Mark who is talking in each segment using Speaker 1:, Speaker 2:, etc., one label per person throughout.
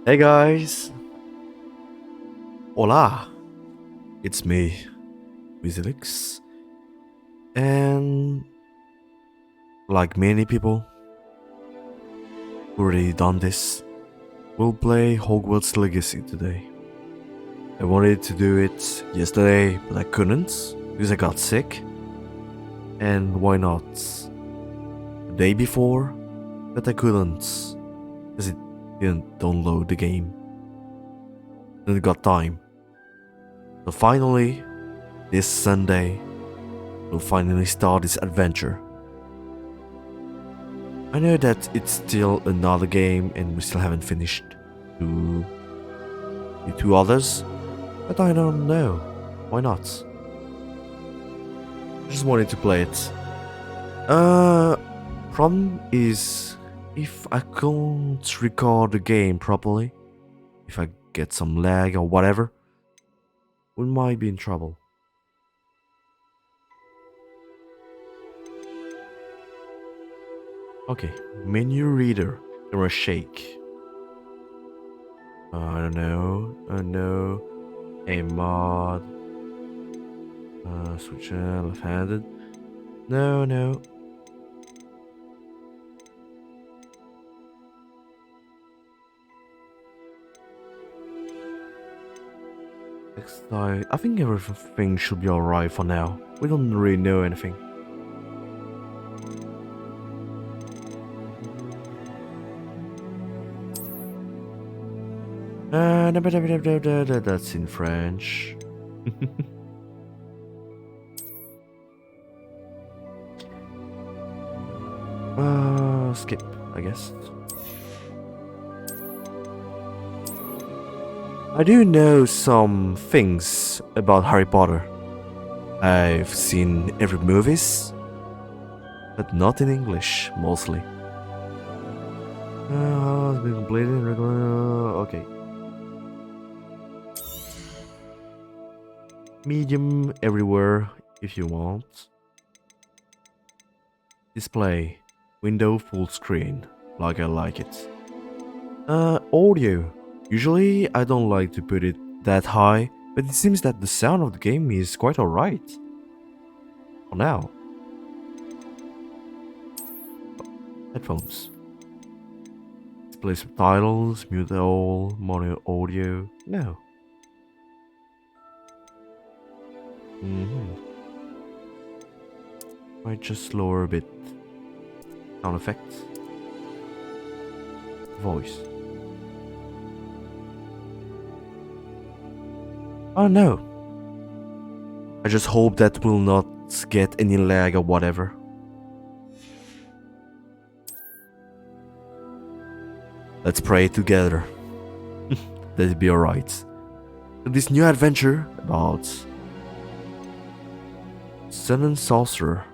Speaker 1: Hey guys, hola, it's me, Wizilix, and like many people who already done this, we'll play Hogwarts Legacy today. I wanted to do it yesterday, but I couldn't because I got sick, and why not? The day before, but I couldn't because it didn't download the game. Then got time. So finally, this Sunday, we'll finally start this adventure. I know that it's still another game and we still haven't finished two, the two others, but I don't know. Why not? I just wanted to play it. Uh, Problem is if I can't record the game properly, if I get some lag or whatever, we might be in trouble. Okay, menu reader, camera shake. I don't know. No. A mod. Switch left-handed. No. Next time, I think everything should be alright for now. We don't really know anything. That's in French. Skip, I guess. I do know some things about Harry Potter. I've seen every movies, but not in English, mostly. It's been completed. Okay. Medium everywhere if you want. Display. Window full screen. Like I like it. Audio. Usually I don't like to put it that high, but it seems that the sound of the game is quite alright. For now. Headphones. Display subtitles, mute all, mono audio. No. Might just lower a bit. Sound effects. Voice. Oh no. I just hope that will not get any lag or whatever. Let's pray together. That'd be alright. This new adventure about Sun and Sorcerer.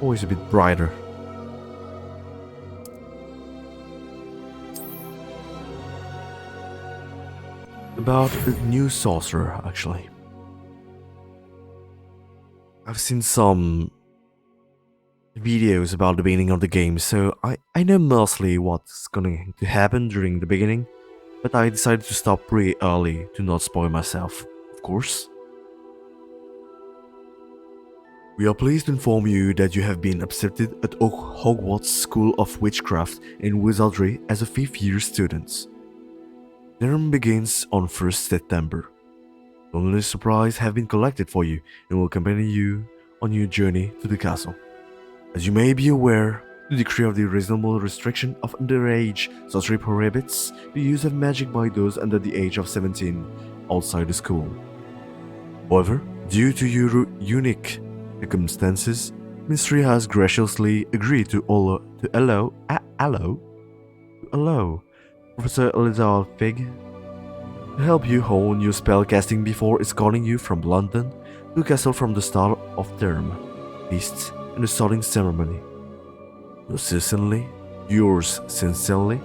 Speaker 1: Always a bit brighter. About a new sorcerer, actually. I've seen some videos about the beginning of the game, so I know mostly what's going to happen during the beginning, but I decided to stop pretty early to not spoil myself, of course. We are pleased to inform you that you have been accepted at Hogwarts School of Witchcraft and Wizardry as a 5th year student. Term begins on 1st September. Only supplies have been collected for you and will accompany you on your journey to the castle. As you may be aware, the decree of the reasonable restriction of underage sorcery prohibits the use of magic by those under the age of 17 outside the school. However, due to your unique circumstances, Mystery has graciously agreed to allow Professor Elizabeth Fig to help you hone your spellcasting before escorting you from London to the castle from the start of term, feast, and the starting ceremony. Yours sincerely,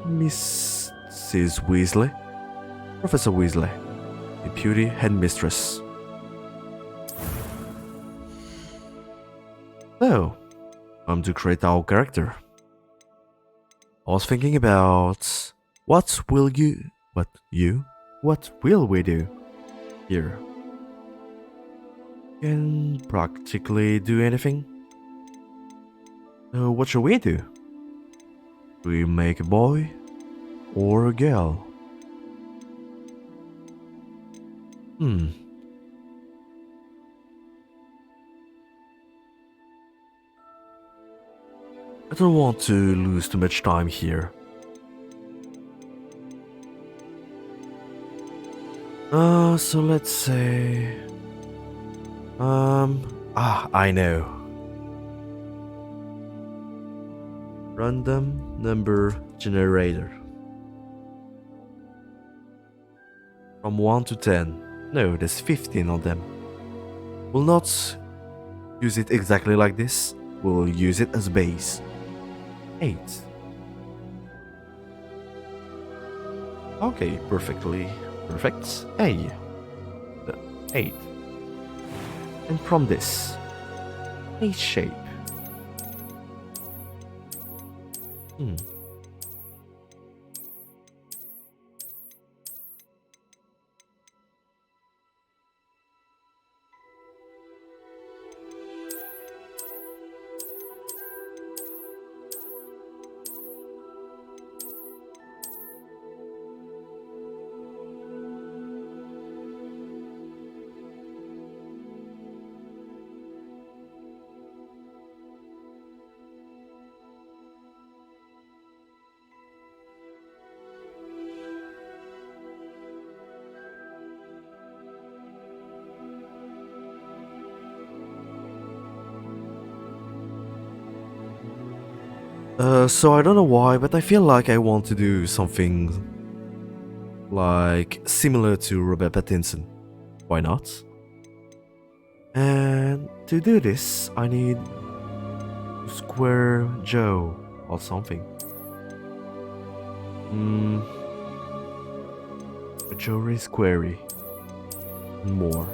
Speaker 1: Mrs. Weasley, Professor Weasley, Deputy Headmistress. So, time to create our character. I was thinking about what will we do here? Can practically do anything. So what should we do? Do we make a boy or a girl? Hmm. I don't want to lose too much time here. So let's say... I know. Random number generator. From 1 to 10. No, there's 15 of them. We'll not use it exactly like this. We'll use it as base. 8. Okay, perfect. Hey, 8. And from this, a shape. Hmm. So I don't know why, but I feel like I want to do something like similar to Robert Pattinson. Why not? And to do this, I need Square Joe or something. A Jory Squarey. More.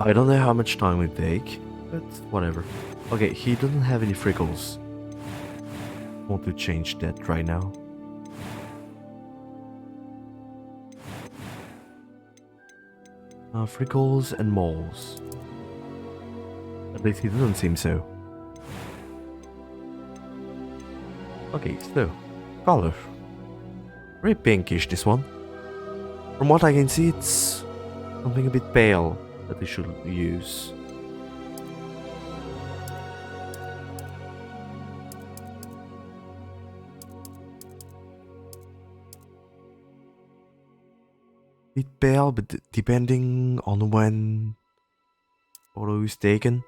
Speaker 1: I don't know how much time it take, but whatever. Okay, he doesn't have any freckles. Want to change that right now. Freckles and moles. At least he doesn't seem so. Okay, so color. Very pinkish, this one. From what I can see, it's something a bit pale that they should use. Bit pale, but depending on when photo is taken.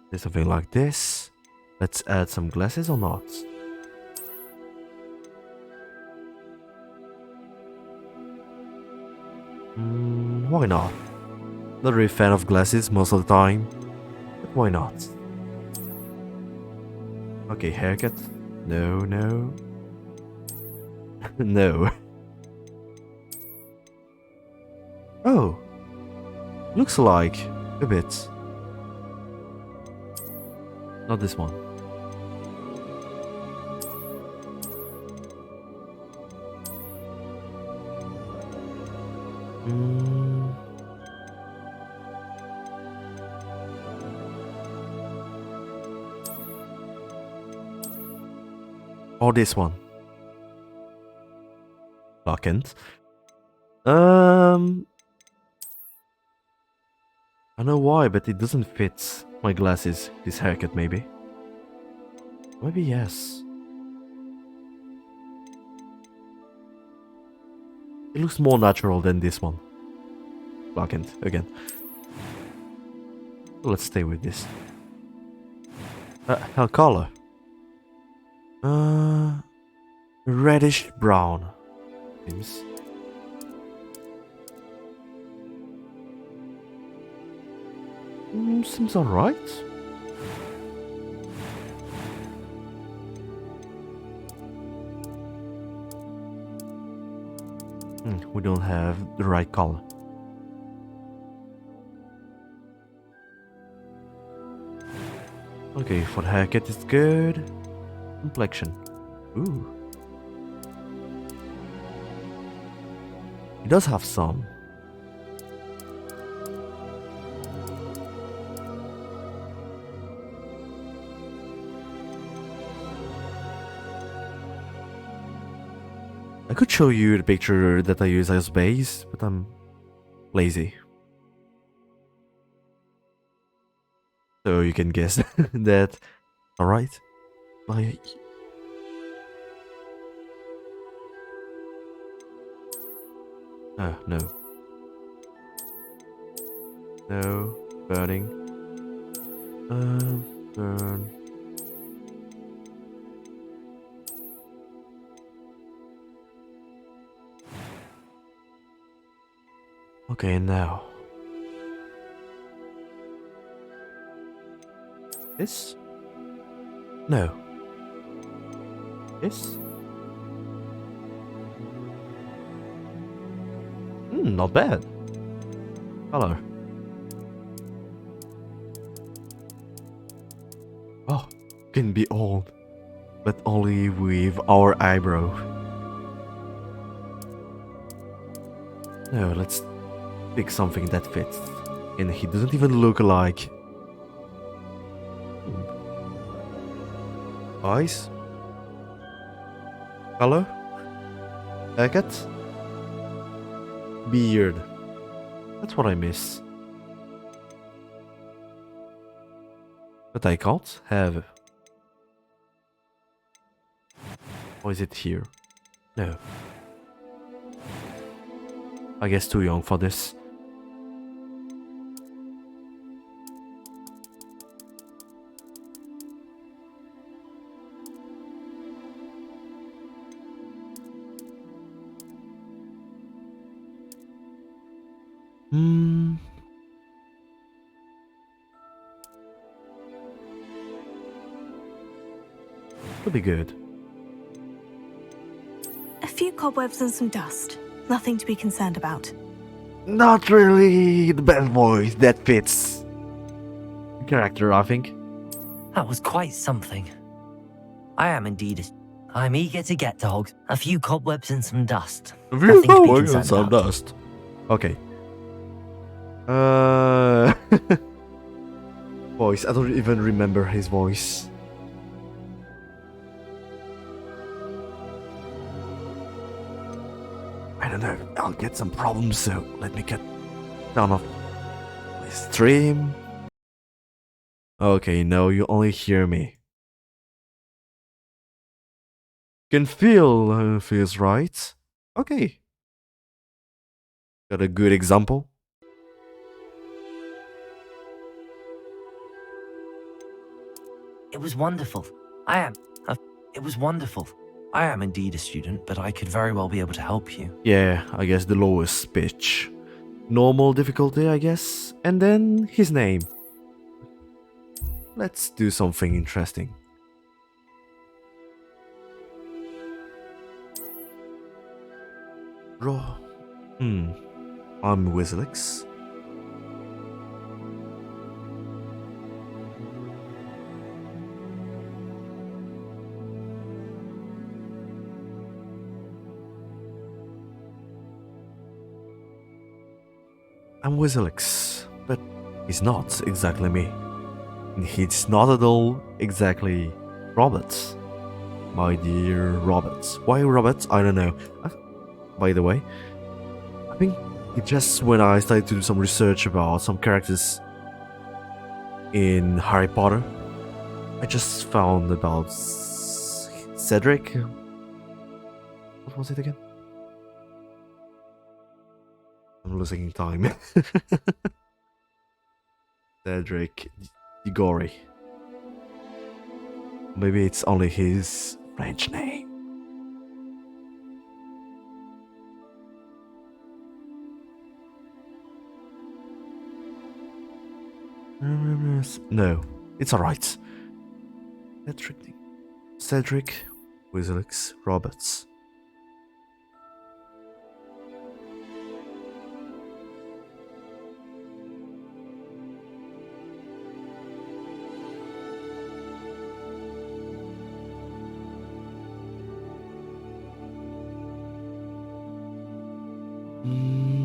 Speaker 1: There's something like this. Let's add some glasses or not. Why not? Not really a fan of glasses most of the time, but why not? Okay, haircut. No. No. Oh, looks like a bit. Not this one. Mm. Or this one. Lockend. I know why, but it doesn't fit my glasses. This haircut, maybe. Maybe yes. It looks more natural than this one. Lockend again. Let's stay with this. Her color. Reddish brown. Seems. Seems alright. We don't have the right color. Okay, for the haircut it's good. Complexion. Ooh. He does have some. I could show you the picture that I use as base, but I'm lazy. So you can guess that. Alright. Like. No. No. Burning. Burn. Okay, now. This? No. This? Not bad. Color. Oh, can be old, but only with our eyebrow. No, let's pick something that fits. And he doesn't even look alike. Eyes? Color? Haircut? Beard. That's what I miss. But I can't have. Or is it here? No. I guess too young for this. Could be good.
Speaker 2: A few cobwebs and some dust. Nothing to be concerned about.
Speaker 1: Not really the best voice that fits the character, I think.
Speaker 3: That was quite something. I am indeed. I'm eager to get to Hogs. A few cobwebs and some dust. Nothing to be concerned
Speaker 1: some
Speaker 3: about.
Speaker 1: dust. Okay. Voice. I don't even remember his voice. I don't know. I'll get some problems, so let me get down off my stream. Okay, no, you only hear me. Can feel feels right. Okay. Got a good example.
Speaker 3: It was wonderful. It was wonderful. I am indeed a student, but I could very well be able to help you.
Speaker 1: Yeah, I guess the lowest pitch. Normal difficulty, I guess. And then his name. Let's do something interesting. Raw. I'm Wizlix. I'm Wizilix, but he's not exactly me. He's not at all exactly Robert. My dear Robert. Why Robert? I don't know. By the way, I think it just when I started to do some research about some characters in Harry Potter, I just found about Cedric. What was it again? I'm losing time. Cedric Diggory. Maybe it's only his French name. No, it's alright. Cedric Wizilix Roberts.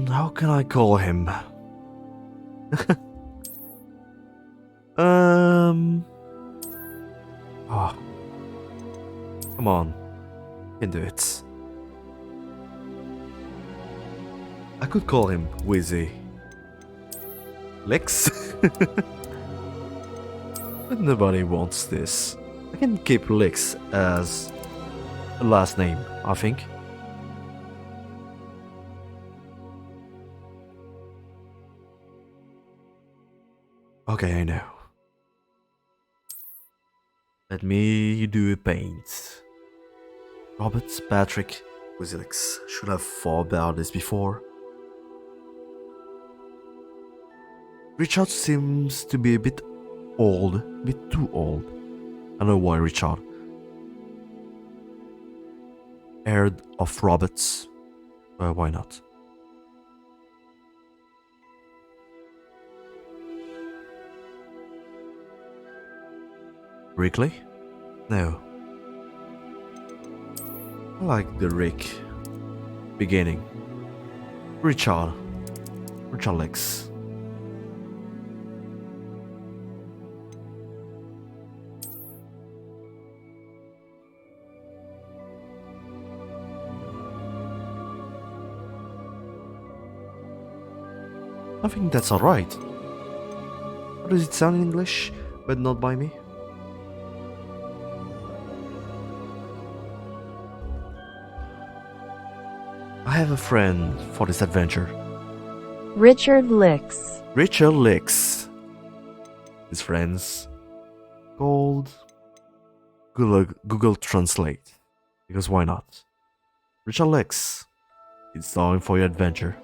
Speaker 1: How can I call him? Oh, come on, you can do it. I could call him Wizzy Lex, but nobody wants this. I can keep Lex as a last name, I think. Okay, I know. Let me do a paint. Robert Patrick Wizilix should have thought about this before. Richard seems to be a bit old, a bit too old. I know why Richard. Heir of Roberts. Why not? Rickley? No. I like the Rick beginning. Richard Lex. I think that's alright. How does it sound in English, but not by me? I have a friend for this adventure.
Speaker 4: Richard Licks.
Speaker 1: Richard Licks. His friends called Google Translate. Because why not? Richard Licks. It's time for your adventure.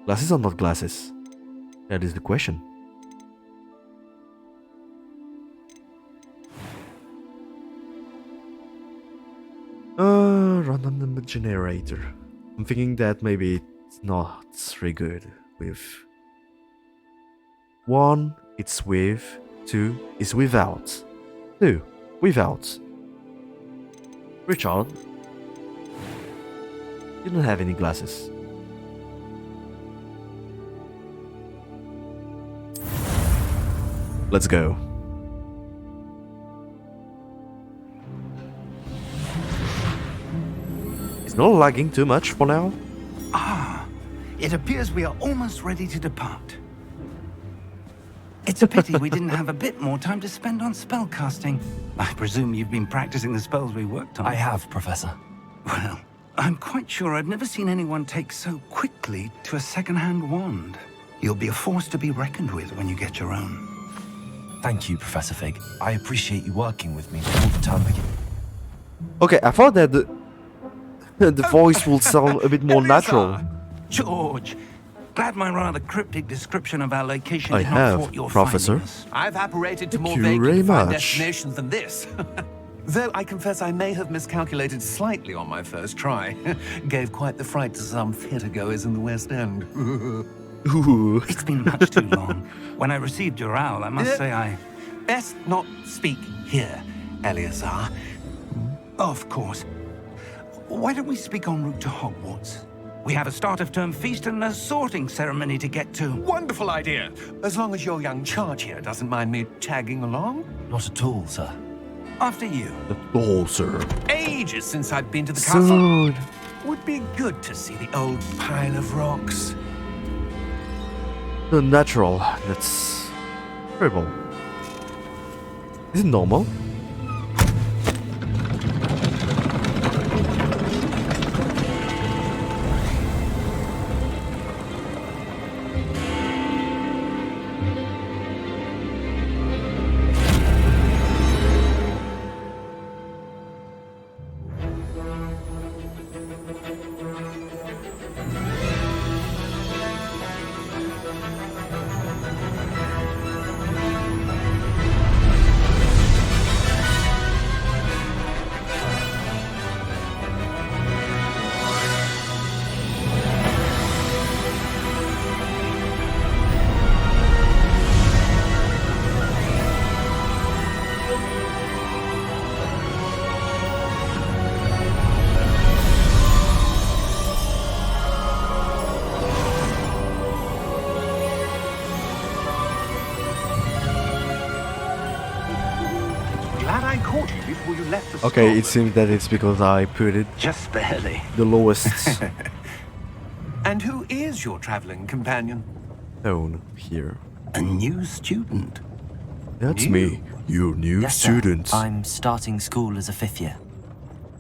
Speaker 1: Glasses or not glasses? That is the question. Random number generator. I'm thinking that maybe it's not very good with 1, it's with, 2 is without, 2 without. Richard, you don't have any glasses. Let's go. It's not lagging too much for now.
Speaker 5: Ah, it appears we are almost ready to depart. It's a pity we didn't have a bit more time to spend on spellcasting. I presume you've been practicing the spells we worked on.
Speaker 3: I have, Professor.
Speaker 5: Well, I'm quite sure I've never seen anyone take so quickly to a second-hand wand. You'll be a force to be reckoned with when you get your own.
Speaker 3: Thank you, Professor Fig. I appreciate you working with me all the time again.
Speaker 1: Okay, I thought that the voice will sound a bit more natural.
Speaker 5: George, glad my rather cryptic description of our location
Speaker 1: I
Speaker 5: did not
Speaker 1: have,
Speaker 5: thwart your
Speaker 1: Professor.
Speaker 5: finding us.
Speaker 6: I've apparated to
Speaker 1: Thank
Speaker 6: more
Speaker 1: you
Speaker 6: vaguely
Speaker 1: very
Speaker 6: defined
Speaker 1: much.
Speaker 6: destinations than this. Though I confess I may have miscalculated slightly on my first try. Gave quite the fright to some theatre-goers in the West End.
Speaker 1: Ooh.
Speaker 5: It's been much too long. When I received your owl, I must say I...
Speaker 6: Best not speak here, Eleazar.
Speaker 5: Of course. Why don't we speak en route to Hogwarts? We have a start-of-term feast and a sorting ceremony to get to.
Speaker 6: Wonderful idea. As long as your young charge here doesn't mind me tagging along.
Speaker 3: Not at all, sir.
Speaker 5: After you.
Speaker 1: The door, sir.
Speaker 6: Ages since I've been to the castle.
Speaker 1: Soon.
Speaker 6: Would be good to see the old pile of rocks.
Speaker 1: The natural. That's terrible. Is it normal?
Speaker 6: Glad I caught you before you left the
Speaker 1: Okay,
Speaker 6: store.
Speaker 1: it seems that it's because I put it
Speaker 5: Just barely.
Speaker 1: the lowest
Speaker 6: And who is your traveling companion?
Speaker 1: tone here.
Speaker 5: A new student.
Speaker 1: That's
Speaker 6: You?
Speaker 1: me, your new
Speaker 3: Yes, sir.
Speaker 1: student.
Speaker 3: I'm starting school as a 5th year.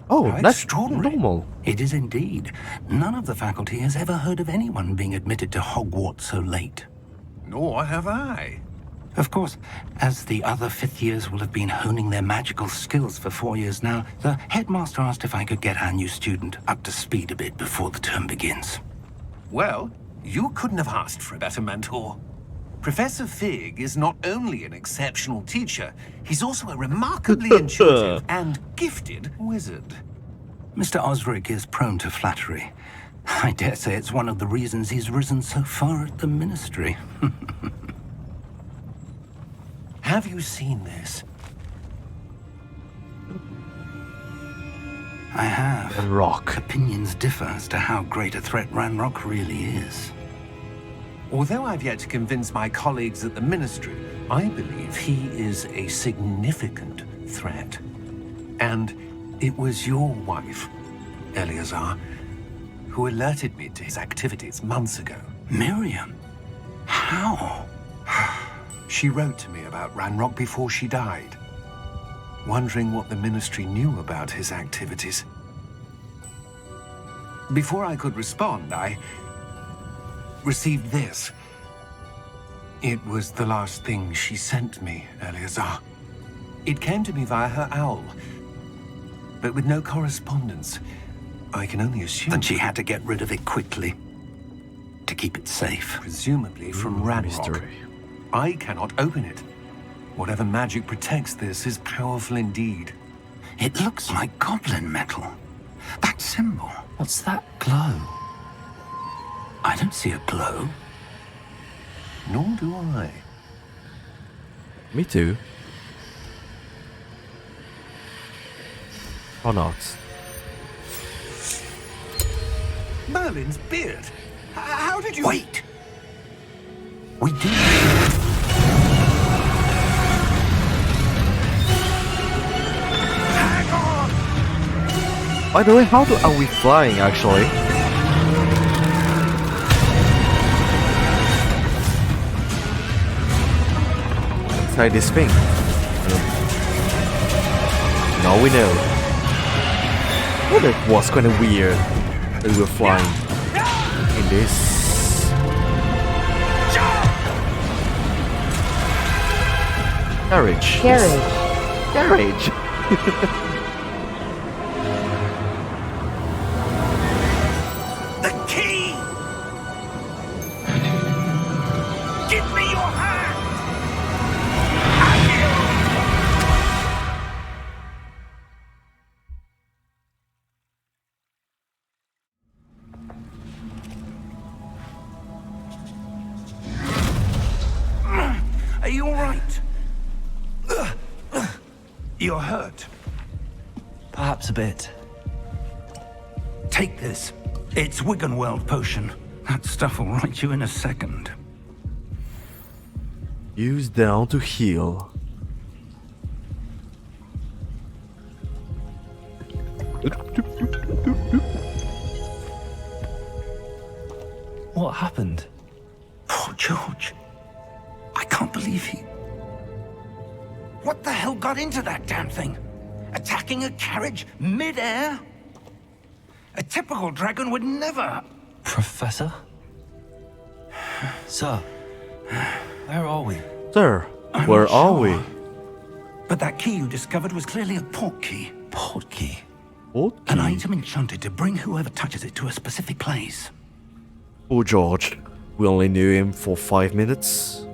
Speaker 1: Oh,
Speaker 5: How
Speaker 1: that's
Speaker 5: extraordinary.
Speaker 1: normal.
Speaker 5: It is indeed. None of the faculty has ever heard of anyone being admitted to Hogwarts so late.
Speaker 6: Nor have I.
Speaker 5: Of course, as the other 5th years will have been honing their magical skills for 4 years now, the headmaster asked if I could get our new student up to speed a bit before the term begins.
Speaker 6: Well, you couldn't have asked for a better mentor. Professor Fig is not only an exceptional teacher, he's also a remarkably intuitive and gifted wizard.
Speaker 5: Mr. Osric is prone to flattery. I dare say it's one of the reasons he's risen so far at the ministry.
Speaker 6: Have you seen this?
Speaker 5: I have.
Speaker 1: A rock.
Speaker 5: Opinions differ as to how great a threat Ranrock really is.
Speaker 6: Although I've yet to convince my colleagues at the ministry, I believe he is a significant threat. And it was your wife, Eleazar, who alerted me to his activities months ago.
Speaker 5: Miriam? How?
Speaker 6: She wrote to me about Ranrock before she died, wondering what the ministry knew about his activities. Before I could respond, I received this. It was the last thing she sent me, Eleazar. It came to me via her owl, but with no correspondence. I can only assume...
Speaker 5: Then she had to get rid of it quickly to keep it safe.
Speaker 6: Presumably from Ranrock.
Speaker 1: Mystery.
Speaker 6: I cannot open it. Whatever magic protects this is powerful indeed.
Speaker 5: It looks like goblin metal. That symbol.
Speaker 3: What's that glow?
Speaker 5: I don't see a glow.
Speaker 6: Nor do I.
Speaker 1: Me too. Or not.
Speaker 6: Merlin's beard. How did you...
Speaker 5: Wait! We do.
Speaker 6: Hang on!
Speaker 1: By the way, are we flying actually? Inside this thing. Now we know. Well, that was kind of weird that we were flying in this. Carriage. Carriage.
Speaker 5: The key! Give me your hand! Are you all right? You're hurt.
Speaker 3: Perhaps a bit.
Speaker 5: Take this. It's Wiggenweld potion. That stuff will right you in a second.
Speaker 1: Use down to heal.
Speaker 3: What happened?
Speaker 5: Poor George. I can't believe he... What the hell got into that damn thing? Attacking a carriage mid-air? A typical dragon would never...
Speaker 3: Professor? Sir, where are we?
Speaker 1: Sir,
Speaker 5: I'm
Speaker 1: where
Speaker 5: not
Speaker 1: are
Speaker 5: sure.
Speaker 1: we?
Speaker 5: But that key you discovered was clearly a port key.
Speaker 3: Port key.
Speaker 1: What
Speaker 5: An
Speaker 1: key?
Speaker 5: item enchanted to bring whoever touches it to a specific place.
Speaker 1: Poor George. We only knew him for 5 minutes.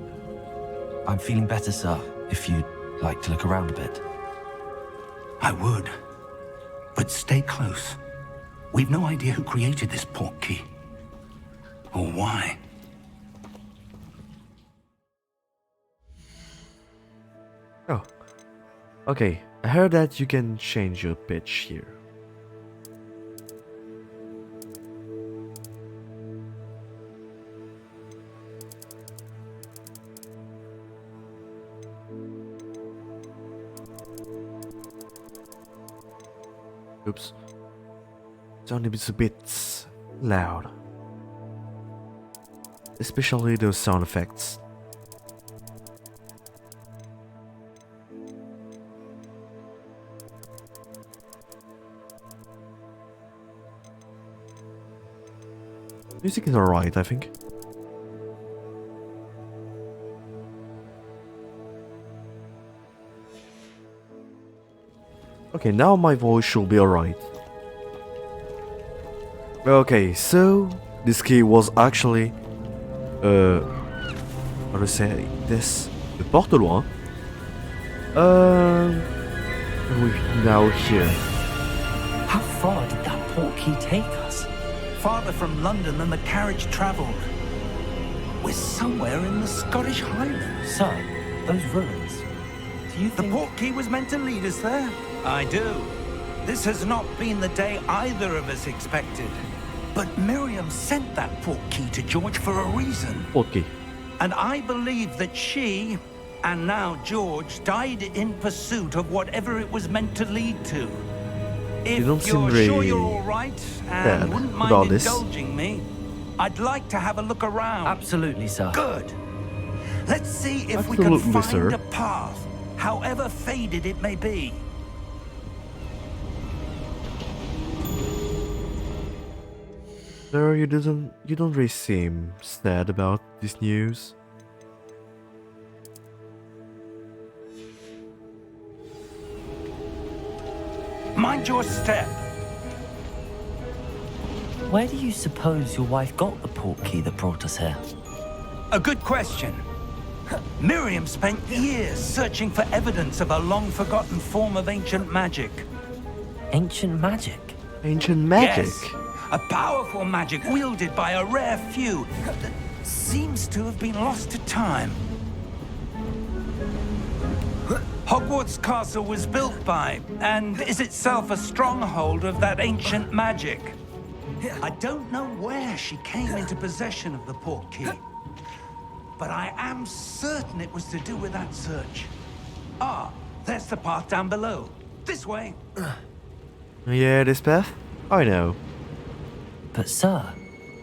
Speaker 3: I'm feeling better, sir, if you'd like to look around a bit.
Speaker 5: I would. But stay close. We've no idea who created this port key. Or why.
Speaker 1: Oh. Okay, I heard that you can change your pitch here. Oops. Sounded a bit loud. Especially those sound effects. Music is alright, I think. Okay, now my voice should be alright. Okay, so this key was actually how to say this? The portal one. We now here.
Speaker 3: How far did that port key take us?
Speaker 5: Farther from London than the carriage travelled. We're somewhere in the Scottish Highlands.
Speaker 3: Sir, those ruins. Do you
Speaker 5: The
Speaker 3: think...
Speaker 5: port key was meant to lead us there? I do. This has not been the day either of us expected. But Miriam sent that port key to George for a reason.
Speaker 1: Port key.
Speaker 5: And I believe that she, and now George, died in pursuit of whatever it was meant to lead to. If
Speaker 1: don't seem
Speaker 5: you're
Speaker 1: very
Speaker 5: sure you're all right
Speaker 1: bad
Speaker 5: and wouldn't
Speaker 1: about
Speaker 5: mind
Speaker 1: this.
Speaker 5: indulging me, I'd like to have a look around.
Speaker 3: Absolutely, sir.
Speaker 5: Good. Let's see if we can
Speaker 1: Absolutely,
Speaker 5: find
Speaker 1: sir.
Speaker 5: a path, however faded it may be.
Speaker 1: Sir, you don't really seem sad about this news.
Speaker 5: Mind your step.
Speaker 3: Where do you suppose your wife got the port key that brought us here?
Speaker 5: A good question. Miriam spent years searching for evidence of a long-forgotten form of ancient magic.
Speaker 3: Ancient magic?
Speaker 1: Ancient magic.
Speaker 5: Yes, a powerful magic wielded by a rare few that seems to have been lost to time. Hogwarts Castle was built by, and is itself a stronghold of that ancient magic. I don't know where she came into possession of the port key, but I am certain it was to do with that search. Ah, there's the path down below. This way.
Speaker 1: Yeah, this path? I know.
Speaker 3: But sir,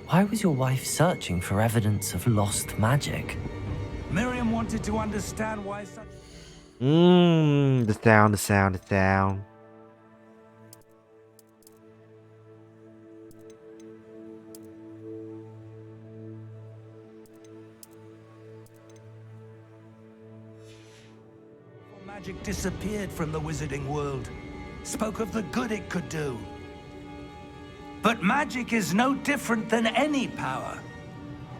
Speaker 3: why was your wife searching for evidence of lost magic?
Speaker 5: Miriam wanted to understand why such...
Speaker 1: The sound, the sound, the sound.
Speaker 5: Magic disappeared from the wizarding world. Spoke of the good it could do. But magic is no different than any power.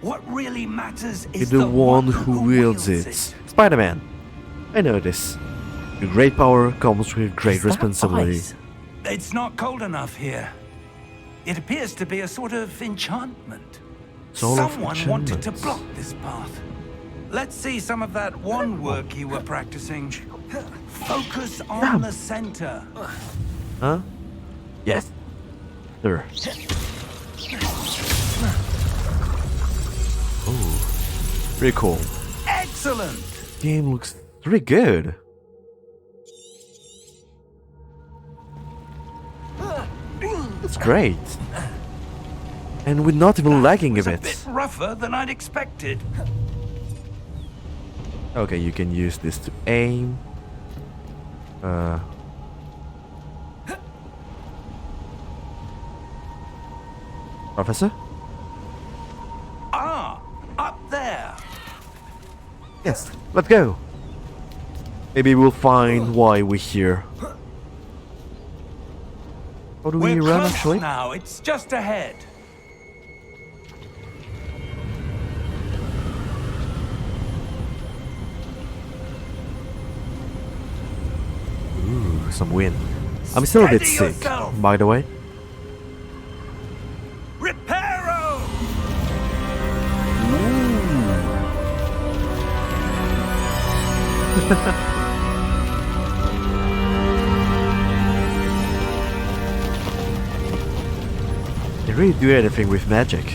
Speaker 5: What really matters is
Speaker 1: You're the one who wields it. Spider-Man. I know this. With great power comes with great
Speaker 3: Is that
Speaker 1: responsibility.
Speaker 3: ice?
Speaker 5: It's not cold enough here. It appears to be a sort of enchantment.
Speaker 1: Sort of
Speaker 5: Someone wanted to
Speaker 1: enchantments.
Speaker 5: block this path. Let's see some of that one work you were practicing. Focus on the center.
Speaker 1: Huh? Yes. Sir. Oh, pretty cool.
Speaker 5: Excellent!
Speaker 1: Game looks pretty good. That's great. And we're not even lagging a
Speaker 5: It's a
Speaker 1: bit.
Speaker 5: bit rougher than I'd expected.
Speaker 1: Okay, you can use this to aim. Professor?
Speaker 5: Ah, up there.
Speaker 1: Yes, let's go. Maybe we'll find why we're here. How do we
Speaker 5: We're
Speaker 1: run
Speaker 5: close
Speaker 1: actually?
Speaker 5: now. It's just ahead.
Speaker 1: Ooh, some wind. I'm still a bit
Speaker 5: Steady
Speaker 1: sick,
Speaker 5: yourself.
Speaker 1: by the way.
Speaker 5: Reparo!
Speaker 1: They really do anything with magic.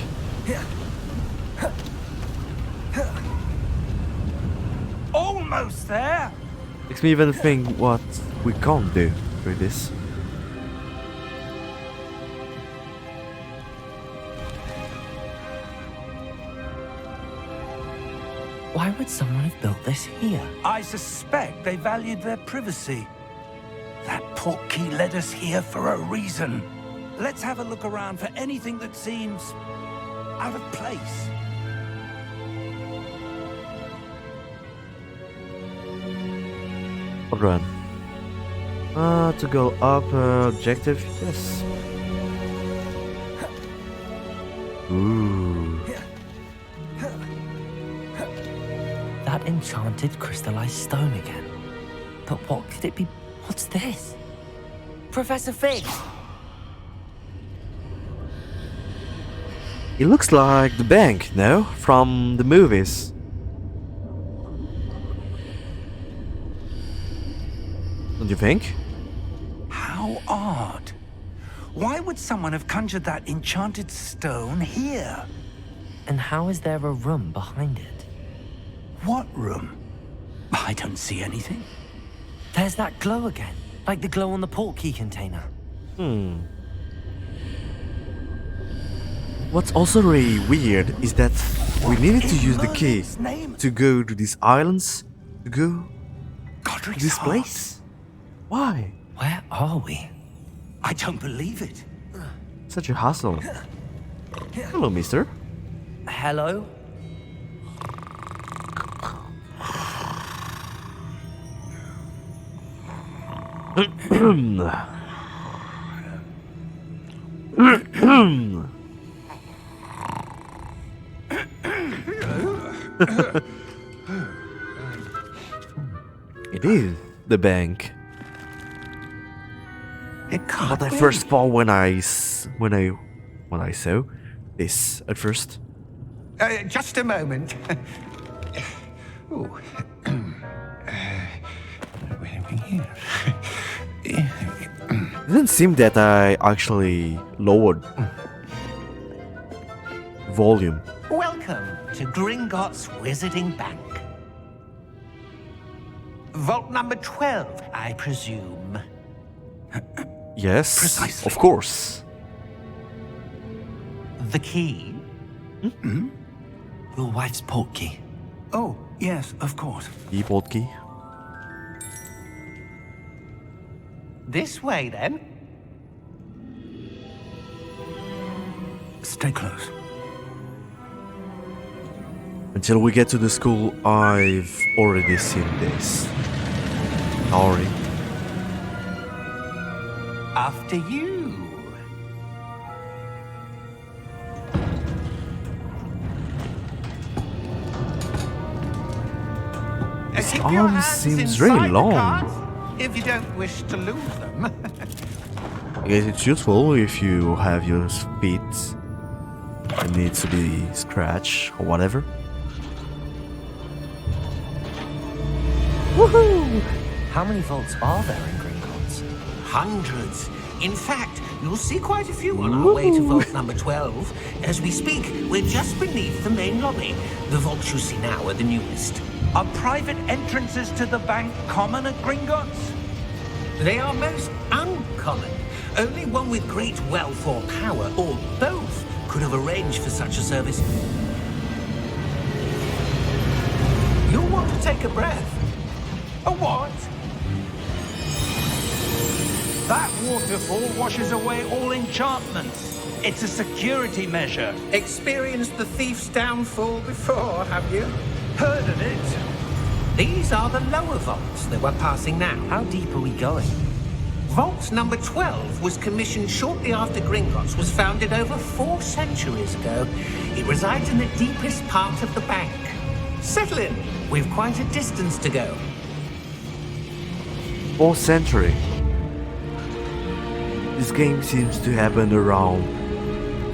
Speaker 5: Almost there.
Speaker 1: Makes me even think what we can't do with this.
Speaker 3: Why would someone have built this here?
Speaker 5: I suspect they valued their privacy. That portkey led us here for a reason. Let's have a look around for anything that seems out of place.
Speaker 1: What run? To go up, objective, yes. Ooh.
Speaker 3: That enchanted crystallized stone again. But what could it be? What's this? Professor Fig!
Speaker 1: It looks like the bank, no? From the movies. Don't you think?
Speaker 5: How odd. Why would someone have conjured that enchanted stone here?
Speaker 3: And how is there a room behind it?
Speaker 5: What room? I don't see anything.
Speaker 3: There's that glow again, like the glow on the portkey container.
Speaker 1: What's also really weird is that we needed to use the key
Speaker 5: Merlin's name?
Speaker 1: to go to these islands, to go to
Speaker 5: Godric's
Speaker 1: this
Speaker 5: heart.
Speaker 1: place. Why?
Speaker 3: Where are we?
Speaker 5: I don't believe it.
Speaker 1: Such a hassle. Hello, mister.
Speaker 3: Hello?
Speaker 1: It is the bank.
Speaker 5: It can't
Speaker 1: But I
Speaker 5: be.
Speaker 1: first thought when I saw this at first.
Speaker 7: Just a moment. Oh. Wait a minute.
Speaker 1: It didn't seem that I actually lowered volume.
Speaker 7: Welcome to Gringotts Wizarding Bank. Vault number 12, I presume.
Speaker 1: Yes,
Speaker 5: Precisely.
Speaker 1: of course.
Speaker 7: The key?
Speaker 3: Your wife's portkey.
Speaker 5: Oh, yes, of course.
Speaker 1: Keyboard key.
Speaker 7: This way, then.
Speaker 5: Stay close.
Speaker 1: Until we get to the school, I've already seen this. Sorry.
Speaker 7: After you.
Speaker 1: His
Speaker 7: Keep your
Speaker 1: arm
Speaker 7: hands
Speaker 1: seems
Speaker 7: inside
Speaker 1: really
Speaker 7: the
Speaker 1: long.
Speaker 7: cards, if you don't wish to lose them.
Speaker 1: I guess it's useful if you have your feet and needs to be scratched or whatever.
Speaker 3: How many vaults are there in Gringotts?
Speaker 7: Hundreds. In fact, You'll see quite a few on our way to vault number 12. As we speak, we're just beneath the main lobby. The vaults you see now are the newest.
Speaker 5: Are private entrances to the bank common at Gringotts?
Speaker 7: They are most uncommon. Only one with great wealth or power, or both, could have arranged for such a service. You'll want to take a breath.
Speaker 5: A what? That waterfall washes away all enchantments. It's a security measure.
Speaker 7: Experienced the thief's downfall before, have you?
Speaker 5: Heard of it?
Speaker 7: These are the lower vaults that we're passing now.
Speaker 3: How deep are we going?
Speaker 7: Vault number 12 was commissioned shortly after Gringotts was founded over 4 centuries ago. It resides in the deepest part of the bank. Settle in. We've quite a distance to go.
Speaker 1: 4th century. This game seems to happen around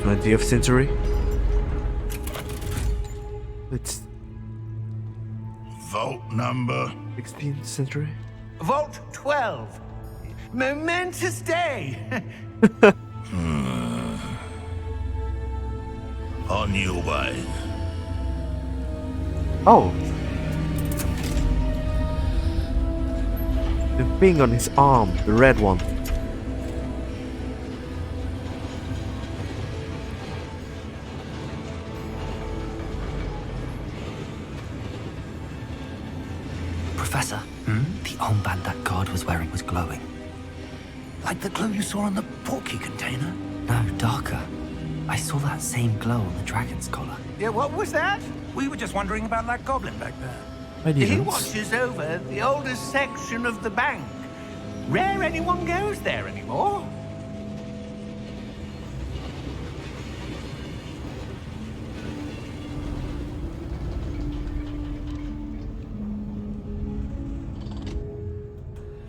Speaker 1: 20th century. It's
Speaker 8: Vault number.
Speaker 1: 16th century.
Speaker 7: Vault 12. Momentous day.
Speaker 8: On your way.
Speaker 1: Oh. The thing on his arm, the red one.
Speaker 3: Professor, the armband that guard was wearing was glowing.
Speaker 5: Like the glow you saw on the portkey container?
Speaker 3: No, darker. I saw that same glow on the dragon's collar.
Speaker 5: Yeah, what was that? We were just wondering about that goblin back there.
Speaker 1: I
Speaker 7: He
Speaker 1: didn't.
Speaker 7: watches over the oldest section of the bank. Rare anyone goes there anymore.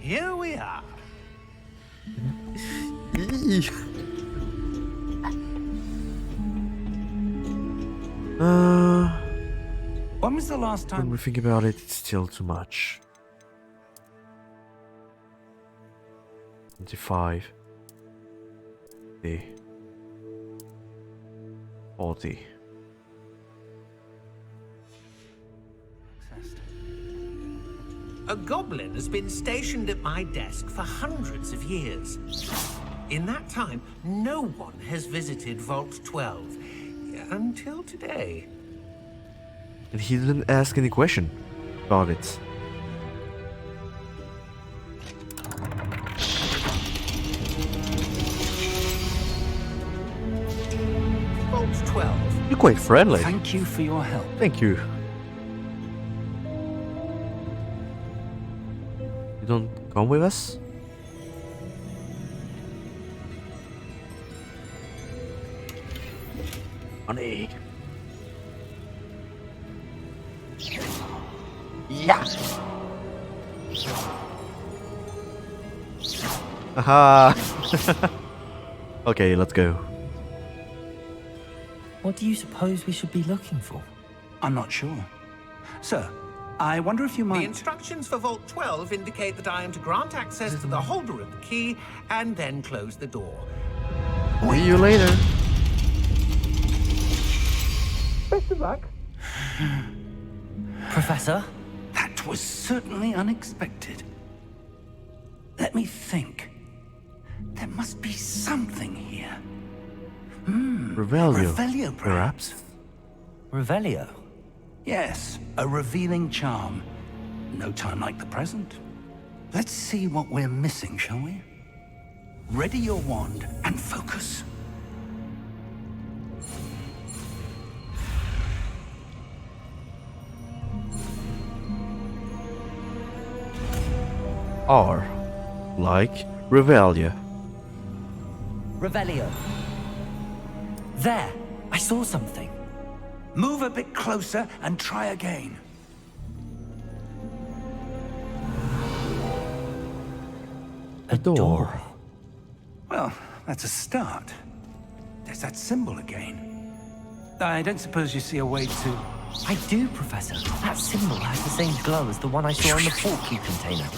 Speaker 7: Here we are.
Speaker 5: When was the last
Speaker 1: When
Speaker 5: time?
Speaker 1: we think about it, it's still too much. 25. 40.
Speaker 7: A goblin has been stationed at my desk for hundreds of years. In that time, no one has visited Vault 12 until today.
Speaker 1: And he didn't ask any question about it.
Speaker 7: Vault 12.
Speaker 1: You're quite friendly.
Speaker 5: Thank you for your help.
Speaker 1: Thank you. You don't come with us? Money.
Speaker 7: Yeah.
Speaker 1: Aha! Okay, let's go.
Speaker 3: What do you suppose we should be looking for?
Speaker 5: I'm not sure. Sir, I wonder if you
Speaker 7: The
Speaker 5: might...
Speaker 7: instructions for Vault 12 indicate that I am to grant access to the holder of the key and then close the door.
Speaker 1: See you later.
Speaker 7: Best of luck.
Speaker 3: Professor?
Speaker 5: That was certainly unexpected. Let me think. There must be something here.
Speaker 1: Revelio,
Speaker 5: Revelio,
Speaker 1: perhaps?
Speaker 3: Revelio?
Speaker 5: Yes, a revealing charm. No time like the present. Let's see what we're missing, shall we? Ready your wand and focus.
Speaker 1: R. Like Revelio.
Speaker 3: Revelio. There! I saw something.
Speaker 5: Move a bit closer and try again.
Speaker 1: A door.
Speaker 5: Well, that's a start. There's that symbol again. I don't suppose you see a way to...
Speaker 3: I do, Professor. That symbol has the same glow as the one I saw on the portkey container.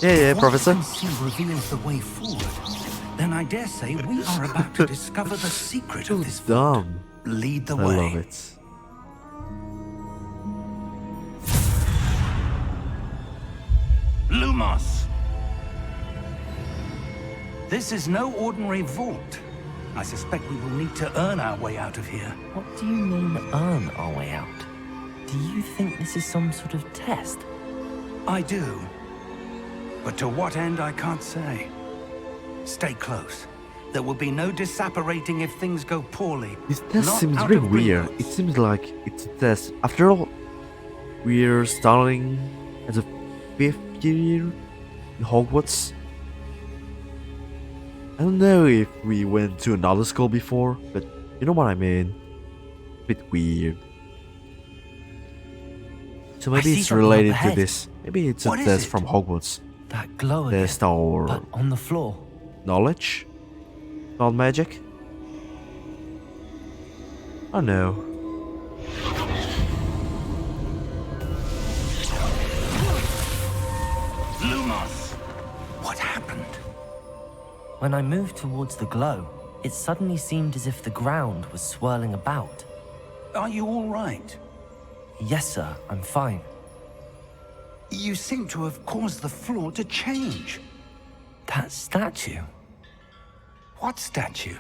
Speaker 1: Yeah, Professor.
Speaker 5: What I can see reveals the way forward. then I dare say we are about to discover the secret of this vault.
Speaker 1: Dumb.
Speaker 5: Lead the
Speaker 1: I
Speaker 5: way.
Speaker 1: love it.
Speaker 5: Lumos! This is no ordinary vault. I suspect we will need to earn our way out of here.
Speaker 3: What do you mean, earn our way out? Do you think this is some sort of test?
Speaker 5: I do. But to what end, I can't say. Stay close. There will be no disapparating if things go poorly.
Speaker 1: This test
Speaker 5: Not
Speaker 1: seems
Speaker 5: out
Speaker 1: really
Speaker 5: of
Speaker 1: weird.
Speaker 5: Gringotts.
Speaker 1: It seems like it's a test. After all, we're starting as a 5th year in Hogwarts. I don't know if we went to another school before, but you know what I mean. Bit weird. So maybe
Speaker 3: see
Speaker 1: it's
Speaker 3: something up
Speaker 1: related to
Speaker 3: ahead.
Speaker 1: this. Maybe it's a
Speaker 5: What is
Speaker 1: test
Speaker 5: it?
Speaker 1: from Hogwarts.
Speaker 3: That glow again,
Speaker 1: Test our
Speaker 3: but on the floor.
Speaker 1: knowledge? Not magic? Oh no.
Speaker 5: Lumos! What happened?
Speaker 3: When I moved towards the glow, it suddenly seemed as if the ground was swirling about.
Speaker 5: Are you all right?
Speaker 3: Yes, sir, I'm fine.
Speaker 5: You seem to have caused the floor to change.
Speaker 3: That statue.
Speaker 5: What statue?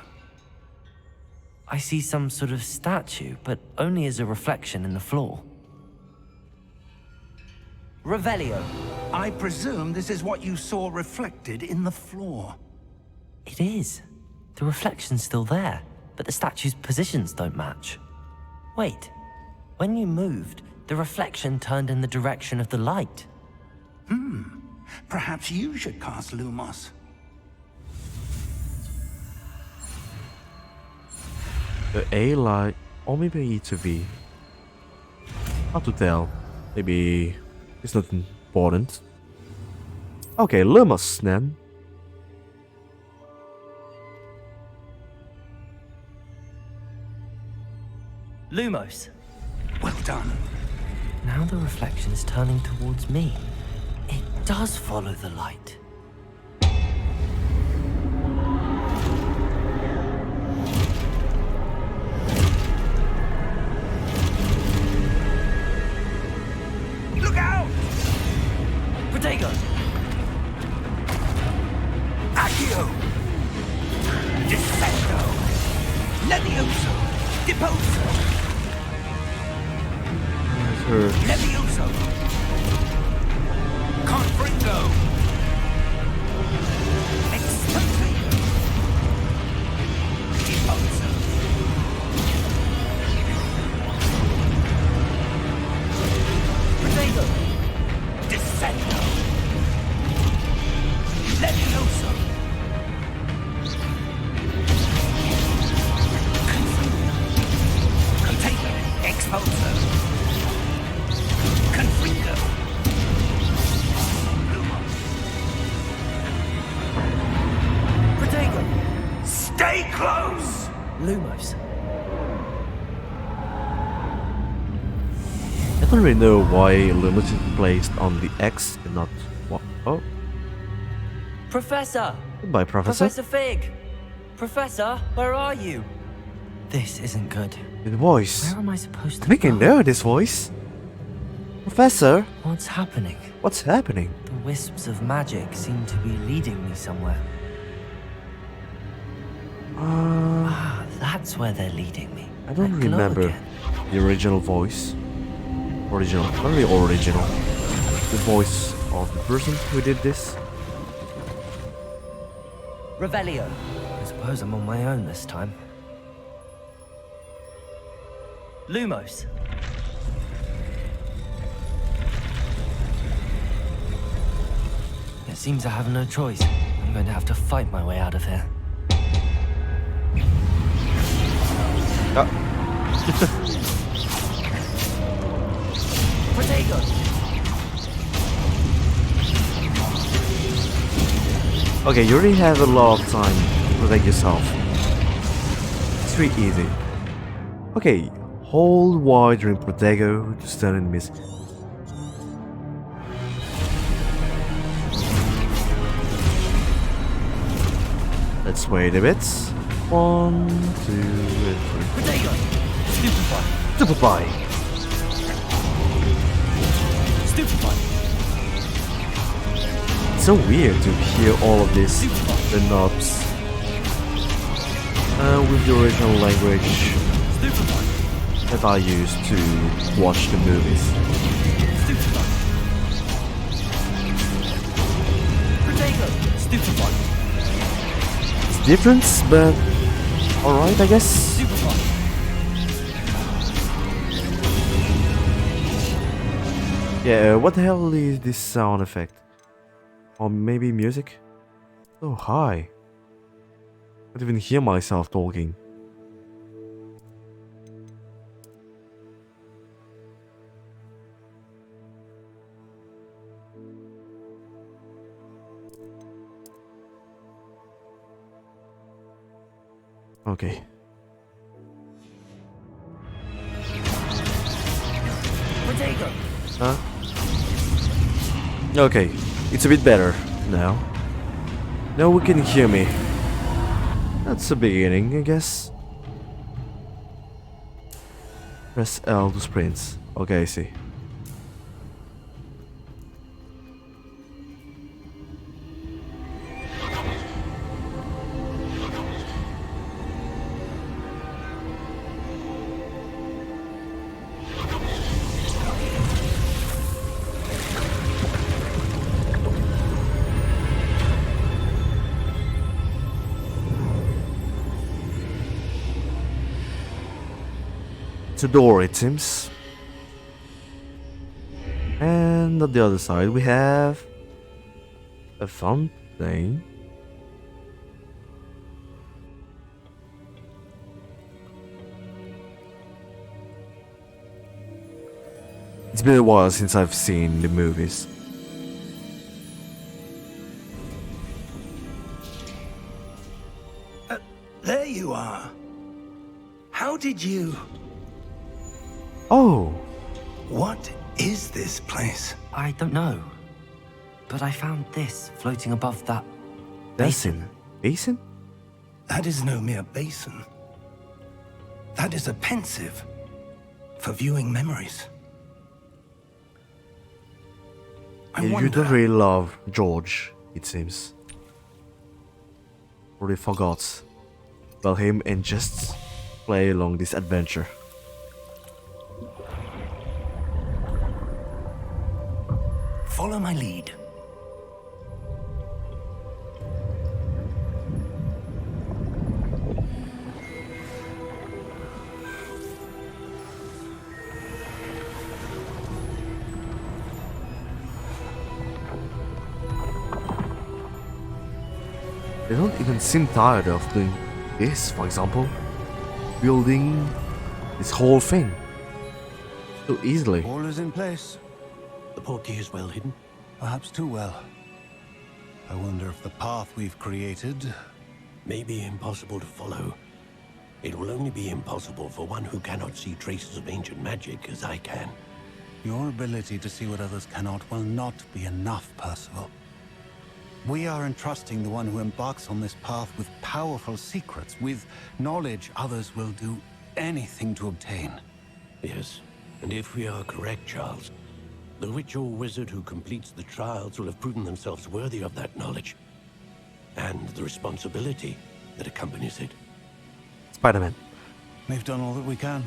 Speaker 3: I see some sort of statue, but only as a reflection in the floor. Revelio.
Speaker 5: I presume this is what you saw reflected in the floor.
Speaker 3: It is. The reflection's still there, but the statue's positions don't match. Wait. When you moved, the reflection turned in the direction of the light.
Speaker 5: Perhaps you should cast Lumos.
Speaker 1: The A light, or maybe E to V. Hard to tell. Maybe it's not important. Okay, Lumos then.
Speaker 3: Lumos.
Speaker 5: Well done.
Speaker 3: Now the reflection is turning towards me. It does follow the light.
Speaker 5: Look out!
Speaker 3: Protego!
Speaker 5: Accio! Descendo! Levioso! Deposo!
Speaker 1: Her
Speaker 5: Levioso! Confringo! Expulso! Deposo!
Speaker 3: Protego!
Speaker 5: Descendo! Levioso! Container! Expulso! Confringo!
Speaker 3: Protego!
Speaker 5: Stay close!
Speaker 3: Lumos.
Speaker 1: I don't really know why Lumos is placed on the X and not what. Oh,
Speaker 3: Professor!
Speaker 1: goodbye, Professor.
Speaker 3: Professor Fig! Professor, where are you? This isn't good.
Speaker 1: The voice.
Speaker 3: Where am I supposed to
Speaker 1: I think I
Speaker 3: go?
Speaker 1: know this voice. Professor,
Speaker 3: What's happening?
Speaker 1: what's happening?
Speaker 3: The wisps of magic seem to be leading me somewhere. Ah, that's where they're leading me.
Speaker 1: I don't
Speaker 3: That glow
Speaker 1: remember
Speaker 3: again.
Speaker 1: the original voice. Original, not the original. The voice of the person who did this.
Speaker 3: Revelio. I suppose I'm on my own this time. Lumos. It seems I have no choice. I'm going to have to fight my way out of here. Protego!
Speaker 1: Okay, you already have a lot of time to protect yourself. It's really easy. Okay, hold wide during Protego to stun enemies. Let's wait a bit. 1, 2, and 3.
Speaker 3: Protego! Stupefy!
Speaker 1: Stupefy!
Speaker 3: Stupefy!
Speaker 1: It's so weird to hear all of this, the knobs, with the original language that I used to watch the movies.
Speaker 3: Protego! Stupefy!
Speaker 1: It's different, but alright, I guess. Yeah, what the hell is this sound effect? Or maybe music? Oh, hi. I can't even hear myself talking. Okay.
Speaker 3: Protego!
Speaker 1: Huh? Okay, it's a bit better now. Now we can hear me. That's the beginning, I guess. Press L to sprint. Okay, I see. It's a door, it seems. And on the other side we have a fountain. It's been a while since I've seen the movies.
Speaker 5: There you are. How did you...
Speaker 1: Oh!
Speaker 5: What is this place?
Speaker 3: I don't know. But I found this floating above that basin.
Speaker 1: Basin?
Speaker 5: That is no mere basin. That is a pensive for viewing memories. I
Speaker 1: Yeah, you
Speaker 5: wonder...
Speaker 1: don't really love George, it seems. Already forgot about him and just play along this adventure.
Speaker 5: Follow my lead.
Speaker 1: They don't even seem tired of doing this, for example. Building this whole thing so easily.
Speaker 9: All is in place.
Speaker 10: The portkey is well hidden.
Speaker 9: Perhaps too well. I wonder if the path we've created...
Speaker 10: May be impossible to follow. It will only be impossible for one who cannot see traces of ancient magic as I can.
Speaker 9: Your ability to see what others cannot will not be enough, Percival. We are entrusting the one who embarks on this path with powerful secrets, with knowledge others will do anything to obtain.
Speaker 10: Yes, and if we are correct, Charles, the witch or wizard who completes the trials will have proven themselves worthy of that knowledge. And the responsibility that accompanies it.
Speaker 1: Spider-Man.
Speaker 9: We've done all that we can.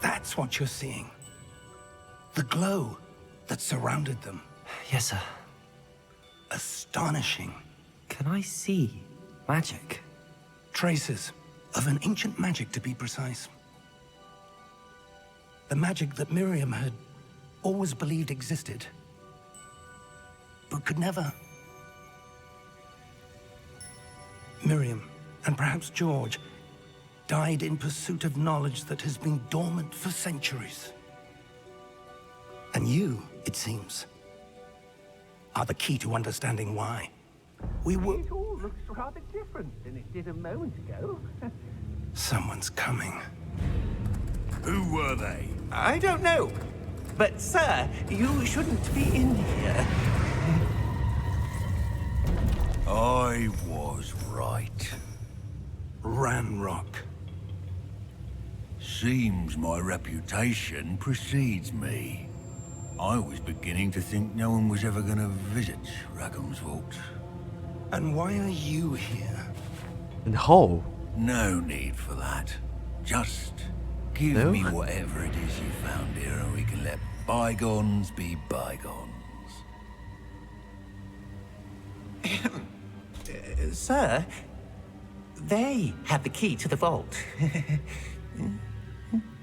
Speaker 5: That's what you're seeing. The glow that surrounded them.
Speaker 3: Yes, sir.
Speaker 5: Astonishing.
Speaker 3: Can I see magic?
Speaker 5: Traces of an ancient magic, to be precise. The magic that Miriam had always believed existed, but could never. Miriam, and perhaps George, died in pursuit of knowledge that has been dormant for centuries. And you, it seems, are the key to understanding why. We were...
Speaker 7: It all looks rather different than it did a moment ago.
Speaker 5: Someone's coming.
Speaker 8: Who were they?
Speaker 7: I don't know. But, sir, you shouldn't be in here.
Speaker 8: I was right.
Speaker 5: Ranrock.
Speaker 8: Seems my reputation precedes me. I was beginning to think no one was ever gonna visit Rackham's vault.
Speaker 5: And why are you here?
Speaker 1: And how?
Speaker 8: No need for that. Just give
Speaker 1: No?
Speaker 8: me whatever it is you found here and we can let bygones be bygones.
Speaker 7: Sir, they have the key to the vault.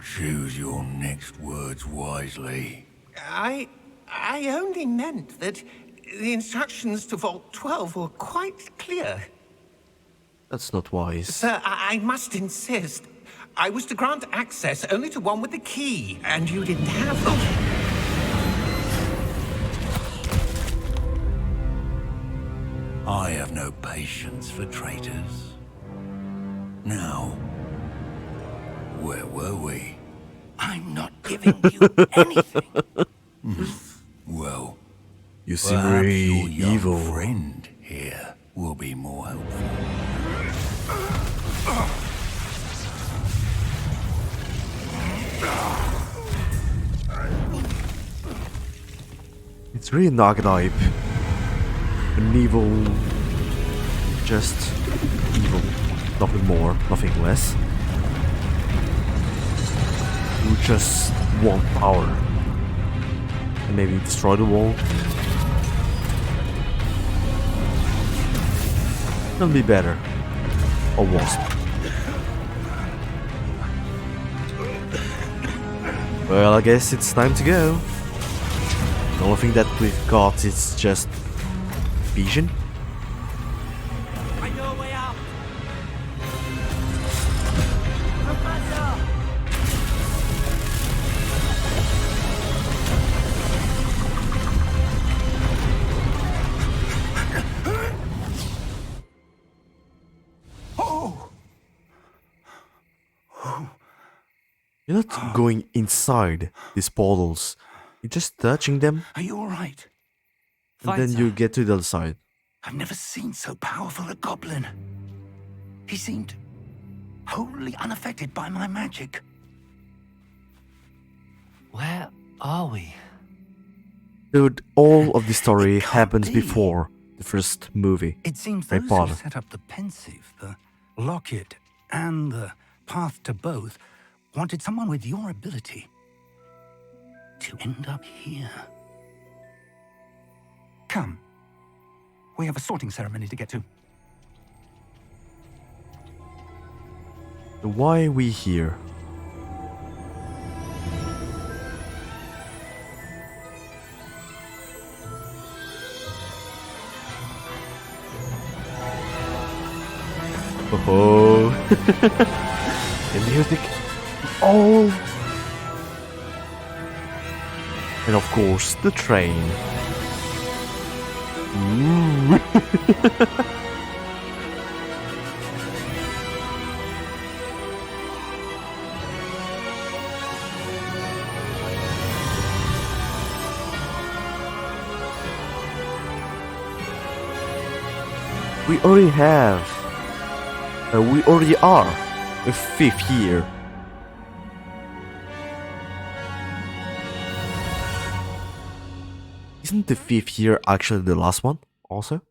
Speaker 8: Choose your next words wisely.
Speaker 7: I only meant that the instructions to Vault 12 were quite clear.
Speaker 1: That's not wise.
Speaker 7: Sir, I must insist. I was to grant access only to one with the key, and you didn't have them.
Speaker 8: I have no patience for traitors. Now, where were we?
Speaker 5: I'm not giving you anything.
Speaker 8: Well,
Speaker 1: You seem
Speaker 8: perhaps
Speaker 1: really
Speaker 8: your young
Speaker 1: evil.
Speaker 8: friend here will be more helpful.
Speaker 1: It's really an archetype. An evil. Just evil. Nothing more, nothing less. You just want power. And maybe destroy the wall. It'll be better. Or worse. Well, I guess it's time to go. The only thing that we've got is just vision.
Speaker 3: I know a way out.
Speaker 1: You're not going inside these portals. You're just touching them,
Speaker 5: Are you alright?
Speaker 1: and then you get to the other side.
Speaker 5: I've never seen so powerful a goblin. He seemed wholly unaffected by my magic.
Speaker 3: Where are we?
Speaker 1: Dude, all of the story
Speaker 5: It can't
Speaker 1: happens
Speaker 5: be.
Speaker 1: before the first movie.
Speaker 5: It seems
Speaker 1: Harry
Speaker 5: those
Speaker 1: Potter.
Speaker 5: who set up the pensive, the locket, and the path to both wanted someone with your ability to end up here. Come. We have a sorting ceremony to get to.
Speaker 1: Why are we here? Oh, the music, oh, and of course the train. We already have. We already are a 5th year. Isn't the 5th year actually the last one, also?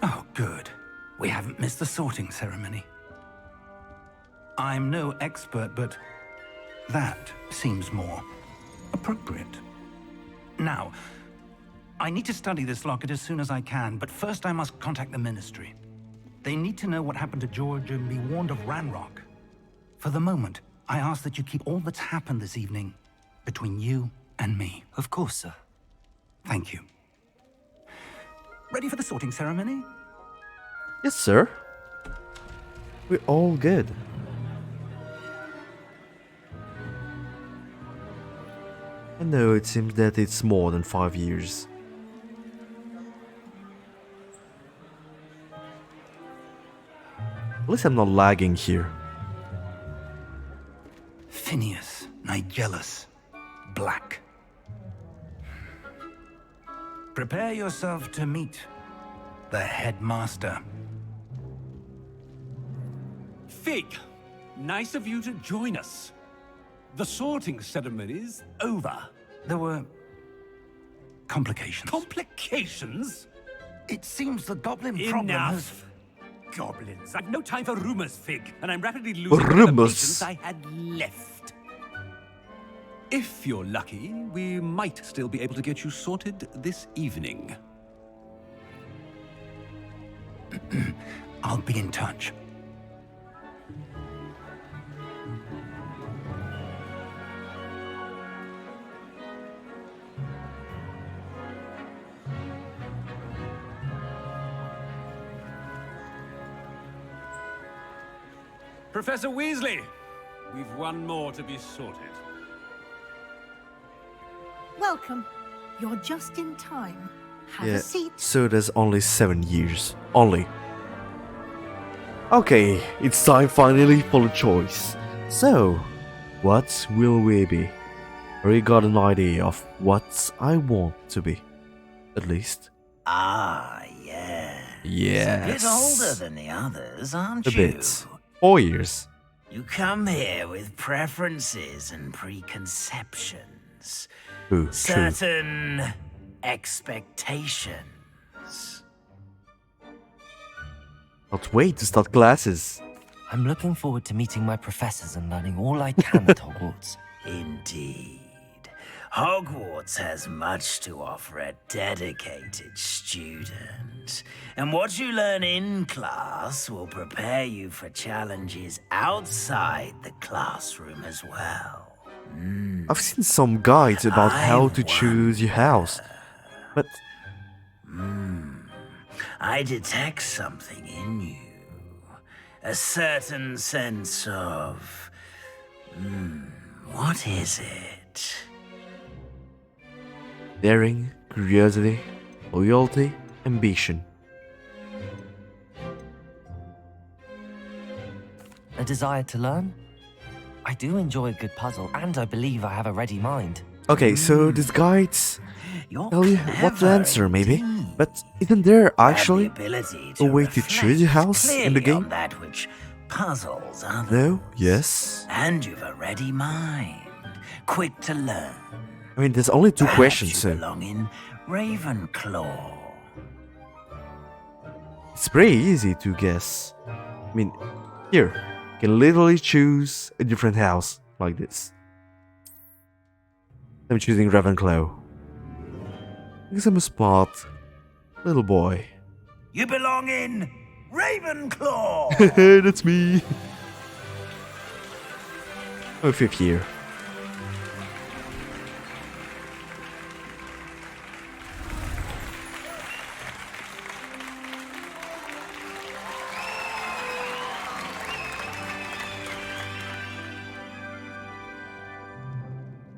Speaker 5: Oh, good. We haven't missed the sorting ceremony. I'm no expert, but that seems more appropriate. Now, I need to study this locket as soon as I can, but first I must contact the Ministry. They need to know what happened to George and be warned of Ranrock. For the moment, I ask that you keep all that's happened this evening between you and me.
Speaker 3: Of course, sir.
Speaker 5: Thank you. Ready for the sorting ceremony?
Speaker 1: Yes, sir. We're all good. I know it seems that it's more than 5 years. At least I'm not lagging here.
Speaker 5: Phineas, Nigellus, Black. Prepare yourself to meet the headmaster.
Speaker 11: Fig, nice of you to join us. The sorting ceremony's over.
Speaker 5: There were complications.
Speaker 11: Complications?
Speaker 5: It seems the goblin problem has...
Speaker 11: Enough. Goblins. I've no time for rumors, Fig, and I'm rapidly losing the
Speaker 1: Rumors?
Speaker 11: patience I had left. If you're lucky, we might still be able to get you sorted this evening.
Speaker 5: I'll be in touch.
Speaker 11: Professor Weasley, we've one more to be sorted.
Speaker 12: Welcome. You're just in time. Have
Speaker 1: Yeah,
Speaker 12: a seat.
Speaker 1: so there's only 7 years. Only. Okay, it's time finally for the choice. So, what will we be? I already got an idea of what I want to be. At least.
Speaker 13: Ah, yeah.
Speaker 1: Yes.
Speaker 13: A bit older than the others, aren't
Speaker 1: A
Speaker 13: you?
Speaker 1: bit. 4 years.
Speaker 13: You come here with preferences and preconceptions.
Speaker 1: True, true.
Speaker 13: Certain expectations.
Speaker 1: Can't wait to start classes.
Speaker 3: I'm looking forward to meeting my professors and learning all I can at Hogwarts.
Speaker 13: Indeed. Hogwarts has much to offer a dedicated student. And what you learn in class will prepare you for challenges outside the classroom as well.
Speaker 1: I've seen some guides about how to choose your house. But
Speaker 13: I detect something in you. A certain sense of... what is it?
Speaker 1: daring, curiosity, loyalty, ambition.
Speaker 3: A desire to learn? I do enjoy a good puzzle, and I believe I have a ready mind.
Speaker 1: Okay, so these guides tell you what to answer, maybe. But isn't there actually a way to choose your house in the game?
Speaker 13: That which puzzles others.
Speaker 1: No? Yes?
Speaker 13: And you've a ready mind, quick to learn.
Speaker 1: I mean, there's only two
Speaker 13: Perhaps
Speaker 1: questions,
Speaker 13: you
Speaker 1: so
Speaker 13: belong in Ravenclaw.
Speaker 1: it's pretty easy to guess. I mean, here, you can literally choose a different house like this. I'm choosing Ravenclaw. Because I'm a smart little boy.
Speaker 13: You belong in Ravenclaw.
Speaker 1: That's me. Oh, fifth year.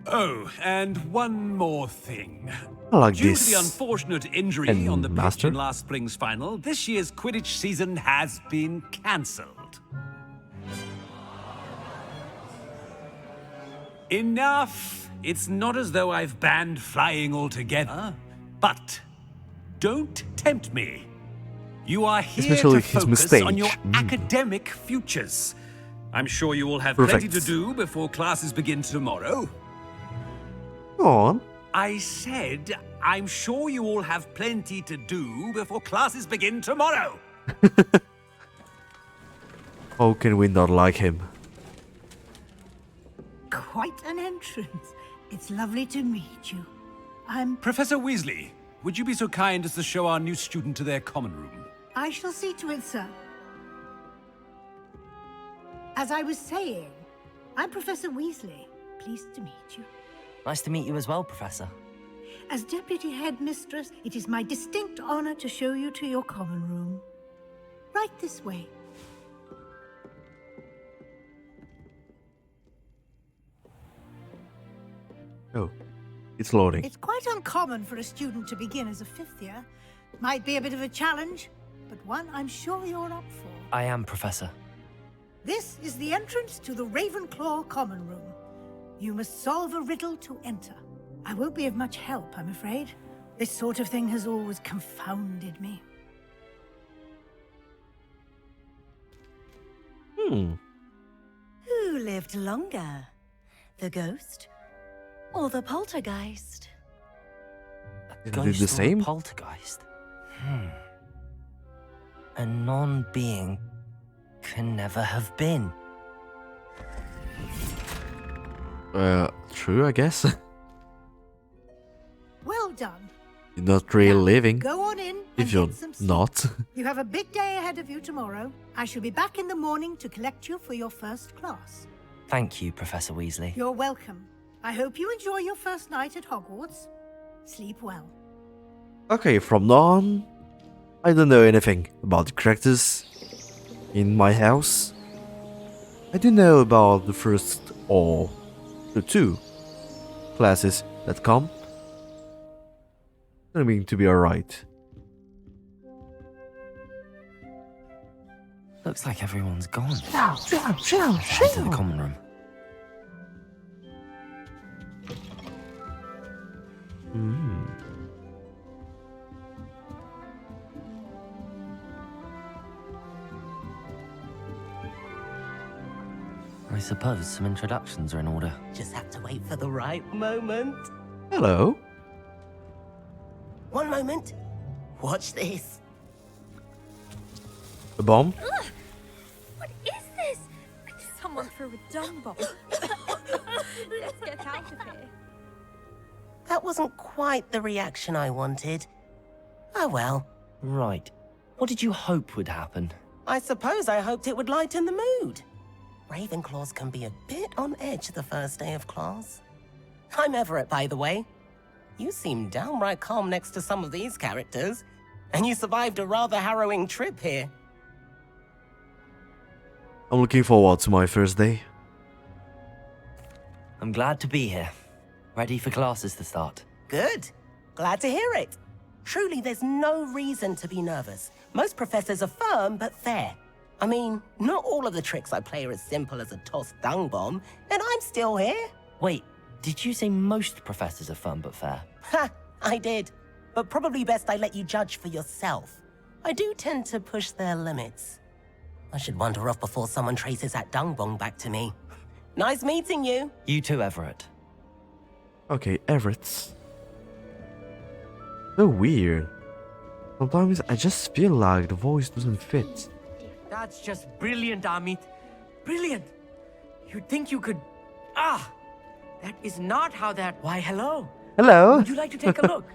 Speaker 11: Oh, and one more thing.
Speaker 1: I like
Speaker 11: Due
Speaker 1: this.
Speaker 11: to the unfortunate injury
Speaker 1: And
Speaker 11: on the pitch
Speaker 1: master?
Speaker 11: in last spring's final, this year's Quidditch season has been cancelled. Enough! It's not as though I've banned flying altogether, but don't tempt me. You are here
Speaker 1: Especially
Speaker 11: to
Speaker 1: his
Speaker 11: focus
Speaker 1: mistake.
Speaker 11: on your academic futures. I'm sure you all have plenty to do before classes begin tomorrow.
Speaker 1: Go on.
Speaker 11: I said, I'm sure you all have plenty to do before classes begin tomorrow.
Speaker 1: How can we not like him?
Speaker 12: Quite an entrance. It's lovely to meet you.
Speaker 11: Professor Weasley, would you be so kind as to show our new student to their common room?
Speaker 12: I shall see to it, sir. As I was saying, I'm Professor Weasley. Pleased to meet you.
Speaker 3: Nice to meet you as well, Professor.
Speaker 12: As Deputy Headmistress, it is my distinct honor to show you to your common room. Right this way.
Speaker 1: Oh, it's loading.
Speaker 12: It's quite uncommon for a student to begin as a fifth year. Might be a bit of a challenge, but one I'm sure you're up for.
Speaker 3: I am, Professor.
Speaker 12: This is the entrance to the Ravenclaw common room. You must solve a riddle to enter. I won't be of much help, I'm afraid. This sort of thing has always confounded me.
Speaker 2: Who lived longer? The ghost or the poltergeist?
Speaker 3: A
Speaker 1: Is it
Speaker 3: ghost
Speaker 1: the
Speaker 3: or
Speaker 1: same?
Speaker 3: a poltergeist? A non-being can never have been.
Speaker 1: True, I guess.
Speaker 12: Well done.
Speaker 1: You're not really living
Speaker 12: Go on in
Speaker 1: if
Speaker 12: and
Speaker 1: you're
Speaker 12: get some sleep.
Speaker 1: not.
Speaker 12: You have a big day ahead of you tomorrow. I shall be back in the morning to collect you for your first class.
Speaker 3: Thank you, Professor Weasley.
Speaker 12: You're welcome. I hope you enjoy your first night at Hogwarts. Sleep well.
Speaker 1: Okay, from now on, I don't know anything about the characters in my house. I do know about the first or the two classes that come. I mean to be alright.
Speaker 3: Looks like everyone's gone. Head to the common room. I suppose some introductions are in order.
Speaker 14: Just have to wait for the right moment.
Speaker 1: Hello.
Speaker 14: One moment. Watch this.
Speaker 1: A bomb?
Speaker 15: What is this? Someone threw a dung bomb. Let's get out of here.
Speaker 14: That wasn't quite the reaction I wanted. Oh well.
Speaker 3: Right. What did you hope would happen?
Speaker 14: I suppose I hoped it would lighten the mood. Ravenclaws can be a bit on edge the first day of class. I'm Everett, by the way. You seem downright calm next to some of these characters, and you survived a rather harrowing trip here.
Speaker 1: I'm looking forward to my first day.
Speaker 3: I'm glad to be here. Ready for classes to start.
Speaker 14: Good. Glad to hear it. Truly, there's no reason to be nervous. Most professors are firm but fair. I mean, not all of the tricks I play are as simple as a tossed dung bomb, and I'm still here.
Speaker 3: Wait, did you say most professors are fun but fair?
Speaker 14: Ha! I did. But probably best I let you judge for yourself. I do tend to push their limits. I should wander off before someone traces that dung bomb back to me. Nice meeting you.
Speaker 3: You too, Everett.
Speaker 1: Okay, Everett. So weird. Sometimes I just feel like the voice doesn't fit.
Speaker 16: That's just brilliant, Amit. Brilliant. You'd think you could... Ah! That is not how that... Why, hello.
Speaker 1: Hello.
Speaker 16: Would you like to take a look?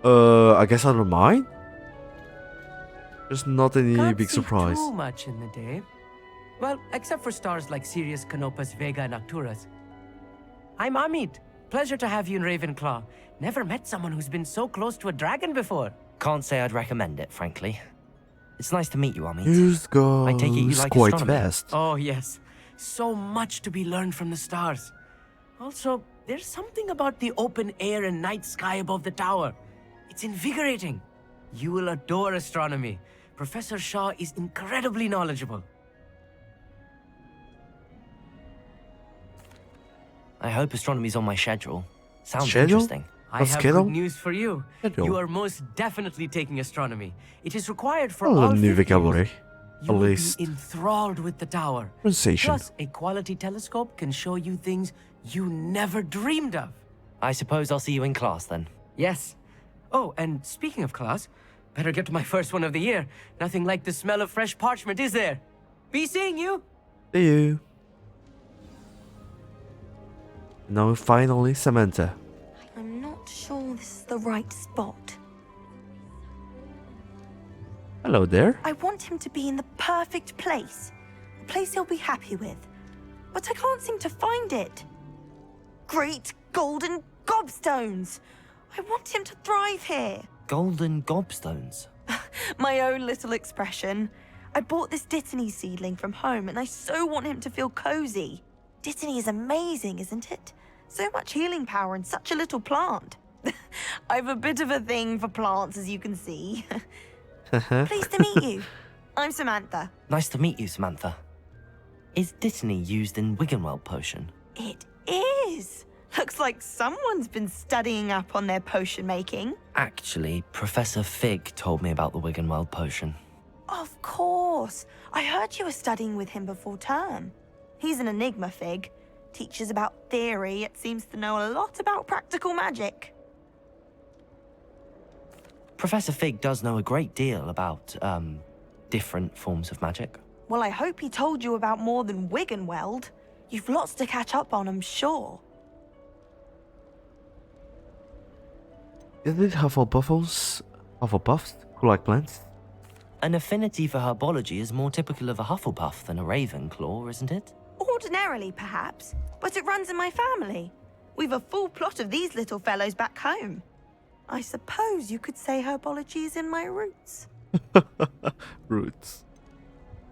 Speaker 1: I guess I don't mind. There's not any
Speaker 16: Can't
Speaker 1: big
Speaker 16: see
Speaker 1: surprise.
Speaker 16: too much in the day. Well, except for stars like Sirius, Canopus, Vega, and Arcturus. I'm Amit. Pleasure to have you in Ravenclaw. Never met someone who's been so close to a dragon before.
Speaker 3: Can't say I'd recommend it, frankly. It's nice to meet you, Amit.
Speaker 1: Yours goes
Speaker 3: I take it you like
Speaker 1: quite
Speaker 3: astronomy.
Speaker 1: fast.
Speaker 16: Oh, yes. So much to be learned from the stars. Also, there's something about the open air and night sky above the tower. It's invigorating. You will adore astronomy. Professor Shaw is incredibly knowledgeable.
Speaker 3: I hope astronomy's on my schedule. Sounds
Speaker 1: Schedule?
Speaker 3: interesting.
Speaker 16: I have
Speaker 1: schedule?
Speaker 16: good news for you.
Speaker 1: Schedule.
Speaker 16: You are most definitely taking astronomy. It is required for
Speaker 1: A
Speaker 16: all
Speaker 1: new
Speaker 16: 50
Speaker 1: vocabulary.
Speaker 16: You
Speaker 1: At
Speaker 16: will
Speaker 1: least.
Speaker 16: be enthralled with the tower.
Speaker 1: Pronunciation.
Speaker 16: Plus, a quality telescope can show you things you never dreamed of.
Speaker 3: I suppose I'll see you in class then.
Speaker 16: Yes. Oh, and speaking of class, better get to my first one of the year. Nothing like the smell of fresh parchment, is there? Be seeing you.
Speaker 1: See you. Now finally, Samantha.
Speaker 2: I'm not sure this is the right spot.
Speaker 1: Hello there.
Speaker 2: I want him to be in the perfect place. A place he'll be happy with. But I can't seem to find it. Great golden gobstones! I want him to thrive here.
Speaker 3: Golden gobstones.
Speaker 2: My own little expression. I bought this Dittany seedling from home and I so want him to feel cozy. Dittany is amazing, isn't it? So much healing power in such a little plant. I've a bit of a thing for plants, as you can see. Pleased to meet you. I'm Samantha.
Speaker 3: Nice to meet you, Samantha. Is Dittany used in Wiggenweld potion?
Speaker 2: It is. Looks like someone's been studying up on their potion making.
Speaker 3: Actually, Professor Fig told me about the Wiggenweld potion.
Speaker 2: Of course. I heard you were studying with him before term. He's an enigma, Fig. Teaches about theory, yet seems to know a lot about practical magic.
Speaker 3: Professor Fig does know a great deal about, different forms of magic.
Speaker 2: Well, I hope he told you about more than Wiggenweld. You've lots to catch up on, I'm sure.
Speaker 1: Isn't it Hufflepuffs who like plants?
Speaker 3: An affinity for herbology is more typical of a Hufflepuff than a Ravenclaw, isn't it?
Speaker 2: Ordinarily, perhaps, but it runs in my family. We've a full plot of these little fellows back home. I suppose you could say herbology is in my roots.
Speaker 1: Roots.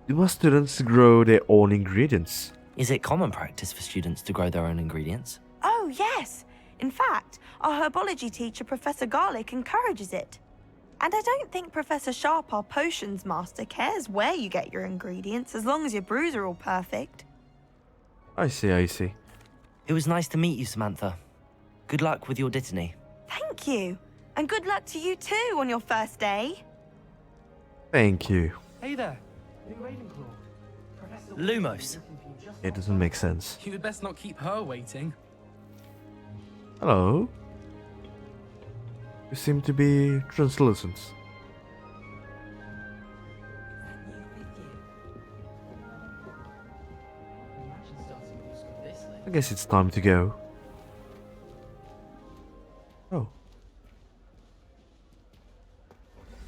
Speaker 1: Do most students grow their own ingredients?
Speaker 3: Is it common practice for students to grow their own ingredients?
Speaker 2: Oh, yes. In fact, our herbology teacher, Professor Garlick, encourages it. And I don't think Professor Sharp, our potions master, cares where you get your ingredients, as long as your brews are all perfect.
Speaker 1: I see, I see.
Speaker 3: It was nice to meet you, Samantha. Good luck with your Dittany.
Speaker 2: Thank you. And good luck to you too on your first day.
Speaker 1: Thank you.
Speaker 16: Hey there. New Ravenclaw.
Speaker 3: Lumos.
Speaker 1: It doesn't make sense.
Speaker 16: You'd best not keep her waiting.
Speaker 1: Hello? You seem to be translucent. I guess it's time to go. Oh.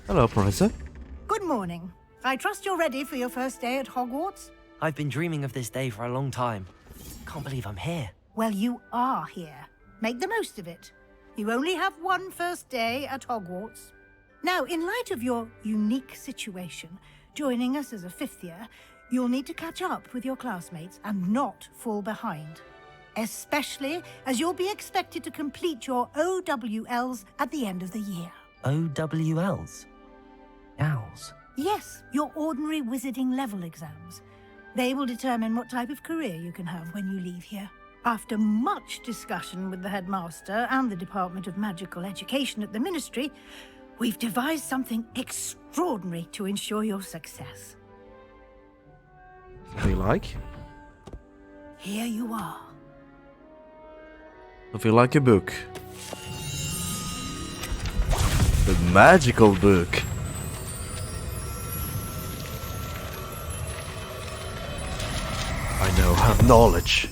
Speaker 1: Hello, Professor.
Speaker 12: Good morning. I trust you're ready for your first day at Hogwarts?
Speaker 3: I've been dreaming of this day for a long time. Can't believe I'm here.
Speaker 12: Well, you are here. Make the most of it. You only have one first day at Hogwarts. Now, in light of your unique situation, joining us as a fifth year, you'll need to catch up with your classmates and not fall behind. Especially as you'll be expected to complete your OWLs at the end of the year.
Speaker 3: OWLs? Owls?
Speaker 12: Yes, your ordinary wizarding level exams. They will determine what type of career you can have when you leave here. After much discussion with the headmaster and the Department of Magical Education at the Ministry, we've devised something extraordinary to ensure your success.
Speaker 1: What do you like?
Speaker 12: Here you are.
Speaker 1: If you like a book. The magical book. I now have knowledge.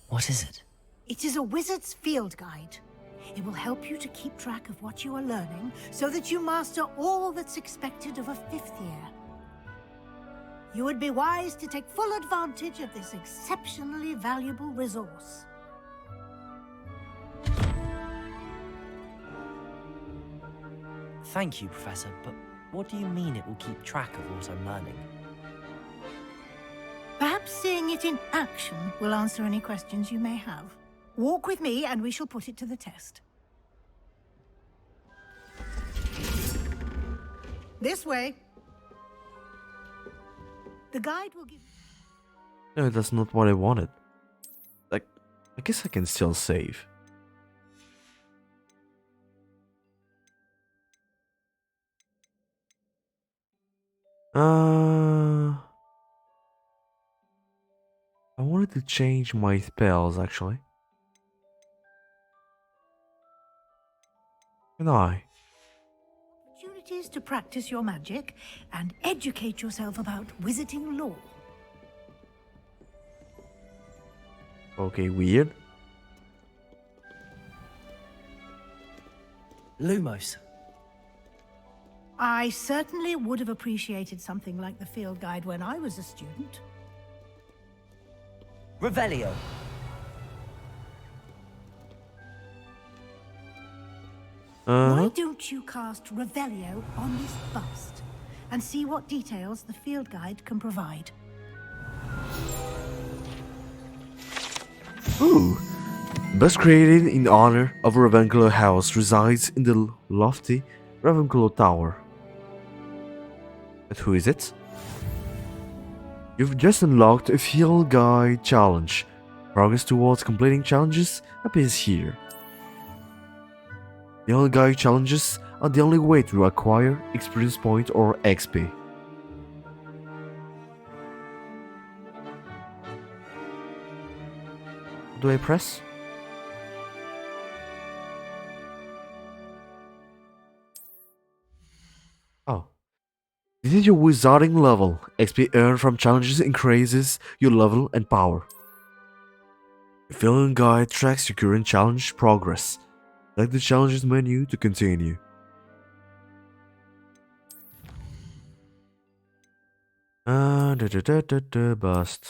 Speaker 3: What is it?
Speaker 12: It is a wizard's field guide. It will help you to keep track of what you are learning so that you master all that's expected of a fifth year. You would be wise to take full advantage of this exceptionally valuable resource.
Speaker 3: Thank you, Professor, but what do you mean it will keep track of what I'm learning?
Speaker 12: Perhaps seeing it in action will answer any questions you may have. Walk with me and we shall put it to the test. This way. The guide will give...
Speaker 1: No, that's not what I wanted. Like, I guess I can still save. I wanted to change my spells actually. Can I?
Speaker 12: Opportunities to practice your magic and educate yourself about wizarding lore.
Speaker 1: Okay, weird.
Speaker 3: Lumos.
Speaker 12: I certainly would have appreciated something like the field guide when I was a student.
Speaker 3: Revelio.
Speaker 12: Why don't you cast Revelio on this bust and see what details the field guide can provide?
Speaker 1: Ooh. Bust created in honor of Ravenclaw House resides in the lofty Ravenclaw Tower. But who is it? You've just unlocked a field guide challenge. Progress towards completing challenges appears here. Field guide challenges are the only way to acquire experience point or XP. What do I press? Oh. This is your wizarding level. XP earned from challenges increases your level and power. The field guide tracks your current challenge progress. Select the challenges menu to continue. Bust.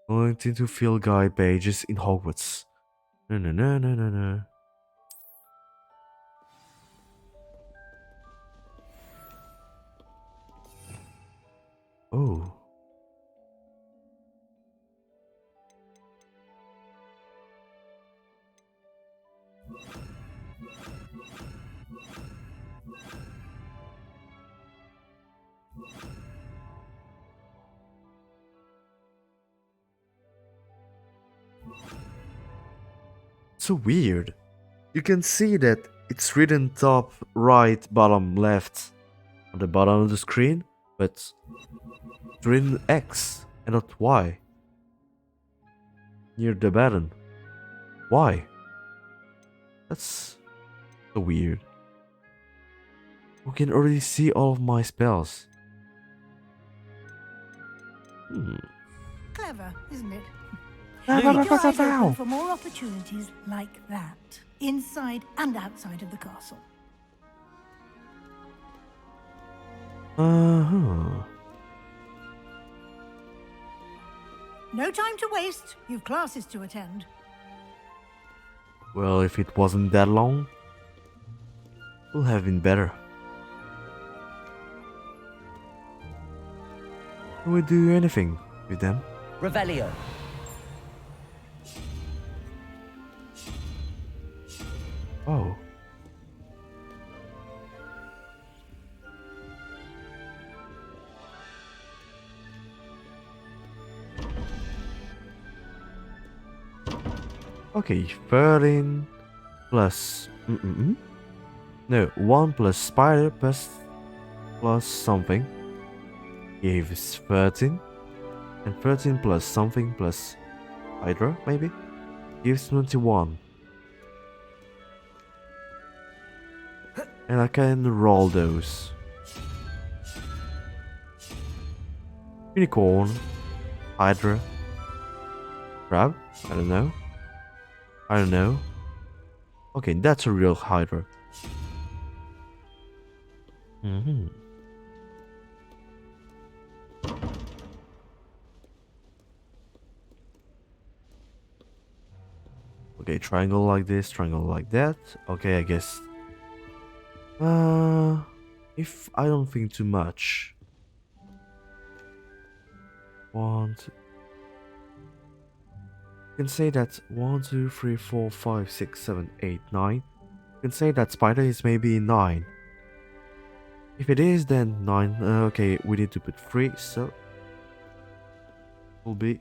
Speaker 1: Going into field guide pages in Hogwarts. No. Oh. So weird. You can see that it's written top, right, bottom, left on the bottom of the screen, but it's written X and not Y near the button. Why? That's so weird. We can already see all of my spells.
Speaker 12: Clever, isn't it?
Speaker 1: Ow.
Speaker 12: Keep your eyes open for more opportunities like that, inside and outside of the castle. No time to waste. You've classes to attend.
Speaker 1: Well, if it wasn't that long, it would have been better. Can we do anything with them?
Speaker 3: Revelio.
Speaker 1: Oh. Okay, 13 plus... No, 1 plus spider plus something gives 13. And 13 plus something plus hydra, maybe? Gives 21. And I can roll those. Unicorn, hydra, crab, I don't know. Okay, that's a real hydra. Okay, triangle like this, triangle like that. Okay, I guess. If I don't think too much. 1, 2. You can say that 1, 2, 3, 4, 5, 6, 7, 8, 9. You can say that spider is maybe 9. If it is, then 9. Okay, we need to put 3, so will be.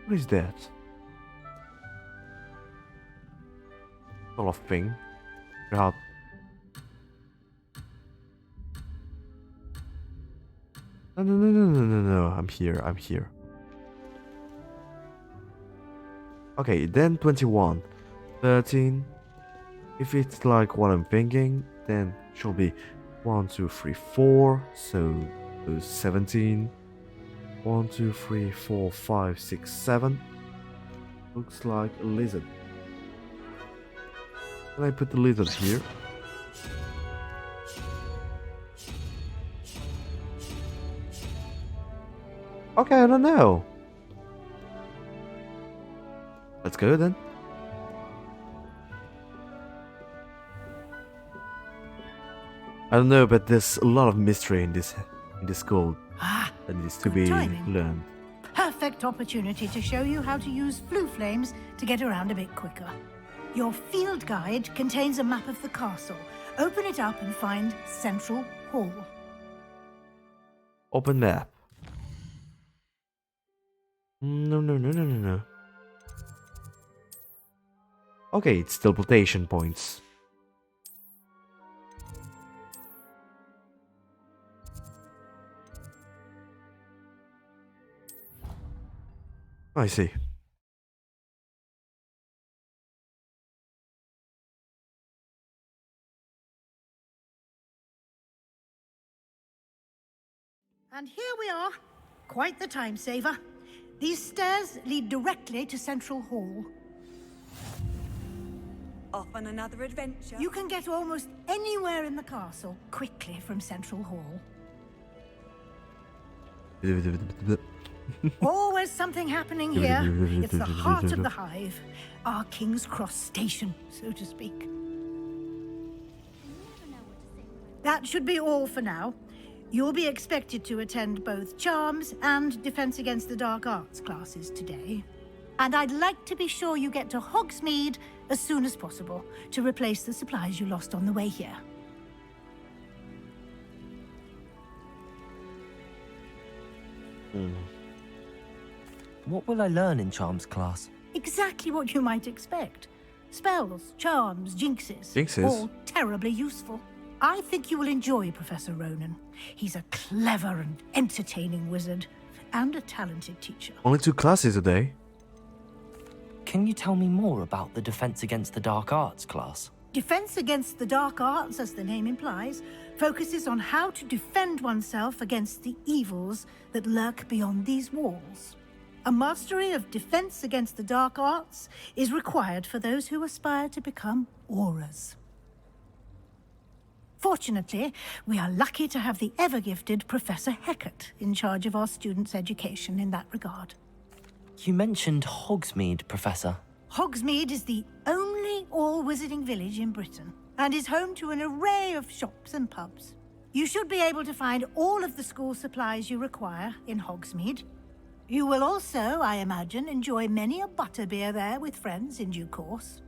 Speaker 1: What is that? Sort of thing. God. No. I'm here. Okay, then 21. 13. If it's like what I'm thinking, then it should be 1, 2, 3, 4. So 17. 1, 2, 3, 4, 5, 6, 7. Looks like a lizard. Can I put the lizard here? Okay, I don't know. Let's go then. I don't know, but there's a lot of mystery in this school that needs to be learned.
Speaker 12: Perfect opportunity to show you how to use flue flames to get around a bit quicker. Your field guide contains a map of the castle. Open it up and find Central Hall.
Speaker 1: Open map. No. Okay, it's teleportation points. I see.
Speaker 12: And here we are. Quite the time saver. These stairs lead directly to Central Hall.
Speaker 17: Off on another adventure.
Speaker 12: You can get almost anywhere in the castle quickly from Central Hall. Always something happening here. It's the heart of the hive. Our King's Cross station, so to speak. That should be all for now. You'll be expected to attend both Charms and Defense Against the Dark Arts classes today. And I'd like to be sure you get to Hogsmeade as soon as possible to replace the supplies you lost on the way here.
Speaker 3: What will I learn in Charms class?
Speaker 12: Exactly what you might expect. Spells, charms, jinxes.
Speaker 1: Jinxes?
Speaker 12: All terribly useful. I think you will enjoy Professor Ronan. He's a clever and entertaining wizard, and a talented teacher.
Speaker 1: Only 2 classes a day.
Speaker 3: Can you tell me more about the Defense Against the Dark Arts class?
Speaker 12: Defense Against the Dark Arts, as the name implies, focuses on how to defend oneself against the evils that lurk beyond these walls. A mastery of Defense Against the Dark Arts is required for those who aspire to become auras. Fortunately, we are lucky to have the ever-gifted Professor Hecat in charge of our students' education in that regard.
Speaker 3: You mentioned Hogsmeade, Professor.
Speaker 12: Hogsmeade is the only all-wizarding village in Britain, and is home to an array of shops and pubs. You should be able to find all of the school supplies you require in Hogsmeade. You will also, I imagine, enjoy many a butterbeer there with friends in due course.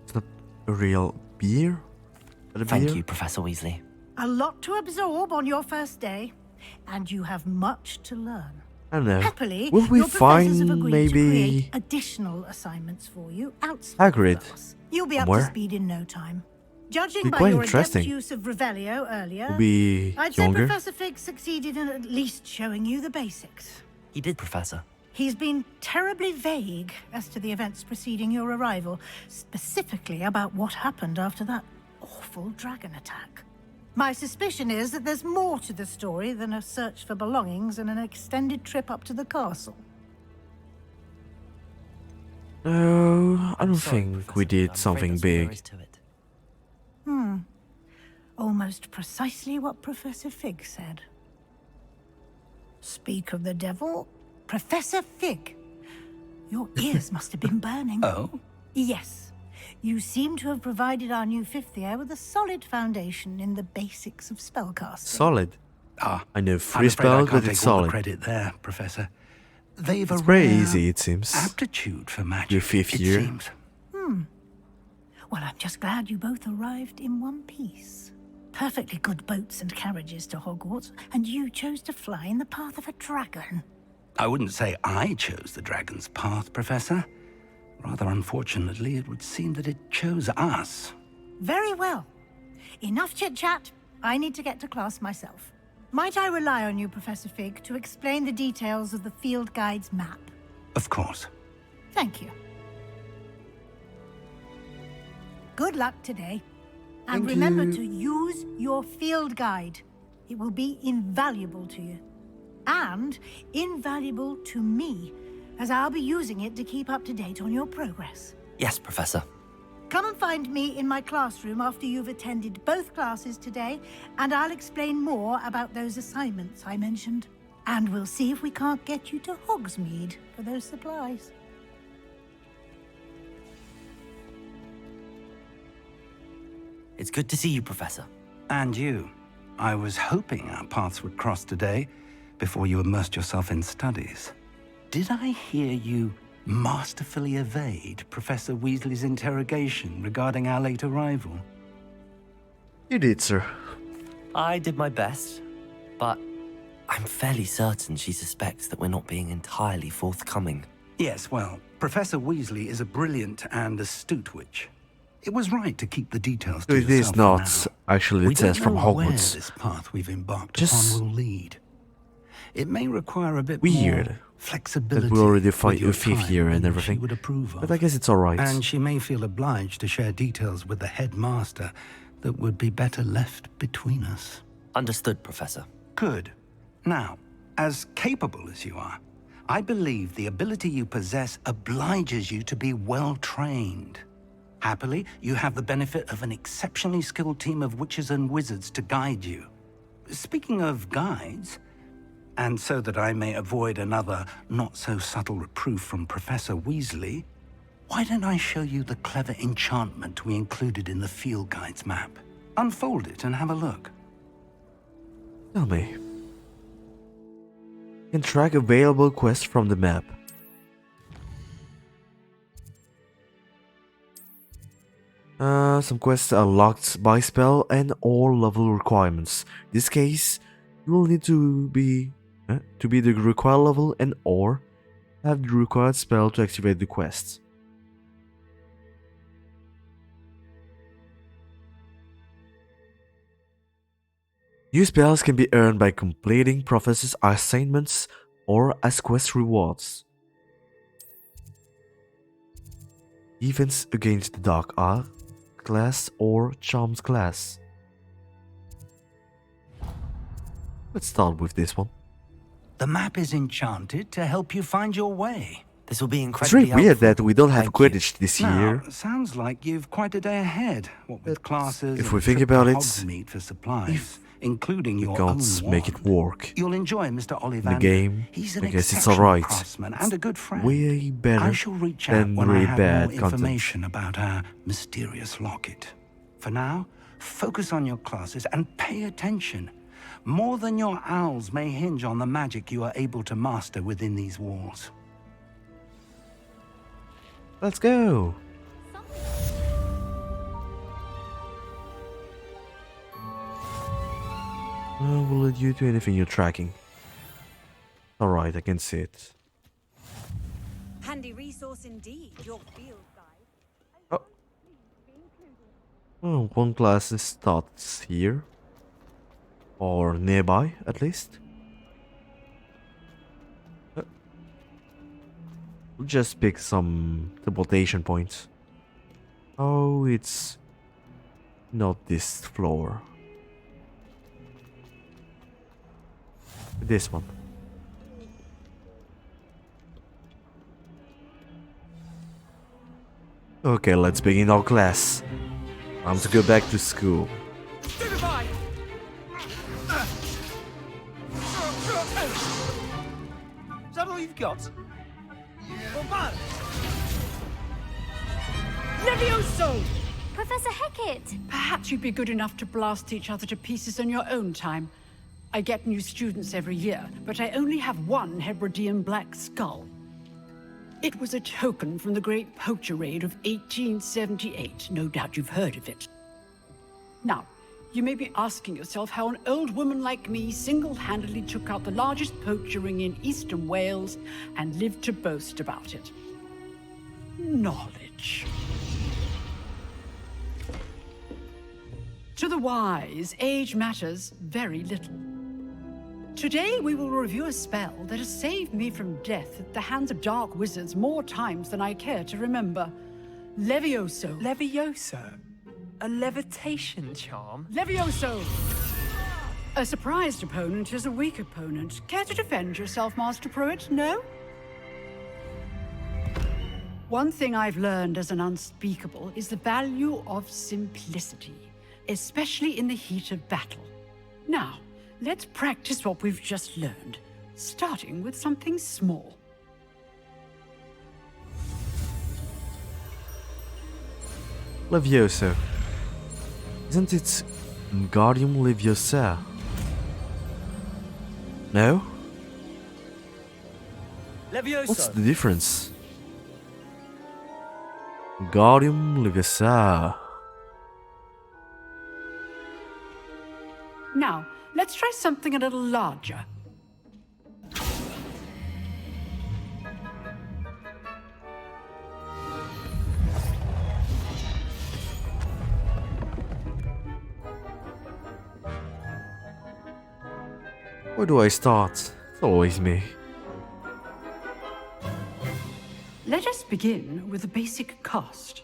Speaker 1: It's not a real beer?
Speaker 3: Thank you, Professor Weasley.
Speaker 12: A lot to absorb on your first day, and you have much to learn.
Speaker 1: I don't know.
Speaker 12: Happily,
Speaker 1: Will we
Speaker 12: your professors have
Speaker 1: find
Speaker 12: agreed to create
Speaker 1: maybe
Speaker 12: additional assignments for you outside
Speaker 1: Hagrid?
Speaker 12: class. You'll be up
Speaker 1: Somewhere?
Speaker 12: to speed in no time. Judging
Speaker 1: Be
Speaker 12: by
Speaker 1: quite
Speaker 12: your adept
Speaker 1: interesting.
Speaker 12: use of Revelio earlier,
Speaker 1: Will be
Speaker 12: I'd say
Speaker 1: younger?
Speaker 12: Professor Fig succeeded in at least showing you the basics.
Speaker 3: He did, Professor.
Speaker 12: He's been terribly vague as to the events preceding your arrival, specifically about what happened after that awful dragon attack. My suspicion is that there's more to the story than a search for belongings and an extended trip up to the castle.
Speaker 1: No, I don't
Speaker 3: Sorry,
Speaker 1: think
Speaker 3: Professor,
Speaker 1: we
Speaker 3: I'm
Speaker 1: did
Speaker 3: afraid
Speaker 1: something
Speaker 3: that's all there
Speaker 1: big.
Speaker 3: is to it.
Speaker 12: Almost precisely what Professor Fig said. Speak of the devil, Professor Fig. Your ears must have been burning.
Speaker 5: Oh?
Speaker 12: Yes. You seem to have provided our new fifth year with a solid foundation in the basics of spellcasting.
Speaker 1: Solid.
Speaker 5: Ah,
Speaker 1: I know
Speaker 5: I'm
Speaker 1: free
Speaker 5: afraid I
Speaker 1: spell,
Speaker 5: can't
Speaker 1: but
Speaker 5: take
Speaker 1: it's
Speaker 5: all the
Speaker 1: solid.
Speaker 5: credit there, Professor. They've
Speaker 1: It's
Speaker 5: a
Speaker 1: very
Speaker 5: rare
Speaker 1: easy, it seems.
Speaker 5: aptitude for magic.
Speaker 1: Your 5th
Speaker 5: it
Speaker 1: year.
Speaker 5: seems.
Speaker 12: Well, I'm just glad you both arrived in one piece. Perfectly good boats and carriages to Hogwarts, and you chose to fly in the path of a dragon.
Speaker 5: I wouldn't say I chose the dragon's path, Professor. Rather unfortunately, it would seem that it chose us.
Speaker 12: Very well. Enough chit-chat. I need to get to class myself. Might I rely on you, Professor Fig, to explain the details of the field guide's map?
Speaker 5: Of course.
Speaker 12: Thank you. Good luck today. And
Speaker 1: Thank
Speaker 12: remember
Speaker 1: you.
Speaker 12: to use your field guide. It will be invaluable to you. And invaluable to me, as I'll be using it to keep up to date on your progress.
Speaker 3: Yes, Professor.
Speaker 12: Come and find me in my classroom after you've attended both classes today, and I'll explain more about those assignments I mentioned. And we'll see if we can't get you to Hogsmeade for those supplies.
Speaker 3: It's good to see you, Professor.
Speaker 5: And you. I was hoping our paths would cross today, before you immersed yourself in studies. Did I hear you masterfully evade Professor Weasley's interrogation regarding our late arrival?
Speaker 1: You did, sir.
Speaker 3: I did my best, but I'm fairly certain she suspects that we're not being entirely forthcoming.
Speaker 5: Yes, well, Professor Weasley is a brilliant and astute witch. It was right to keep the details to
Speaker 1: It
Speaker 5: yourself
Speaker 1: is
Speaker 5: for
Speaker 1: not
Speaker 5: now.
Speaker 1: actually the test from
Speaker 5: We don't know where
Speaker 1: Hogwarts.
Speaker 5: this path we've embarked
Speaker 1: Just
Speaker 5: upon will lead. It may require a bit
Speaker 1: weird
Speaker 5: more flexibility.
Speaker 1: that we already
Speaker 5: with
Speaker 1: fight
Speaker 5: your
Speaker 1: a fifth
Speaker 5: time
Speaker 1: year and
Speaker 5: than she
Speaker 1: everything.
Speaker 5: would approve of.
Speaker 1: But I guess it's alright.
Speaker 5: And she may feel obliged to share details with the headmaster that would be better left between us.
Speaker 3: Understood, Professor.
Speaker 5: Good. Now, as capable as you are, I believe the ability you possess obliges you to be well trained. Happily, you have the benefit of an exceptionally skilled team of witches and wizards to guide you. Speaking of guides, and so that I may avoid another not-so-subtle reproof from Professor Weasley, why don't I show you the clever enchantment we included in the field guide's map? Unfold it and have a look.
Speaker 1: Tell me. You can track available quests from the map. Some quests are locked by spell and or level requirements. In this case, you will need to be the required level and or have the required spell to activate the quest. New spells can be earned by completing professor's assignments or as quest rewards. Defense against the Dark Art class or Charms class. Let's start with this one.
Speaker 5: The map is enchanted to help you find your way.
Speaker 3: This will be
Speaker 1: It's
Speaker 3: incredibly
Speaker 1: really weird
Speaker 3: helpful.
Speaker 1: that we don't have
Speaker 3: Thank you.
Speaker 1: Quidditch this
Speaker 5: Now,
Speaker 1: year.
Speaker 5: sounds like you've quite a day ahead. What with classes,
Speaker 1: if
Speaker 5: and
Speaker 1: we
Speaker 5: a
Speaker 1: think
Speaker 5: trip to
Speaker 1: about it,
Speaker 5: Hogsmeade for supplies, including
Speaker 1: We
Speaker 5: your own
Speaker 1: can't make it
Speaker 5: wand.
Speaker 1: work.
Speaker 5: You'll enjoy Mr.
Speaker 1: In
Speaker 5: Ollivander.
Speaker 1: the game,
Speaker 5: He's an
Speaker 1: I guess it's
Speaker 5: exceptional
Speaker 1: alright.
Speaker 5: craftsman and a good friend.
Speaker 1: Way better
Speaker 5: I shall reach out
Speaker 1: than
Speaker 5: when I
Speaker 1: really
Speaker 5: have
Speaker 1: bad
Speaker 5: more
Speaker 1: content.
Speaker 5: information about our mysterious locket. For now, focus on your classes and pay attention. More than your owls may hinge on the magic you are able to master within these walls.
Speaker 1: Let's go. Will it you do anything you're tracking? Alright, I can see it.
Speaker 17: Handy resource indeed, your field guide.
Speaker 1: Oh, one class starts here. Or nearby, at least. We'll just pick some teleportation points. Oh, it's not this floor. This one. Okay, let's begin our class. Time to go back to school.
Speaker 18: Is that all you've got?
Speaker 19: Levioso!
Speaker 15: Professor Hecat!
Speaker 19: Perhaps you'd be good enough to blast each other to pieces in your own time. I get new students every year, but I only have one Hebridean black skull. It was a token from the Great Poacher Raid of 1878. No doubt you've heard of it. Now, you may be asking yourself how an old woman like me single-handedly took out the largest poacher ring in eastern Wales and lived to boast about it. Knowledge. To the wise, age matters very little. Today, we will review a spell that has saved me from death at the hands of dark wizards more times than I care to remember. Levioso.
Speaker 16: Levioso? A levitation charm?
Speaker 19: Levioso! A surprised opponent is a weak opponent. Care to defend yourself, Master Pruitt? No? One thing I've learned as an unspeakable is the value of simplicity, especially in the heat of battle. Now, let's practice what we've just learned. starting with something small.
Speaker 1: Levioso. Isn't it Guardium Leviosa? No?
Speaker 16: Levioso.
Speaker 1: What's the difference? Guardium Leviosa.
Speaker 19: Now, let's try something a little larger.
Speaker 1: Where do I start? It's always me.
Speaker 19: Let us begin with the basic cast.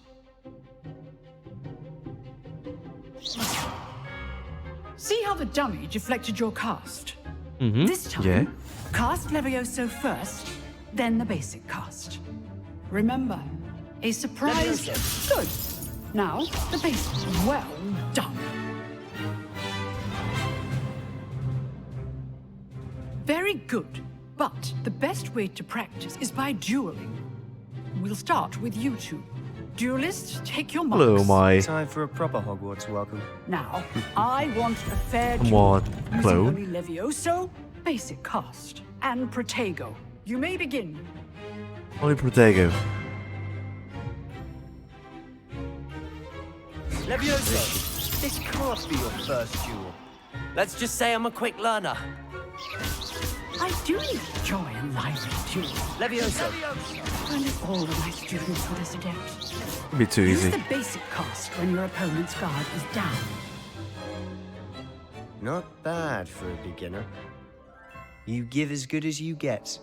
Speaker 19: See how the dummy deflected your cast? This time,
Speaker 1: yeah.
Speaker 19: cast Levioso first, then the basic cast. Remember, a surprise. Good. Now, the basic. Well done. Very good. But the best way to practice is by dueling. We'll start with you two. Duelists, take your marks.
Speaker 1: Hello, my.
Speaker 18: Time for a proper Hogwarts welcome.
Speaker 19: Now, I want a fair
Speaker 1: Come
Speaker 19: duel.
Speaker 1: on,
Speaker 19: Using
Speaker 1: clone.
Speaker 19: only Levioso, basic cast, and Protego. You may begin.
Speaker 1: Only Protego.
Speaker 16: Levioso, this can't be your first duel. Let's just say I'm a quick learner.
Speaker 19: I do enjoy a lively duel.
Speaker 16: Levioso.
Speaker 19: I need all of my students for this adept.
Speaker 1: It'd be too
Speaker 19: Use
Speaker 1: easy.
Speaker 19: the basic cast when your opponent's guard is down.
Speaker 18: Not bad for a beginner. You give as good as you get.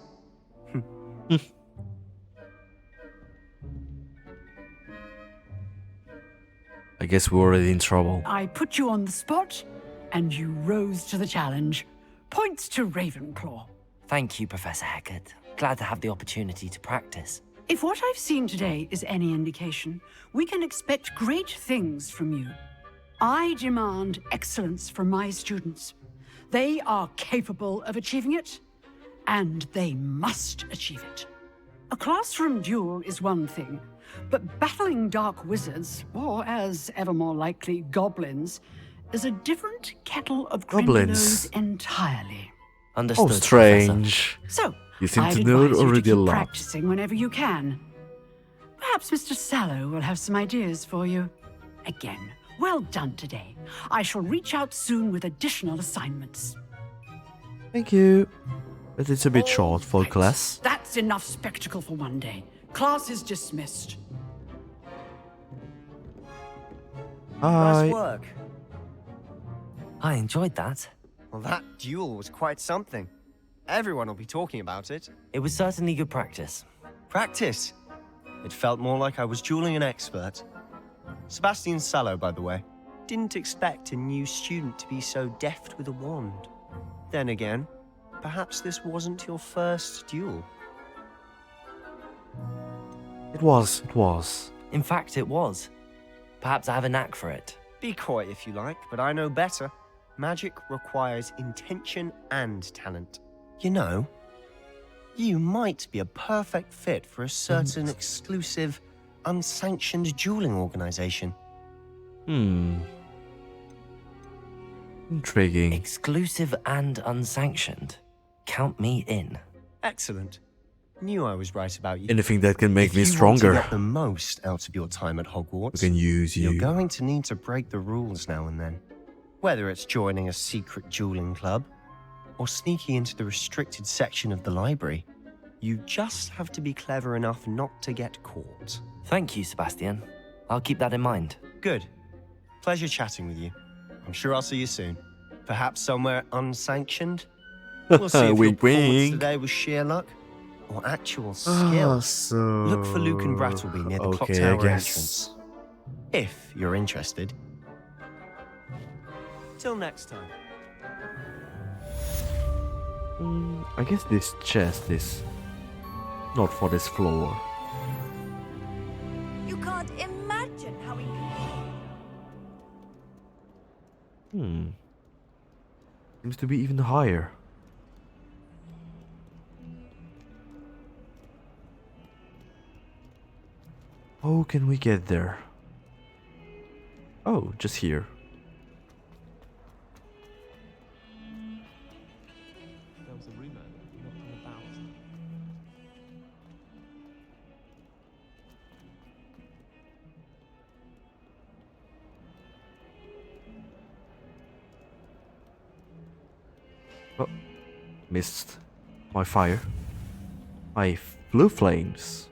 Speaker 1: I guess we're already in trouble.
Speaker 19: I put you on the spot, and you rose to the challenge. Points to Ravenclaw.
Speaker 3: Thank you, Professor Hecat. Glad to have the opportunity to practice.
Speaker 19: If what I've seen today is any indication, we can expect great things from you. I demand excellence from my students. They are capable of achieving it, and they must achieve it. A classroom duel is one thing, but battling dark wizards, or as ever more likely, goblins, is a different kettle of
Speaker 1: Goblins.
Speaker 19: Grindylows entirely.
Speaker 3: Understood,
Speaker 1: Oh, strange.
Speaker 19: So,
Speaker 1: You seem
Speaker 19: I'd
Speaker 1: to know it
Speaker 19: advise you
Speaker 1: already
Speaker 19: to
Speaker 1: a
Speaker 19: keep
Speaker 1: lot.
Speaker 19: practicing whenever you can. Perhaps Mr. Sallow will have some ideas for you. Again, well done today. I shall reach out soon with additional assignments.
Speaker 1: Thank you. But it's a bit short for class.
Speaker 19: That's enough spectacle for one day. Class is dismissed.
Speaker 1: Hi.
Speaker 18: Nice work.
Speaker 3: I enjoyed that.
Speaker 18: Well, that duel was quite something. Everyone will be talking about it.
Speaker 3: It was certainly good practice.
Speaker 18: Practice? It felt more like I was dueling an expert. Sebastian Sallow, by the way. Didn't expect a new student to be so deft with a wand. Then again, perhaps this wasn't your first duel.
Speaker 1: It was.
Speaker 3: In fact, it was. Perhaps I have a knack for it.
Speaker 18: Be coy if you like, but I know better. Magic requires intention and talent. You know, you might be a perfect fit for a certain exclusive, unsanctioned dueling organization.
Speaker 1: Intriguing.
Speaker 3: Exclusive and unsanctioned. Count me in.
Speaker 18: Excellent. Knew I was right about you.
Speaker 1: Anything that can make me
Speaker 18: If you
Speaker 1: stronger.
Speaker 18: want to get the most out of your time at Hogwarts,
Speaker 1: We can use you.
Speaker 18: you're going to need to break the rules now and then. Whether it's joining a secret dueling club or sneaking into the restricted section of the library, you just have to be clever enough not to get caught.
Speaker 3: Thank you, Sebastian. I'll keep that in mind.
Speaker 18: Good. Pleasure chatting with you. I'm sure I'll see you soon. Perhaps somewhere unsanctioned? We'll see if your
Speaker 1: Wink,
Speaker 18: performance
Speaker 1: wink.
Speaker 18: today was sheer luck or actual skill.
Speaker 1: So
Speaker 18: Look for Luke and Brattleby near the clock
Speaker 1: okay,
Speaker 18: tower
Speaker 1: I guess.
Speaker 18: entrance. If you're interested. Till next time.
Speaker 1: I guess this chest is not for this floor.
Speaker 17: You can't imagine how
Speaker 1: Seems to be even higher. How can we get there? Oh, just here.
Speaker 20: There was a rumor not come about.
Speaker 1: Oh, missed my fire. My blue flames.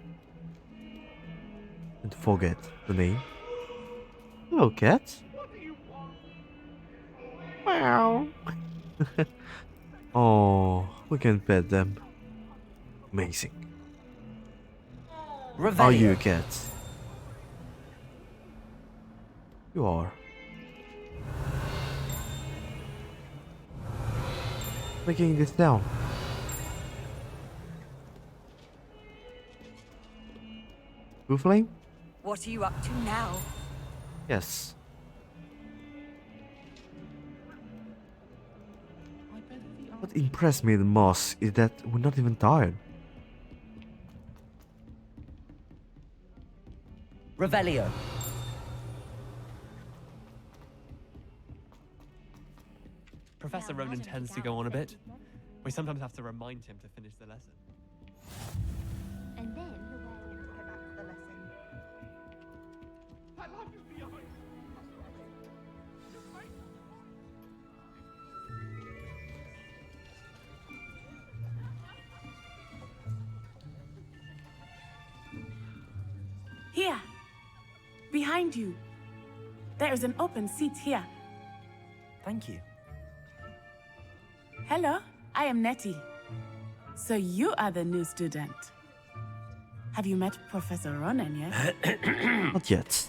Speaker 1: And forget the name. Hello, cat. Meow. Oh, we can pet them. Amazing. Are you a cat? You are. Making this down. Blue flame?
Speaker 17: What are you up to now?
Speaker 1: Yes. What impressed me the most is that we're not even tired.
Speaker 3: Revelio.
Speaker 20: Professor Ronan tends to go on a bit. We sometimes have to remind him to finish the lesson.
Speaker 15: And then he'll go back to the lesson.
Speaker 21: Here, behind you. There is an open seat here.
Speaker 3: Thank you.
Speaker 21: Hello, I am Nettie. So you are the new student. Have you met Professor Ronan yet?
Speaker 1: Not yet.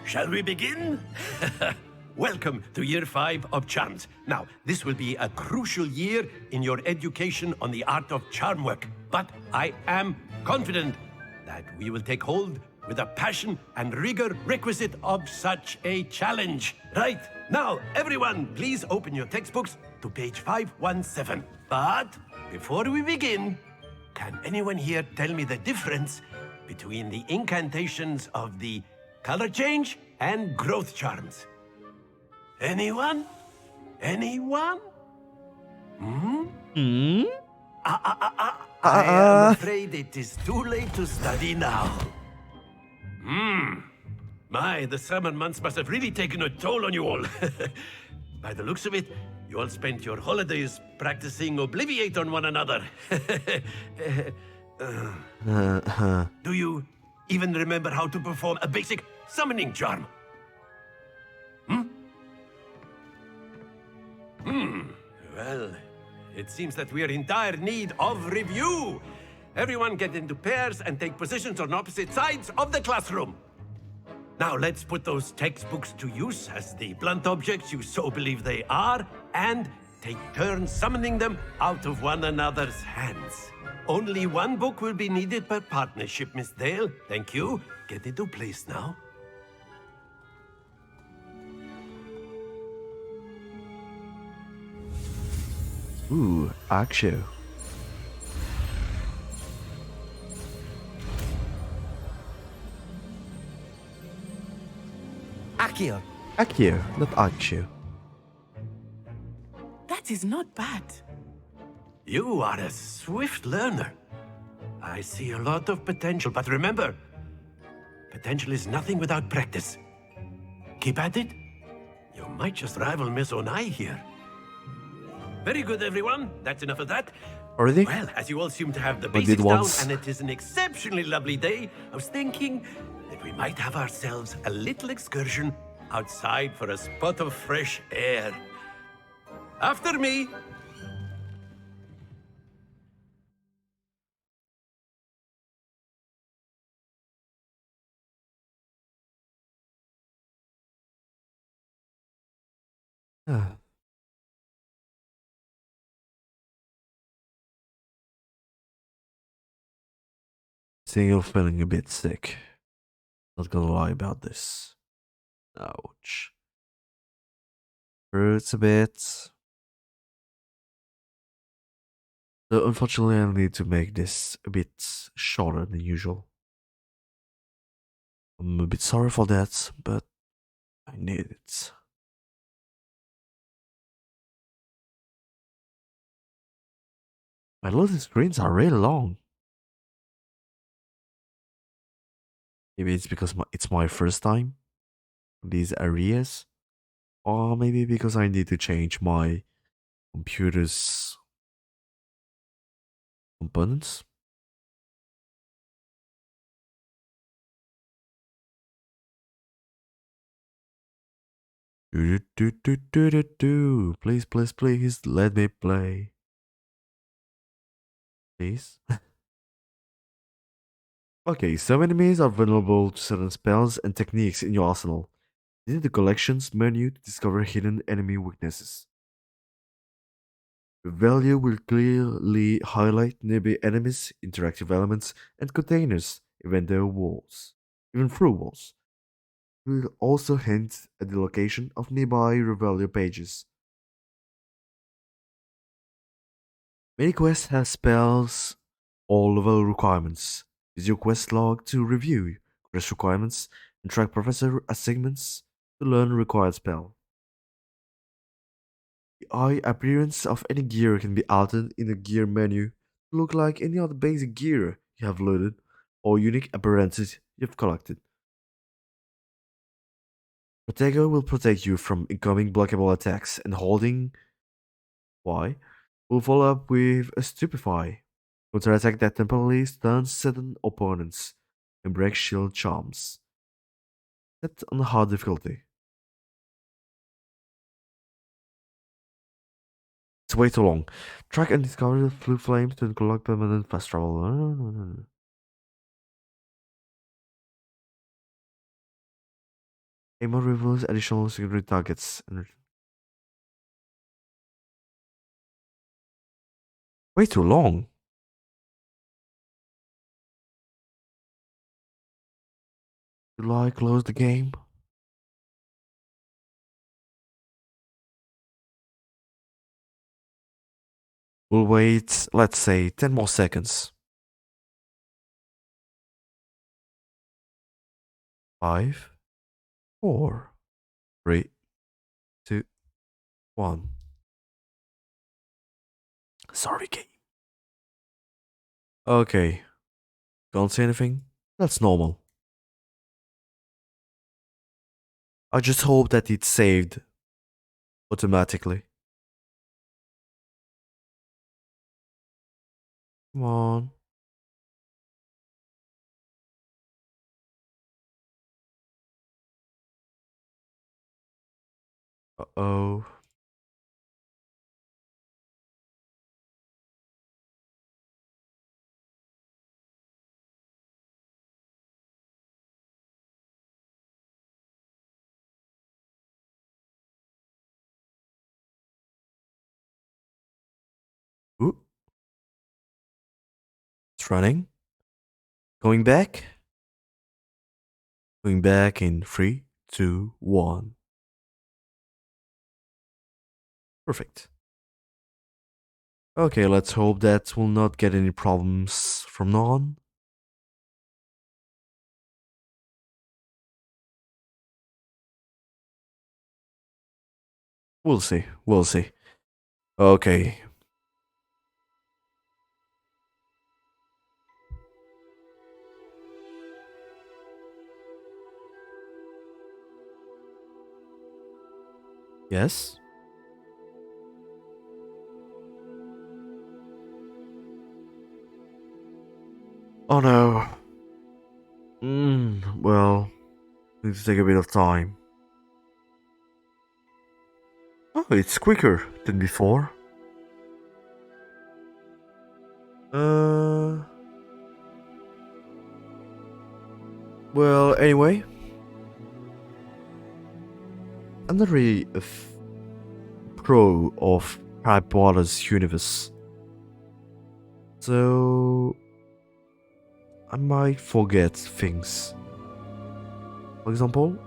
Speaker 10: Shall we begin? Welcome to Year 5 of Charms. Now, this will be a crucial year in your education on the art of charm work. But I am confident that we will take hold with the passion and rigor requisite of such a challenge. Right, now, everyone, please open your textbooks to page 517. But before we begin, can anyone here tell me the difference between the incantations of the color change and growth charms? Anyone? Anyone? Hmm?
Speaker 1: Hmm?
Speaker 10: I am afraid it is too late to study now. My, the summer months must have really taken a toll on you all. By the looks of it, you all spent your holidays practicing Obliviate on one another. Do you even remember how to perform a basic summoning charm? Well, it seems that we are in dire need of review. Everyone get into pairs and take positions on opposite sides of the classroom. Now let's put those textbooks to use as the blunt objects you so believe they are, and take turns summoning them out of one another's hands. Only one book will be needed per partnership, Miss Dale. Thank you. Get into place now.
Speaker 1: Ooh, Accio.
Speaker 3: Accio.
Speaker 1: Accio, not Accio.
Speaker 21: That is not bad.
Speaker 10: You are a swift learner. I see a lot of potential, but remember, potential is nothing without practice. Keep at it. You might just rival Miss Onai here. Very good, everyone. That's enough of that.
Speaker 1: Already?
Speaker 10: Well, as you all seem to have the
Speaker 1: I
Speaker 10: basics
Speaker 1: did
Speaker 10: down,
Speaker 1: once.
Speaker 10: and it is an exceptionally lovely day, I was thinking that we might have ourselves a little excursion outside for a spot of fresh air. After me.
Speaker 1: Ah. Seeing you feeling a bit sick. Not gonna lie about this. Ouch. Hurts a bit. So unfortunately, I need to make this a bit shorter than usual. I'm a bit sorry for that, but I need it. My loading screens are really long. Maybe it's because it's my first time in these areas, or maybe because I need to change my computer's components. Do do do do do do. Please, please, please, let me play. Please. Okay, some enemies are vulnerable to certain spells and techniques in your arsenal. Visit the collections menu to discover hidden enemy weaknesses. The value will clearly highlight nearby enemies, interactive elements, and containers, even though walls, even through walls. It will also hint at the location of nearby Revelio pages. Many quests have spells or level requirements. Use your quest log to review quest requirements and track professor assignments to learn required spell. The eye appearance of any gear can be altered in the gear menu to look like any other basic gear you have loaded or unique appearances you've collected. Protego will protect you from incoming blockable attacks, and holding Y will follow up with a Stupefy. Counterattack that temporarily stuns certain opponents and breaks shield charms. Set on hard difficulty. It's way too long. Track and discover the flu flames to unlock permanent fast travel. Ammo reveals additional security targets. Way too long. Should I close the game? We'll wait, let's say, 10 more seconds. 5, 4, 3, 2, 1. Sorry, game. Okay. Can't see anything? That's normal. I just hope that it's saved automatically. Come on. Uh-oh. Ooh. It's running. Going back. Going back in 3, 2, 1. Perfect. Okay, let's hope that we'll not get any problems from now on. We'll see. We'll see. Okay. Yes? Oh no. Well, need to take a bit of time. Oh, it's quicker than before. Uh. Well, anyway. I'm not really a pro of Harry Potter's universe. So. I might forget things. For example.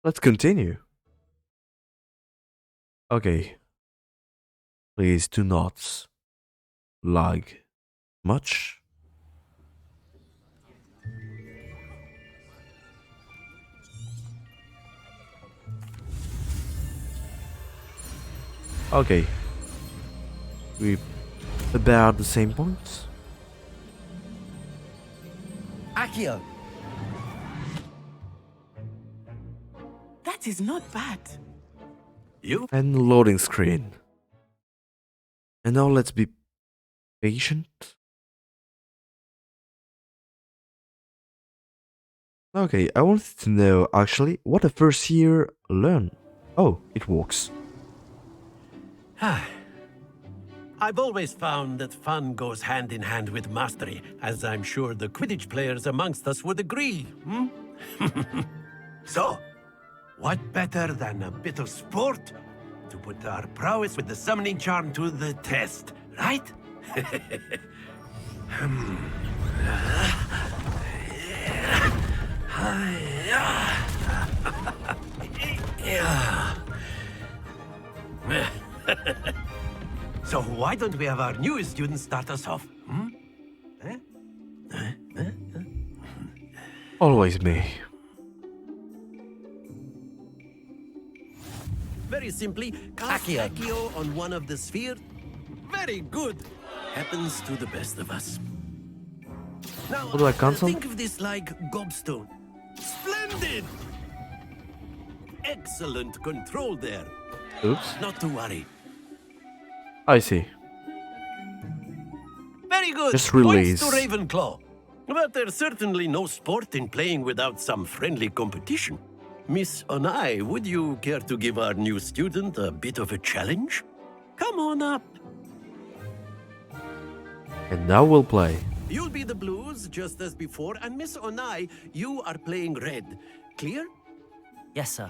Speaker 1: Let's continue. Okay. Please do not lag much. Okay. We about the same point.
Speaker 14: Accio!
Speaker 21: That is not bad.
Speaker 20: You?
Speaker 1: And loading screen. And now let's be patient. Okay, I wanted to know actually what the first year learn. Oh, it works.
Speaker 10: I've always found that fun goes hand in hand with mastery, as I'm sure the Quidditch players amongst us would agree. So, what better than a bit of sport to put our prowess with the summoning charm to the test, right? So why don't we have our newest student start us off?
Speaker 1: Always me.
Speaker 10: Very simply, cast Accio on one of the spheres. Very good. Happens to the best of us. Now,
Speaker 1: What do I cancel?
Speaker 10: think of this like gobstone. Splendid! Excellent control there.
Speaker 1: Oops.
Speaker 10: Not to worry.
Speaker 1: I see.
Speaker 10: Very good.
Speaker 1: Just release.
Speaker 10: Points to Ravenclaw. But there's certainly no sport in playing without some friendly competition. Miss Onai, would you care to give our new student a bit of a challenge? Come on up.
Speaker 1: And now we'll play.
Speaker 10: You'll be the blues, just as before, and Miss Onai, you are playing red. Clear?
Speaker 3: Yes, sir.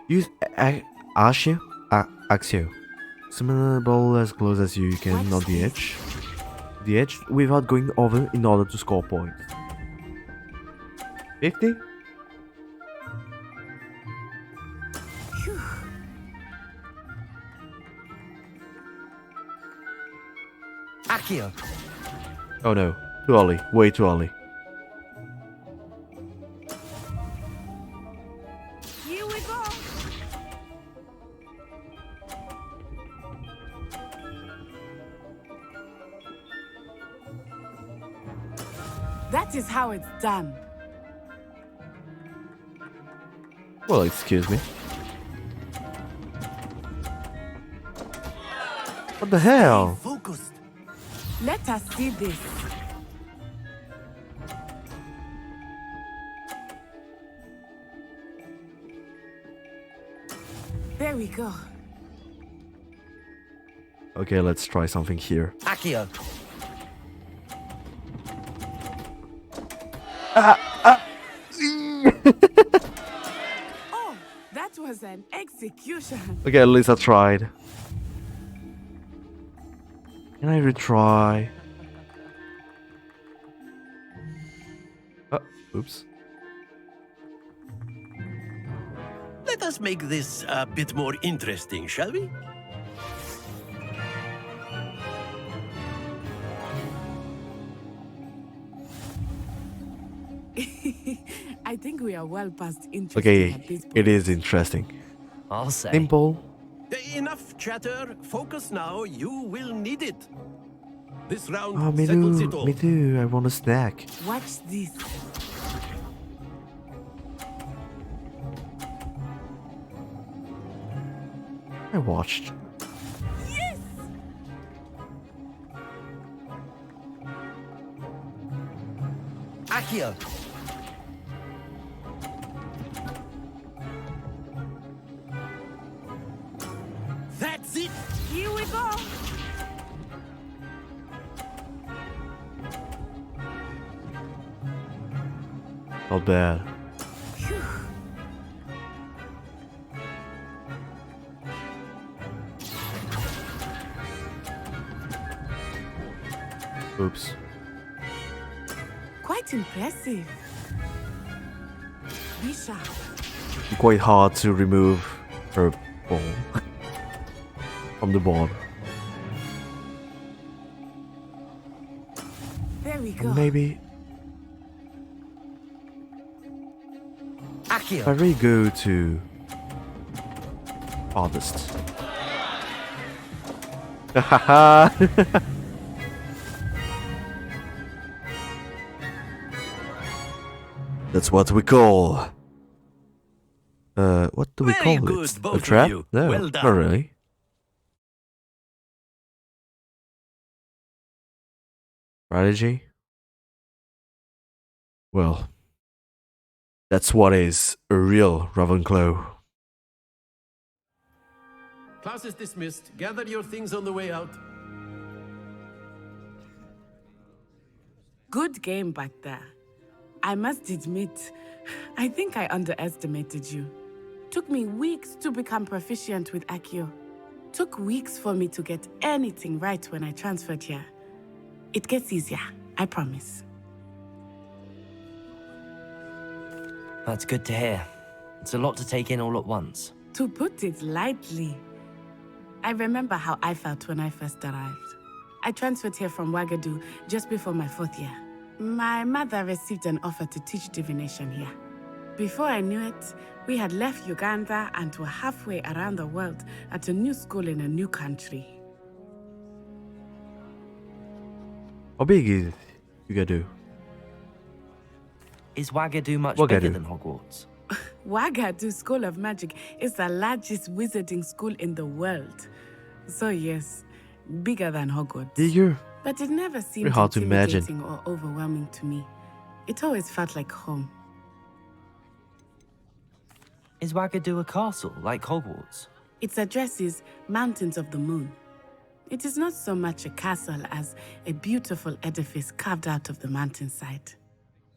Speaker 1: Use Axio. Summon a ball as close as you can on the edge. The edge without going over in order to score points. 50?
Speaker 14: Accio!
Speaker 1: Oh no, too early, way too early.
Speaker 21: Here we go. That is how it's done.
Speaker 1: Well, excuse me. What the hell?
Speaker 10: Focused.
Speaker 21: Let us see this. There we go.
Speaker 1: Okay, let's try something here.
Speaker 14: Accio!
Speaker 21: Oh, that was an execution.
Speaker 1: Okay, at least I tried. Can I retry? Oops.
Speaker 10: Let us make this a bit more interesting, shall we?
Speaker 21: I think we are well past interesting
Speaker 1: Okay,
Speaker 21: at this point.
Speaker 1: it is interesting.
Speaker 3: I'll say.
Speaker 1: Simple.
Speaker 10: Enough chatter. Focus now. You will need it. This round
Speaker 1: Oh, me
Speaker 10: settles it
Speaker 1: too.
Speaker 10: all.
Speaker 1: Me too. I want a snack.
Speaker 21: Watch this.
Speaker 1: I watched.
Speaker 21: Yes!
Speaker 14: Accio!
Speaker 10: That's it.
Speaker 21: Here we go.
Speaker 1: Not bad. Oops.
Speaker 21: Quite impressive. Be sharp.
Speaker 1: Quite hard to remove her ball from the board.
Speaker 21: There we go.
Speaker 1: Maybe
Speaker 3: Accio.
Speaker 1: if I really go to Harvest. That's what we call. What do we
Speaker 10: Very
Speaker 1: call
Speaker 10: good,
Speaker 1: it?
Speaker 10: both
Speaker 1: A
Speaker 10: of
Speaker 1: trap?
Speaker 10: you.
Speaker 1: No,
Speaker 10: Well
Speaker 1: not
Speaker 10: done.
Speaker 1: really. Strategy? Well, that's what is a real Ravenclaw.
Speaker 4: Class is dismissed. Gather your things on the way out.
Speaker 21: Good game back there. I must admit, I think I underestimated you. Took me weeks to become proficient with Accio. Took weeks for me to get anything right when I transferred here. It gets easier, I promise.
Speaker 3: That's good to hear. It's a lot to take in all at once.
Speaker 21: To put it lightly, I remember how I felt when I first arrived. I transferred here from Wagadu just before my 4th year. My mother received an offer to teach divination here. Before I knew it, we had left Uganda and were halfway around the world at a new school in a new country.
Speaker 1: How big is Ugadu?
Speaker 3: Is Wagadu much
Speaker 1: Wagadu.
Speaker 3: bigger than Hogwarts?
Speaker 21: Wagadu School of Magic is the largest wizarding school in the world. So yes, bigger than Hogwarts.
Speaker 1: Bigger?
Speaker 21: But it never seemed
Speaker 1: Very hard to imagine.
Speaker 21: intimidating or overwhelming to me. It always felt like home.
Speaker 3: Is Wagadu a castle like Hogwarts?
Speaker 21: Its address is Mountains of the Moon. It is not so much a castle as a beautiful edifice carved out of the mountainside.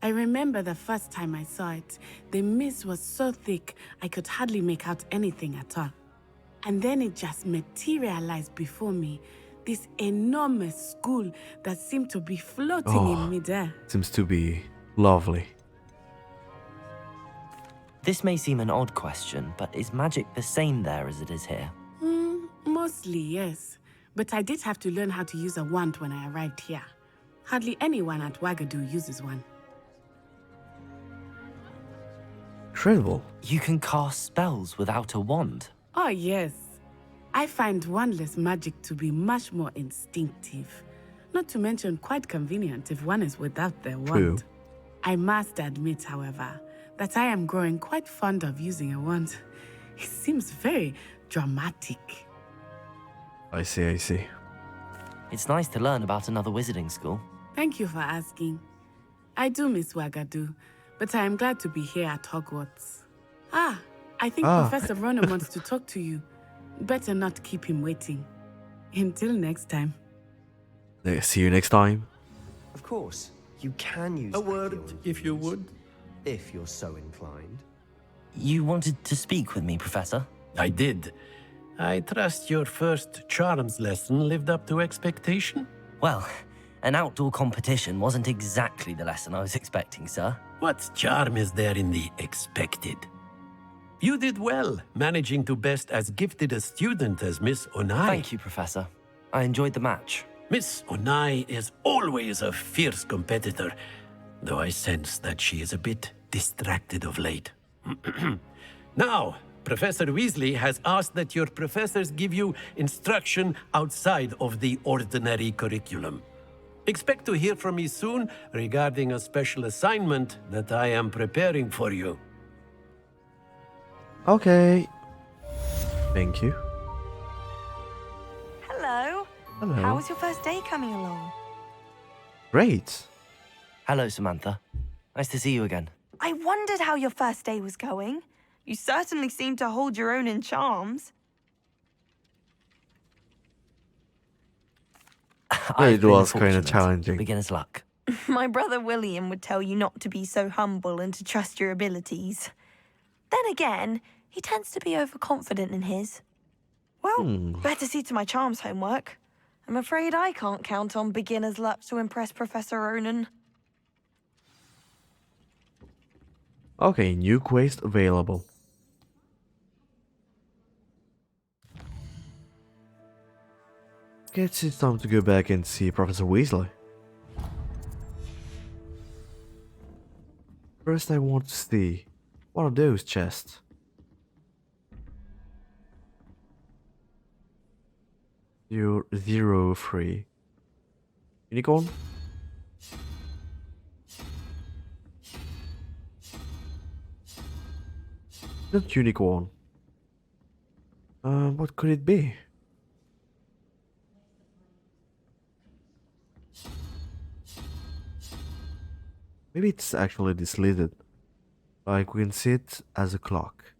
Speaker 21: I remember the first time I saw it, the mist was so thick I could hardly make out anything at all. And then it just materialized before me, this enormous school that seemed to be floating in midair.
Speaker 1: Seems to be lovely.
Speaker 3: This may seem an odd question, but is magic the same there as it is here?
Speaker 21: Mostly, yes. But I did have to learn how to use a wand when I arrived here. Hardly anyone at Wagadu uses one.
Speaker 1: Incredible.
Speaker 3: You can cast spells without a wand.
Speaker 21: Oh, yes. I find wandless magic to be much more instinctive. Not to mention quite convenient if one is without their
Speaker 1: True.
Speaker 21: wand. I must admit, however, that I am growing quite fond of using a wand. It seems very dramatic.
Speaker 1: I see, I see.
Speaker 3: It's nice to learn about another wizarding school.
Speaker 21: Thank you for asking. I do miss Wagadu, but I am glad to be here at Hogwarts. I think Professor Ronan wants to talk to you. Better not keep him waiting. Until next time.
Speaker 1: See you next time.
Speaker 18: Of course, you can use
Speaker 4: A word, if you would.
Speaker 18: if you're so inclined.
Speaker 3: You wanted to speak with me, Professor?
Speaker 4: I did. I trust your first charms lesson lived up to expectation?
Speaker 3: Well, an outdoor competition wasn't exactly the lesson I was expecting, sir.
Speaker 4: What charm is there in the expected? You did well, managing to best as gifted a student as Miss Onai.
Speaker 3: Thank you, Professor. I enjoyed the match.
Speaker 4: Miss Onai is always a fierce competitor, though I sense that she is a bit distracted of late. Now, Professor Weasley has asked that your professors give you instruction outside of the ordinary curriculum. Expect to hear from me soon regarding a special assignment that I am preparing for you.
Speaker 1: Okay. Thank you.
Speaker 2: Hello.
Speaker 1: Hello.
Speaker 2: How was your first day coming along?
Speaker 1: Great.
Speaker 3: Hello, Samantha. Nice to see you again.
Speaker 2: I wondered how your first day was going. You certainly seem to hold your own in charms.
Speaker 1: It was kind of
Speaker 3: fortunate.
Speaker 1: challenging.
Speaker 3: Beginner's luck.
Speaker 2: My brother William would tell you not to be so humble and to trust your abilities. Then again, he tends to be overconfident in his. Well, better see to my charms homework. I'm afraid I can't count on beginner's luck to impress Professor Ronan.
Speaker 1: Okay, new quest available. Guess it's time to go back and see Professor Weasley. First I want to see, what are those chests? You're 03. Unicorn? Not unicorn. What could it be? Maybe it's actually dislisted. Like we can see it as a clock.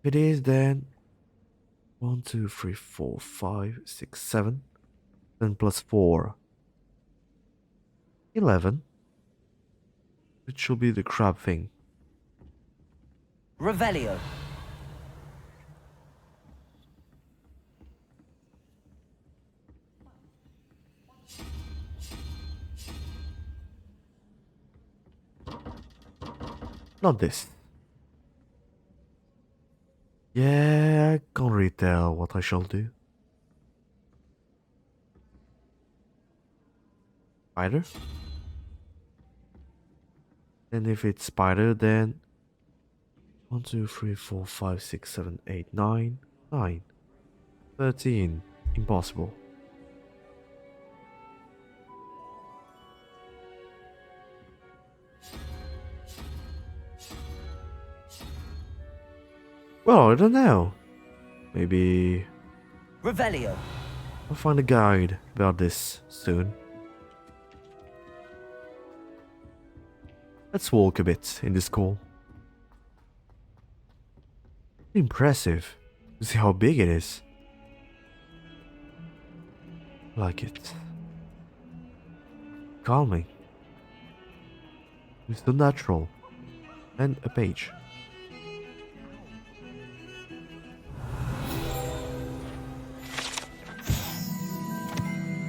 Speaker 1: If it is, then 1, 2, 3, 4, 5, 6, 7. Then plus 4. 11. It should be the crab thing.
Speaker 14: Revelio.
Speaker 1: Not this. Yeah, I can't really tell what I shall do. Spider? And if it's spider, then 1, 2, 3, 4, 5, 6, 7, 8, 9, 9, 13. Impossible. Well, I don't know. Maybe
Speaker 14: Revelio.
Speaker 1: I'll find a guide about this soon. Let's walk a bit in this school. Impressive to see how big it is. I like it. Calming. It's so natural. And a page.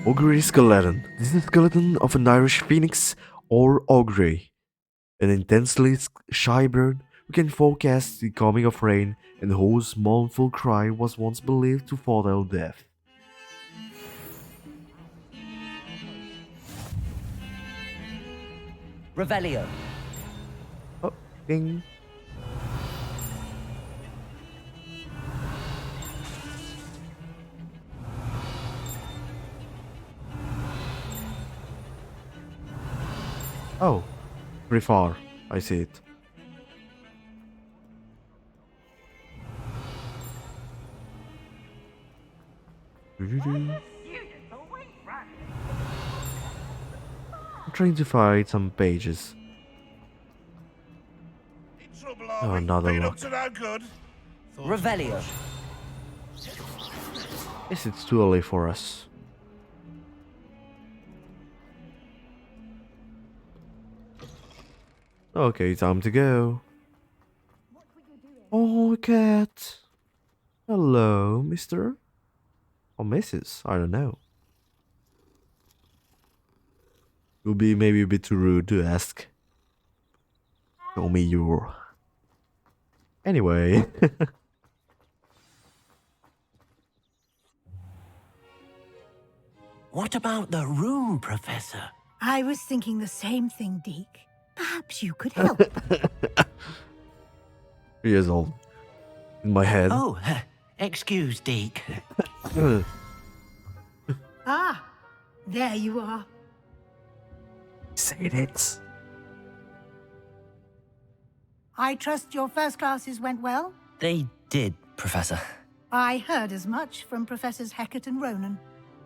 Speaker 1: Ogre skeleton. This is the skeleton of an Irish phoenix or ogre. An intensely shy bird who can forecast the coming of rain and whose mournful cry was once believed to foretell death.
Speaker 14: Revelio.
Speaker 1: Oh, ding. Oh, pretty far. I see it. I'm trying to find some pages. Oh, another lock.
Speaker 14: Revelio.
Speaker 1: Guess it's too early for us. Okay, time to go. Oh, cat. Hello, mister? Or Mrs. I don't know. It would be maybe a bit too rude to ask. Show me your... Anyway.
Speaker 10: What about the room, Professor?
Speaker 12: I was thinking the same thing, Deke. Perhaps you could help.
Speaker 1: 3 years old. In my head.
Speaker 10: Oh, excuse, Deke.
Speaker 12: Ah, there you are.
Speaker 1: Say it.
Speaker 12: I trust your first classes went well?
Speaker 3: They did, Professor.
Speaker 12: I heard as much from Professors Hecat and Ronan.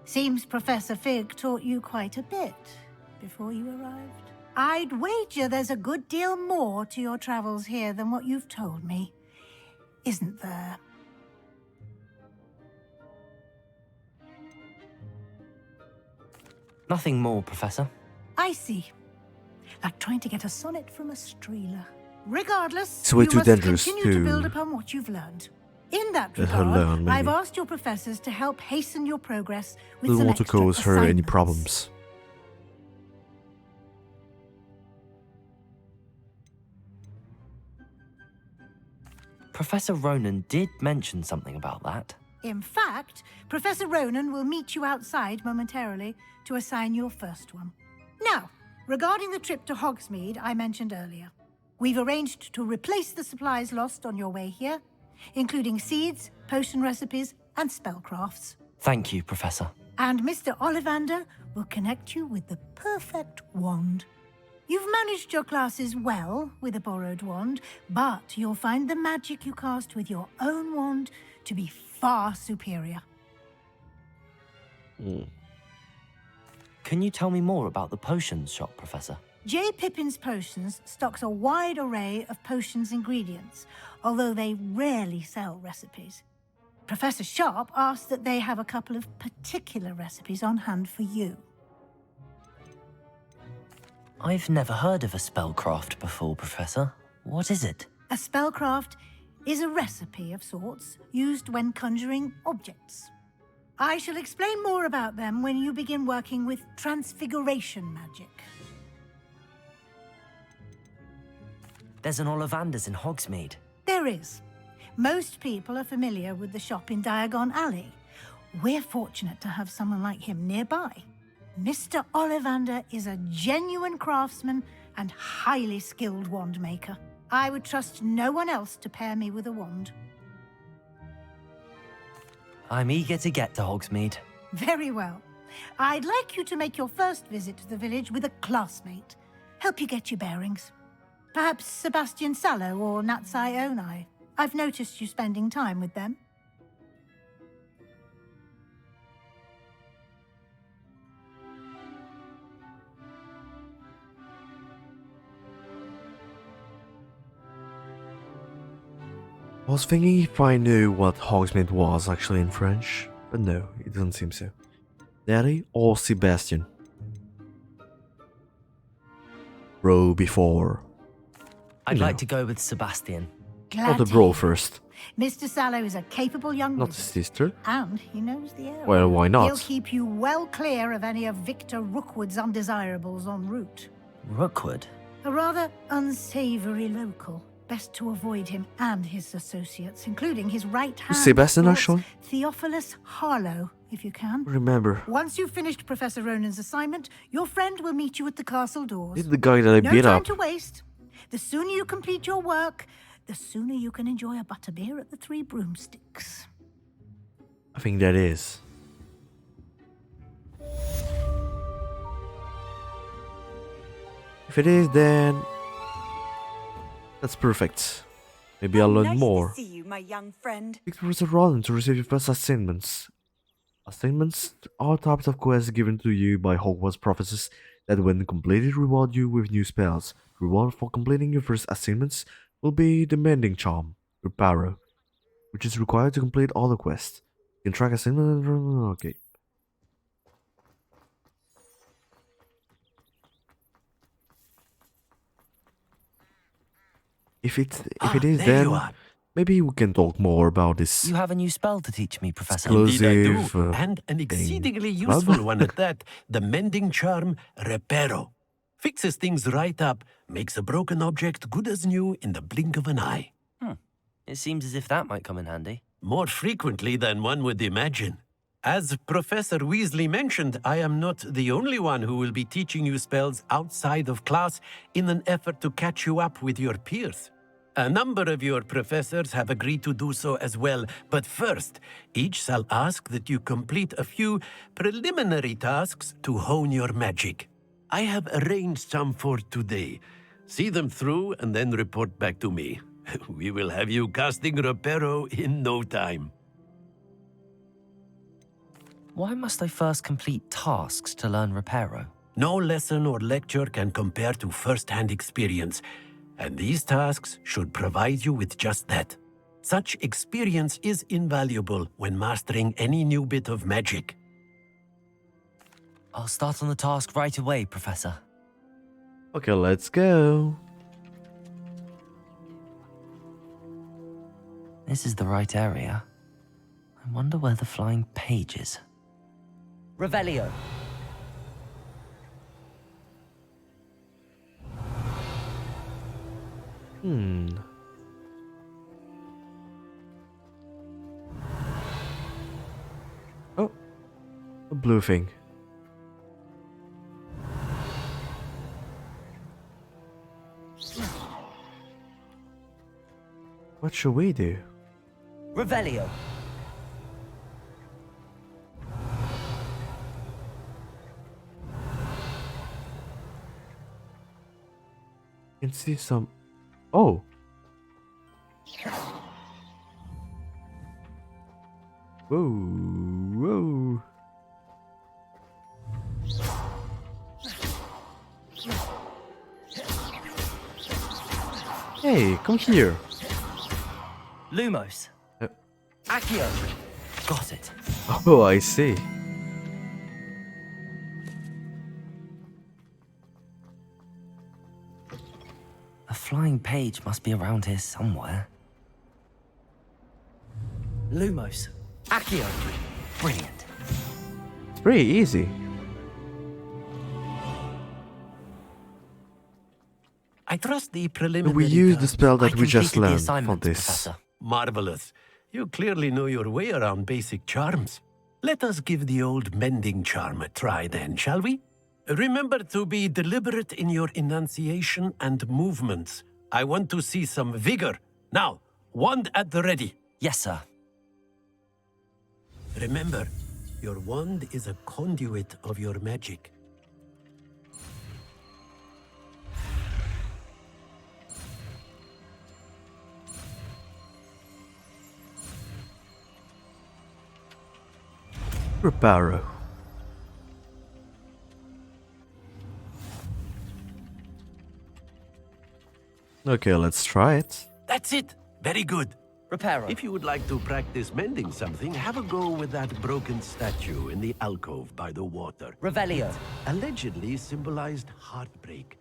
Speaker 12: Seems Professor Fig taught you quite a bit before you arrived. I'd wager there's a good deal more to your travels here than what you've told me. Isn't there?
Speaker 3: Nothing more, Professor.
Speaker 12: I see. Like trying to get a sonnet from a streeler. Regardless,
Speaker 1: It's way
Speaker 12: you
Speaker 1: too
Speaker 12: must
Speaker 1: dangerous
Speaker 12: continue to build
Speaker 1: to
Speaker 12: upon what you've learned. In that
Speaker 1: let her
Speaker 12: regard,
Speaker 1: learn,
Speaker 12: I've
Speaker 1: maybe.
Speaker 12: asked your professors to help hasten your progress with
Speaker 1: Doesn't
Speaker 12: some
Speaker 1: want to
Speaker 12: extra
Speaker 1: cause her any
Speaker 12: assignments.
Speaker 1: problems.
Speaker 3: Professor Ronan did mention something about that.
Speaker 12: In fact, Professor Ronan will meet you outside momentarily to assign your first one. Now, regarding the trip to Hogsmeade I mentioned earlier, we've arranged to replace the supplies lost on your way here, including seeds, potion recipes, and spellcrafts.
Speaker 3: Thank you, Professor.
Speaker 12: And Mr. Ollivander will connect you with the perfect wand. You've managed your classes well with a borrowed wand, but you'll find the magic you cast with your own wand to be far superior.
Speaker 3: Can you tell me more about the potions shop, Professor?
Speaker 12: J. Pippin's Potions stocks a wide array of potions ingredients, although they rarely sell recipes. Professor Sharp asked that they have a couple of particular recipes on hand for you.
Speaker 3: I've never heard of a spellcraft before, Professor. What is it?
Speaker 12: A spellcraft is a recipe of sorts used when conjuring objects. I shall explain more about them when you begin working with transfiguration magic.
Speaker 3: There's an Ollivander's in Hogsmeade.
Speaker 12: There is. Most people are familiar with the shop in Diagon Alley. We're fortunate to have someone like him nearby. Mr. Ollivander is a genuine craftsman and highly skilled wand maker. I would trust no one else to pair me with a wand.
Speaker 3: I'm eager to get to Hogsmeade.
Speaker 12: Very well. I'd like you to make your first visit to the village with a classmate. Help you get your bearings. Perhaps Sebastian Sallow or Natsai Onai. I've noticed you spending time with them.
Speaker 1: I was thinking if I knew what Hogsmeade was actually in French, but no, it doesn't seem so. Daddy or Sebastian? Bro before.
Speaker 3: I'd like to go with Sebastian.
Speaker 1: Not the bro first.
Speaker 12: Mr. Sallow is a capable young
Speaker 1: Not
Speaker 12: wizard,
Speaker 1: his sister.
Speaker 12: and he knows the area.
Speaker 1: Well, why not?
Speaker 12: He'll keep you well clear of any of Victor Rookwood's undesirables en route.
Speaker 3: Rookwood?
Speaker 12: A rather unsavory local. Best to avoid him and his associates, including his right hand.
Speaker 1: Sebastian, actually?
Speaker 12: Theophilus Harlow, if you can.
Speaker 1: Remember.
Speaker 12: Once you've finished Professor Ronan's assignment, your friend will meet you at the castle doors.
Speaker 1: This is the guy that I
Speaker 12: no
Speaker 1: beat
Speaker 12: time
Speaker 1: up.
Speaker 12: to waste. The sooner you complete your work, the sooner you can enjoy a butterbeer at the Three Broomsticks.
Speaker 1: I think that is. If it is, then that's perfect. Maybe I'll learn
Speaker 17: Nice
Speaker 1: more.
Speaker 17: to see you, my young friend.
Speaker 1: Speak to Professor Ronan to receive your first assignments. Assignments are types of quests given to you by Hogwarts professors that when completed reward you with new spells. The reward for completing your first assignments will be the Mending Charm, your Paro, which is required to complete all the quests. You can track assignment. Okay. If it is,
Speaker 4: there you
Speaker 1: then
Speaker 4: are.
Speaker 1: maybe we can talk more about this.
Speaker 3: You have a new spell to teach me, Professor.
Speaker 4: Indeed I do,
Speaker 1: Exclusive,
Speaker 4: and an
Speaker 1: thing.
Speaker 4: exceedingly
Speaker 1: Well,
Speaker 4: useful one at that. The mending charm, Reparo. Fixes things right up, makes a broken object good as new in the blink of an eye.
Speaker 3: It seems as if that might come in handy.
Speaker 4: More frequently than one would imagine. As Professor Weasley mentioned, I am not the only one who will be teaching you spells outside of class in an effort to catch you up with your peers. A number of your professors have agreed to do so as well, but first, each shall ask that you complete a few preliminary tasks to hone your magic. I have arranged some for today. See them through and then report back to me. We will have you casting Reparo in no time.
Speaker 3: Why must I first complete tasks to learn Reparo?
Speaker 4: No lesson or lecture can compare to first-hand experience, and these tasks should provide you with just that. Such experience is invaluable when mastering any new bit of magic.
Speaker 3: I'll start on the task right away, Professor.
Speaker 1: Okay, let's go.
Speaker 3: This is the right area. I wonder where the flying page is. Revelio.
Speaker 1: A blue thing. What should we do?
Speaker 3: Revelio.
Speaker 1: Can see some. Oh. Whoa, whoa. Hey, come here.
Speaker 3: Lumos. Accio. Got it.
Speaker 1: Oh, I see.
Speaker 3: A flying page must be around here somewhere. Lumos. Accio. Brilliant.
Speaker 1: It's pretty easy.
Speaker 4: I trust the preliminary.
Speaker 1: We use the spell that
Speaker 4: I
Speaker 1: we just
Speaker 4: completed the
Speaker 1: learned for
Speaker 4: assignment,
Speaker 1: this.
Speaker 4: Professor. Marvelous. You clearly know your way around basic charms. Let us give the old mending charm a try then, shall we? Remember to be deliberate in your enunciation and movements. I want to see some vigor. Now, wand at the ready.
Speaker 3: Yes, sir.
Speaker 4: Remember, your wand is a conduit of your magic.
Speaker 1: Reparo. Okay, let's try it.
Speaker 4: That's it. Very good.
Speaker 3: Reparo.
Speaker 4: If you would like to practice mending something, have a go with that broken statue in the alcove by the water.
Speaker 3: Revelio.
Speaker 4: Allegedly symbolized heartbreak.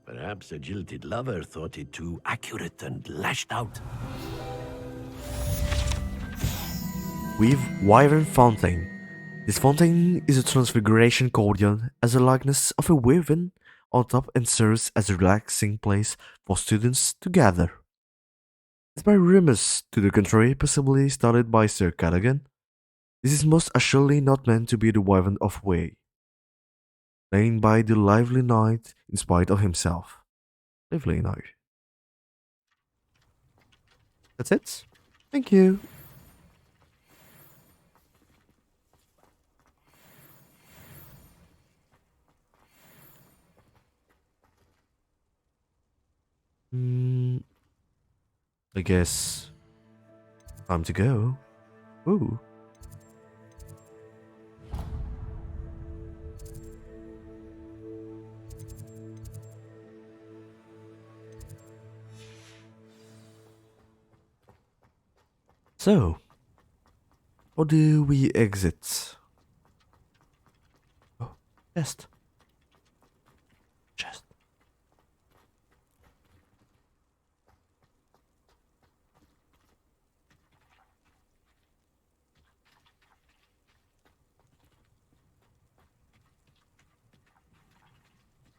Speaker 4: Perhaps a jilted lover thought it too accurate and lashed out.
Speaker 1: With Wyvern Fountain. This fountain is a transfiguration accordion as a likeness of a wyvern on top and serves as a relaxing place for students to gather. Despite rumors to the contrary, possibly started by Sir Cadogan, this is most assuredly not meant to be the Wyvern of Way, slain by the lively knight in spite of himself. Lively knight. That's it. Thank you. I guess time to go. Ooh. So, how do we exit? Oh, chest. Chest.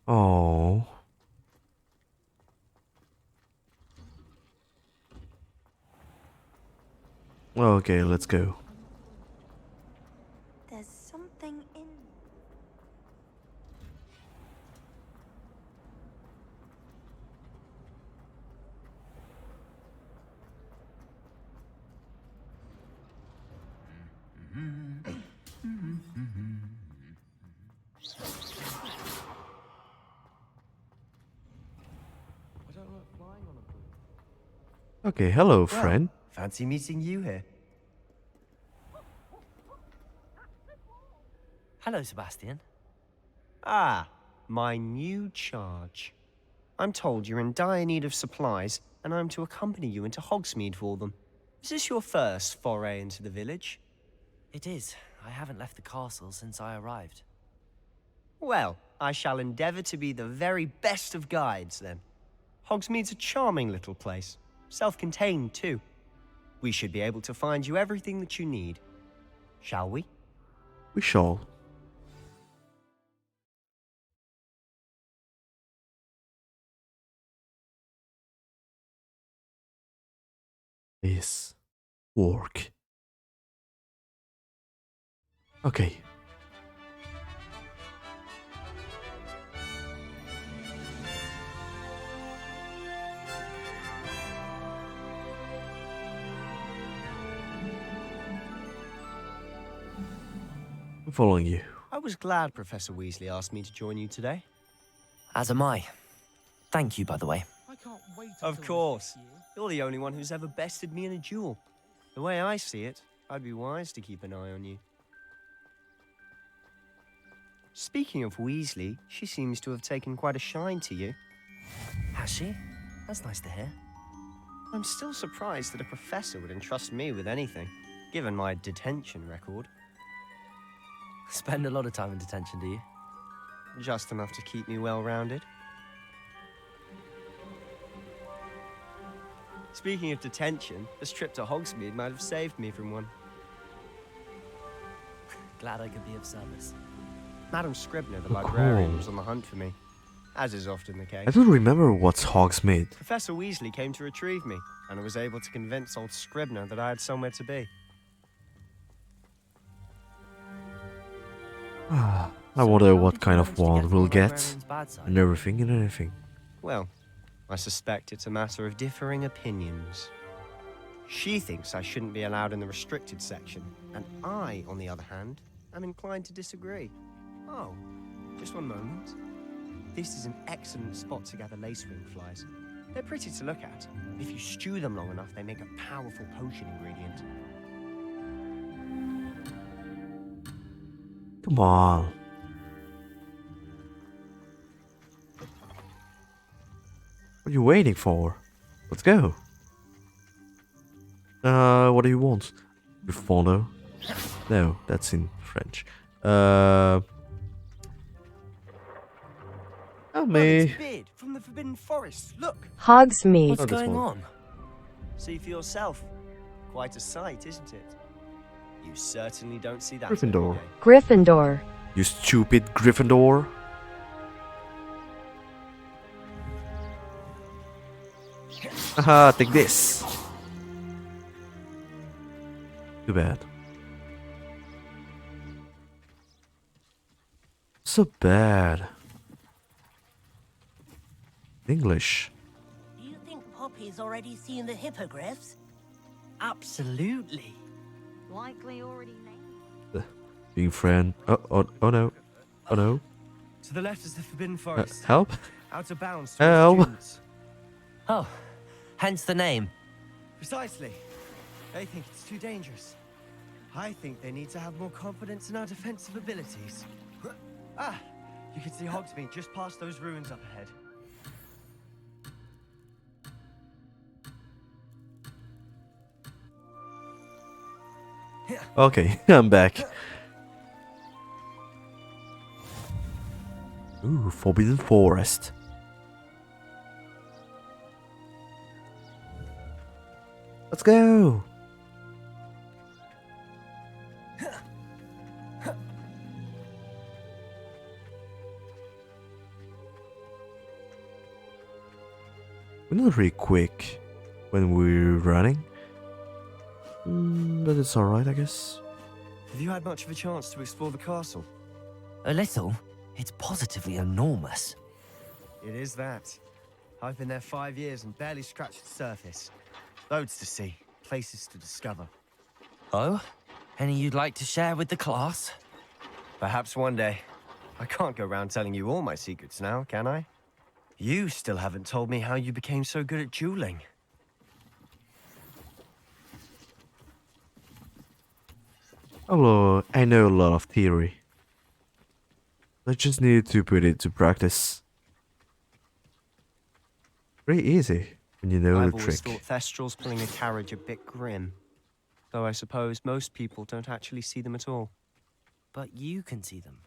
Speaker 1: Oh. Okay, let's go.
Speaker 2: There's something in.
Speaker 1: Okay, hello,
Speaker 18: Well,
Speaker 1: friend.
Speaker 18: fancy meeting you here.
Speaker 3: Hello, Sebastian.
Speaker 18: Ah, my new charge. I'm told you're in dire need of supplies, and I'm to accompany you into Hogsmeade for them. Is this your first foray into the village?
Speaker 3: It is. I haven't left the castle since I arrived.
Speaker 18: Well, I shall endeavour to be the very best of guides, then. Hogsmeade's a charming little place. Self-contained, too. We should be able to find you everything that you need. Shall we?
Speaker 1: We shall. Is work. Okay, I'm following you.
Speaker 18: I was glad Professor Weasley asked me to join you today.
Speaker 3: As am I. Thank you, by the way.
Speaker 18: Of course. You're the only one who's ever bested me in a duel. The way I see it, I'd be wise to keep an eye on you. Speaking of Weasley, she seems to have taken quite a shine to you.
Speaker 3: Has she? That's nice to hear.
Speaker 18: I'm still surprised that a professor would entrust me with anything, given my detention record.
Speaker 3: Spend a lot of time in detention, do you?
Speaker 18: Just enough to keep me well-rounded. Speaking of detention, this trip to Hogsmeade might have saved me from one.
Speaker 3: Glad I could be of service.
Speaker 18: Madam Scribner, the
Speaker 1: Oh,
Speaker 18: librarian,
Speaker 1: cool.
Speaker 18: was on the hunt for me, as is often the case.
Speaker 1: I don't remember what's Hogsmeade.
Speaker 18: Professor Weasley came to retrieve me, and I was able to convince old Scribner that I had somewhere to be.
Speaker 1: I wonder what kind of wand we'll get, and everything and anything.
Speaker 18: Well, I suspect it's a matter of differing opinions. She thinks I shouldn't be allowed in the restricted section, and I, on the other hand, am inclined to disagree. Oh, just one moment. This is an excellent spot to gather lacewing flies. They're pretty to look at. If you stew them long enough, they make a powerful potion ingredient.
Speaker 1: Come on. What are you waiting for? Let's go. What do you want? Buffalo? No, that's in French. Oh, me.
Speaker 18: It's Bid from the Forbidden Forest. Look.
Speaker 6: Hogsmeade.
Speaker 1: What's going
Speaker 18: on? See for yourself. Quite a sight, isn't it? You certainly don't see that.
Speaker 1: Gryffindor.
Speaker 6: Gryffindor.
Speaker 1: You stupid Gryffindor. Haha, take this. Too bad. So bad. English.
Speaker 14: Do you think Poppy's already seen the hippogriffs?
Speaker 16: Absolutely.
Speaker 15: Likely already named.
Speaker 1: Being friend. Oh no. Oh no.
Speaker 18: To the left is the Forbidden Forest.
Speaker 1: Help.
Speaker 18: Out of bounds.
Speaker 1: Help.
Speaker 3: Oh, hence the name.
Speaker 18: Precisely. They think it's too dangerous. I think they need to have more confidence in our defensive abilities. Ah, you can see Hogsmeade just past those ruins up ahead.
Speaker 1: Okay, I'm back. Ooh, Forbidden Forest. Let's go. We're not really quick when we're running. But it's alright, I guess.
Speaker 18: Have you had much of a chance to explore the castle?
Speaker 3: A little. It's positively enormous.
Speaker 18: It is that. I've been there 5 years and barely scratched the surface. Loads to see, places to discover.
Speaker 3: Oh? Any you'd like to share with the class?
Speaker 18: Perhaps one day. I can't go around telling you all my secrets now, can I? You still haven't told me how you became so good at dueling.
Speaker 1: Although I know a lot of theory. I just need to put it to practice. Pretty easy when you know
Speaker 18: I've
Speaker 1: the
Speaker 18: always
Speaker 1: trick.
Speaker 18: thought Thestrals pulling a carriage a bit grim. Though I suppose most people don't actually see them at all.
Speaker 3: But you can see them.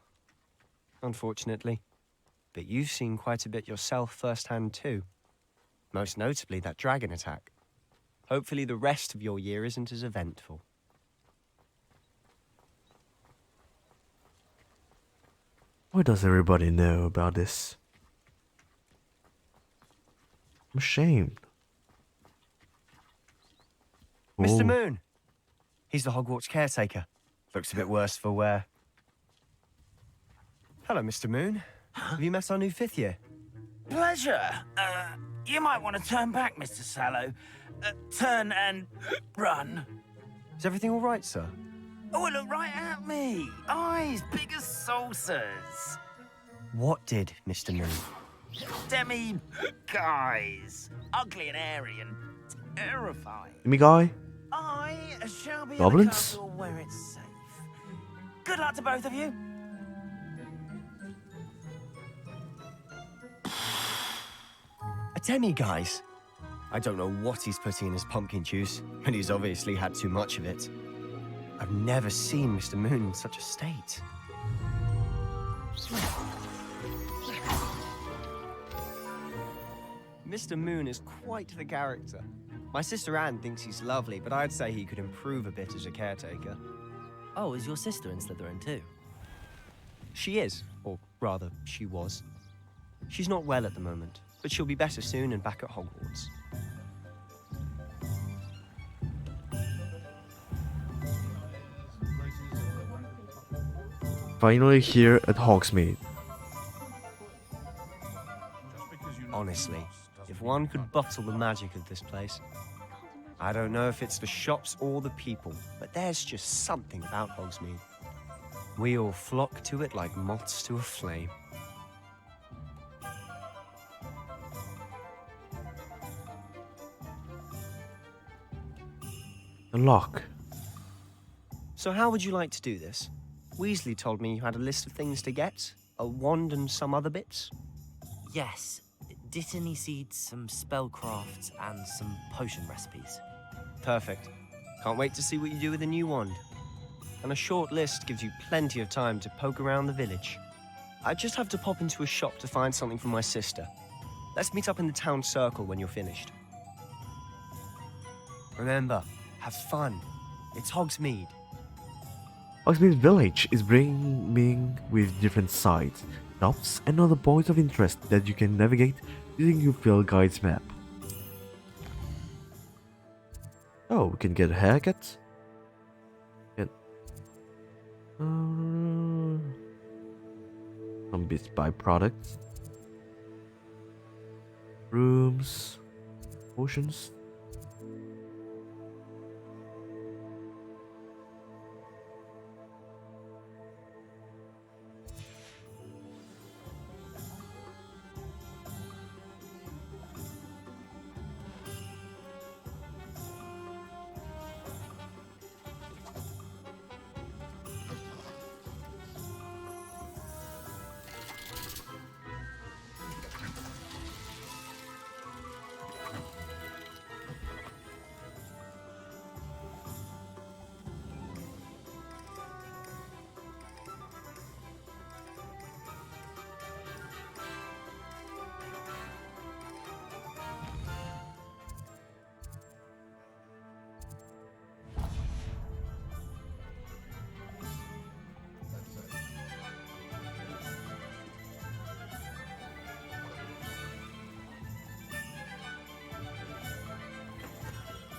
Speaker 18: Unfortunately. But you've seen quite a bit yourself firsthand too. Most notably that dragon attack. Hopefully the rest of your year isn't as eventful.
Speaker 1: Why does everybody know about this? I'm ashamed.
Speaker 18: Mr.
Speaker 1: Ooh.
Speaker 18: Moon! He's the Hogwarts caretaker. Looks a bit worse for wear. Hello, Mr. Moon. Have you met our new 5th year?
Speaker 13: Pleasure. You might want to turn back, Mr. Sallow. Turn and run.
Speaker 18: Is everything all right, sir?
Speaker 13: Oh, it looked right at me. Eyes big as saucers.
Speaker 18: What did, Mr. Moon?
Speaker 13: Demi guys. Ugly and hairy and terrifying.
Speaker 1: Gimme guy?
Speaker 13: I shall be in a
Speaker 1: Goblins?
Speaker 13: castle where it's safe. Good luck to both of you.
Speaker 18: A demi-guise? I don't know what he's putting in his pumpkin juice, but he's obviously had too much of it. I've never seen Mr. Moon in such a state. Mr. Moon is quite the character. My sister Anne thinks he's lovely, but I'd say he could improve a bit as a caretaker.
Speaker 3: Oh, is your sister in Slytherin too?
Speaker 18: She is, or rather, she was. She's not well at the moment, but she'll be better soon and back at Hogwarts.
Speaker 1: Finally here at Hogsmeade.
Speaker 18: Honestly, if one could bottle the magic of this place. I don't know if it's the shops or the people, but there's just something about Hogsmeade. We all flock to it like moths to a flame.
Speaker 1: The lock.
Speaker 18: So how would you like to do this? Weasley told me you had a list of things to get, a wand and some other bits.
Speaker 3: Yes. Dittany seeds, some spellcrafts, and some potion recipes.
Speaker 18: Perfect. Can't wait to see what you do with the new wand. And a short list gives you plenty of time to poke around the village. I just have to pop into a shop to find something for my sister. Let's meet up in the town circle when you're finished. Remember, have fun. It's Hogsmeade.
Speaker 1: Hogsmeade Village is brimming with different sites, shops, and other points of interest that you can navigate using your field guide's map. Oh, we can get a haircut. Get some bits by products. Rooms, potions.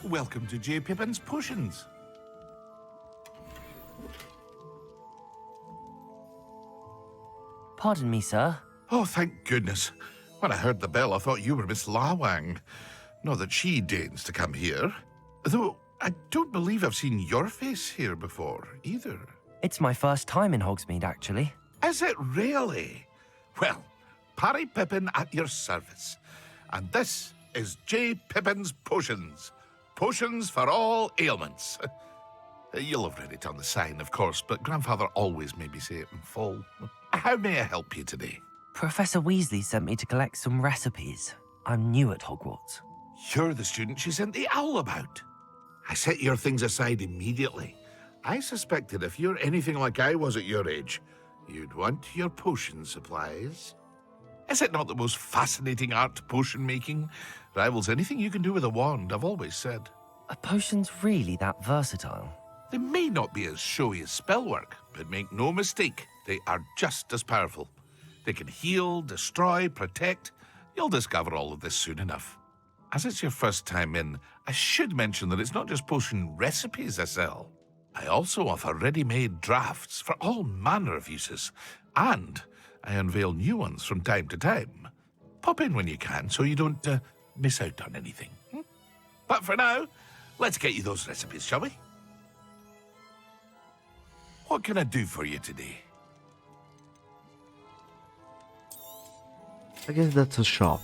Speaker 6: Welcome to J. Pippin's Potions.
Speaker 3: Pardon me, sir.
Speaker 6: Oh, thank goodness. When I heard the bell, I thought you were Miss Lawang. Not that she deigns to come here. Though, I don't believe I've seen your face here before, either.
Speaker 3: It's my first time in Hogsmeade, actually.
Speaker 6: Is it really? Well, Parry Pippin at your service. And this is J. Pippin's Potions. Potions for all ailments. You'll have read it on the sign, of course, but Grandfather always made me say it in full. How may I help you today?
Speaker 3: Professor Weasley sent me to collect some recipes. I'm new at Hogwarts.
Speaker 6: You're the student she sent the owl about. I set your things aside immediately. I suspected if you're anything like I was at your age, you'd want your potion supplies. Is it not the most fascinating art, potion making? Rivals anything you can do with a wand, I've always said.
Speaker 3: Are potions really that versatile?
Speaker 6: They may not be as showy as spellwork, but make no mistake, they are just as powerful. They can heal, destroy, protect. You'll discover all of this soon enough. As it's your first time in, I should mention that it's not just potion recipes I sell. I also offer ready-made drafts for all manner of uses, and I unveil new ones from time to time. Pop in when you can so you don't miss out on anything. But for now, let's get you those recipes, shall we? What can I do for you today?
Speaker 1: I guess that's a shop.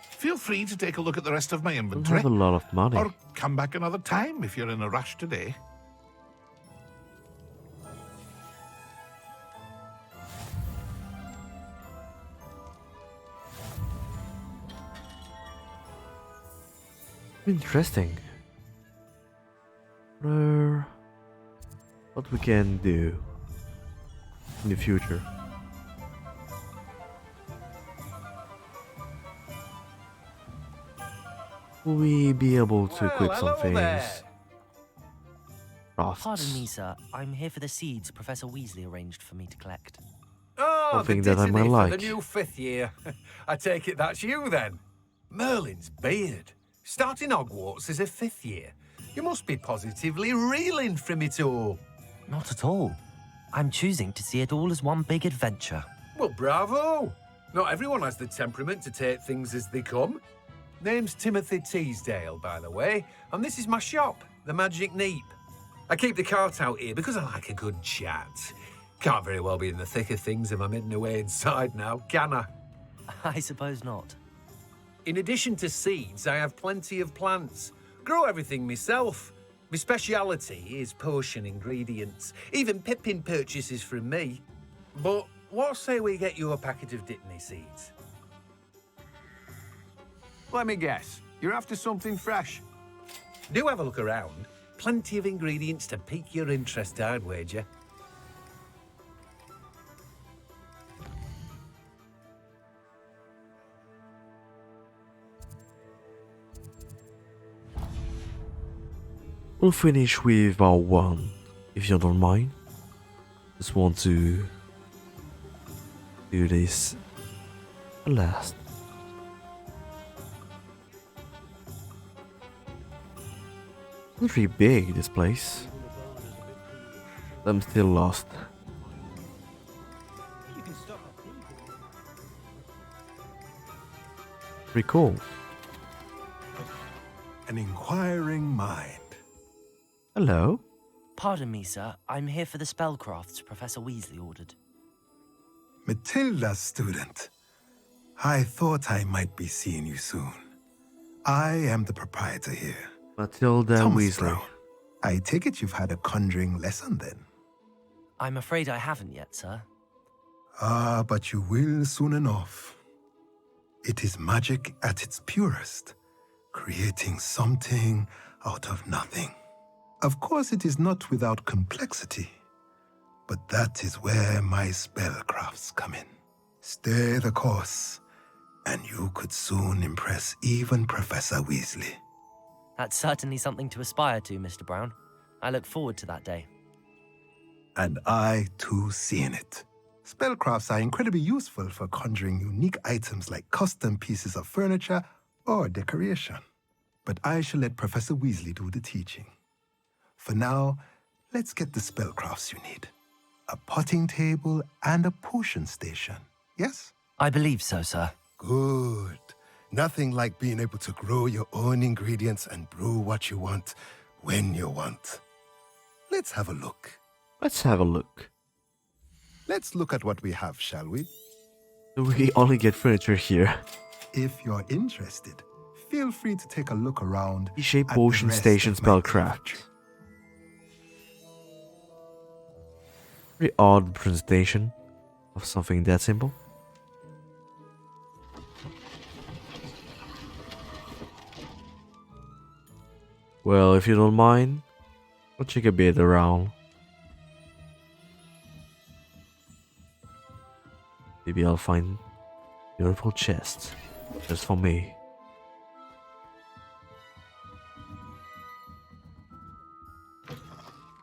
Speaker 6: Feel free to take a look at the rest of my
Speaker 1: I don't
Speaker 6: inventory.
Speaker 1: have a lot of money.
Speaker 6: Or come back another time if you're in a rush today.
Speaker 1: Interesting. What we can do in the future. Will we be able to equip some things? Crafts.
Speaker 3: Pardon me, sir. I'm here for the seeds Professor Weasley arranged for me to collect.
Speaker 9: Oh,
Speaker 1: Something
Speaker 9: the
Speaker 1: that I might
Speaker 9: Dittany for
Speaker 1: like.
Speaker 9: the new 5th year. I take it that's you then. Merlin's beard. Starting Hogwarts as a 5th year. You must be positively reeling from it all.
Speaker 3: Not at all. I'm choosing to see it all as one big adventure.
Speaker 9: Well, bravo. Not everyone has the temperament to take things as they come. Name's Timothy Teasdale, by the way, and this is my shop, the Magic Neep. I keep the cart out here because I like a good chat. Can't very well be in the thick of things if I'm hidden away inside now, can I?
Speaker 3: I suppose not.
Speaker 9: In addition to seeds, I have plenty of plants. Grow everything myself. My speciality is potion ingredients. Even Pippin purchases from me. But what say we get you a packet of Dittany seeds?
Speaker 5: Let me guess. You're after something fresh.
Speaker 9: Do have a look around. Plenty of ingredients to pique your interest, I'd wager.
Speaker 1: We'll finish with our one, if you don't mind. Just want to do this last. It's pretty big, this place. I'm still lost. Pretty cool.
Speaker 22: An inquiring mind.
Speaker 1: Hello?
Speaker 3: Pardon me, sir. I'm here for the spellcrafts Professor Weasley ordered.
Speaker 22: Matilda's student. I thought I might be seeing you soon. I am the proprietor here.
Speaker 1: Matilda
Speaker 22: Thomas
Speaker 1: Weasley.
Speaker 22: Brown. I take it you've had a conjuring lesson then?
Speaker 3: I'm afraid I haven't yet, sir.
Speaker 22: Ah, but you will soon enough. It is magic at its purest, creating something out of nothing. Of course, it is not without complexity, but that is where my spellcrafts come in. Stay the course, and you could soon impress even Professor Weasley.
Speaker 3: That's certainly something to aspire to, Mr. Brown. I look forward to that day.
Speaker 22: And I, too, see in it. Spellcrafts are incredibly useful for conjuring unique items like custom pieces of furniture or decoration. But I shall let Professor Weasley do the teaching. For now, let's get the spellcrafts you need. A potting table and a potion station, yes?
Speaker 3: I believe so, sir.
Speaker 22: Good. Nothing like being able to grow your own ingredients and brew what you want when you want. Let's have a look.
Speaker 1: Let's have a look.
Speaker 22: Let's look at what we have, shall we?
Speaker 1: We only get furniture here.
Speaker 22: If you're interested, feel free to take a look around.
Speaker 1: Shape
Speaker 22: at the
Speaker 1: potion
Speaker 22: rest
Speaker 1: station
Speaker 22: of my
Speaker 1: spellcraft. Very odd presentation of something that simple. Well, if you don't mind, I'll check a bit around. Maybe I'll find beautiful chests just for me.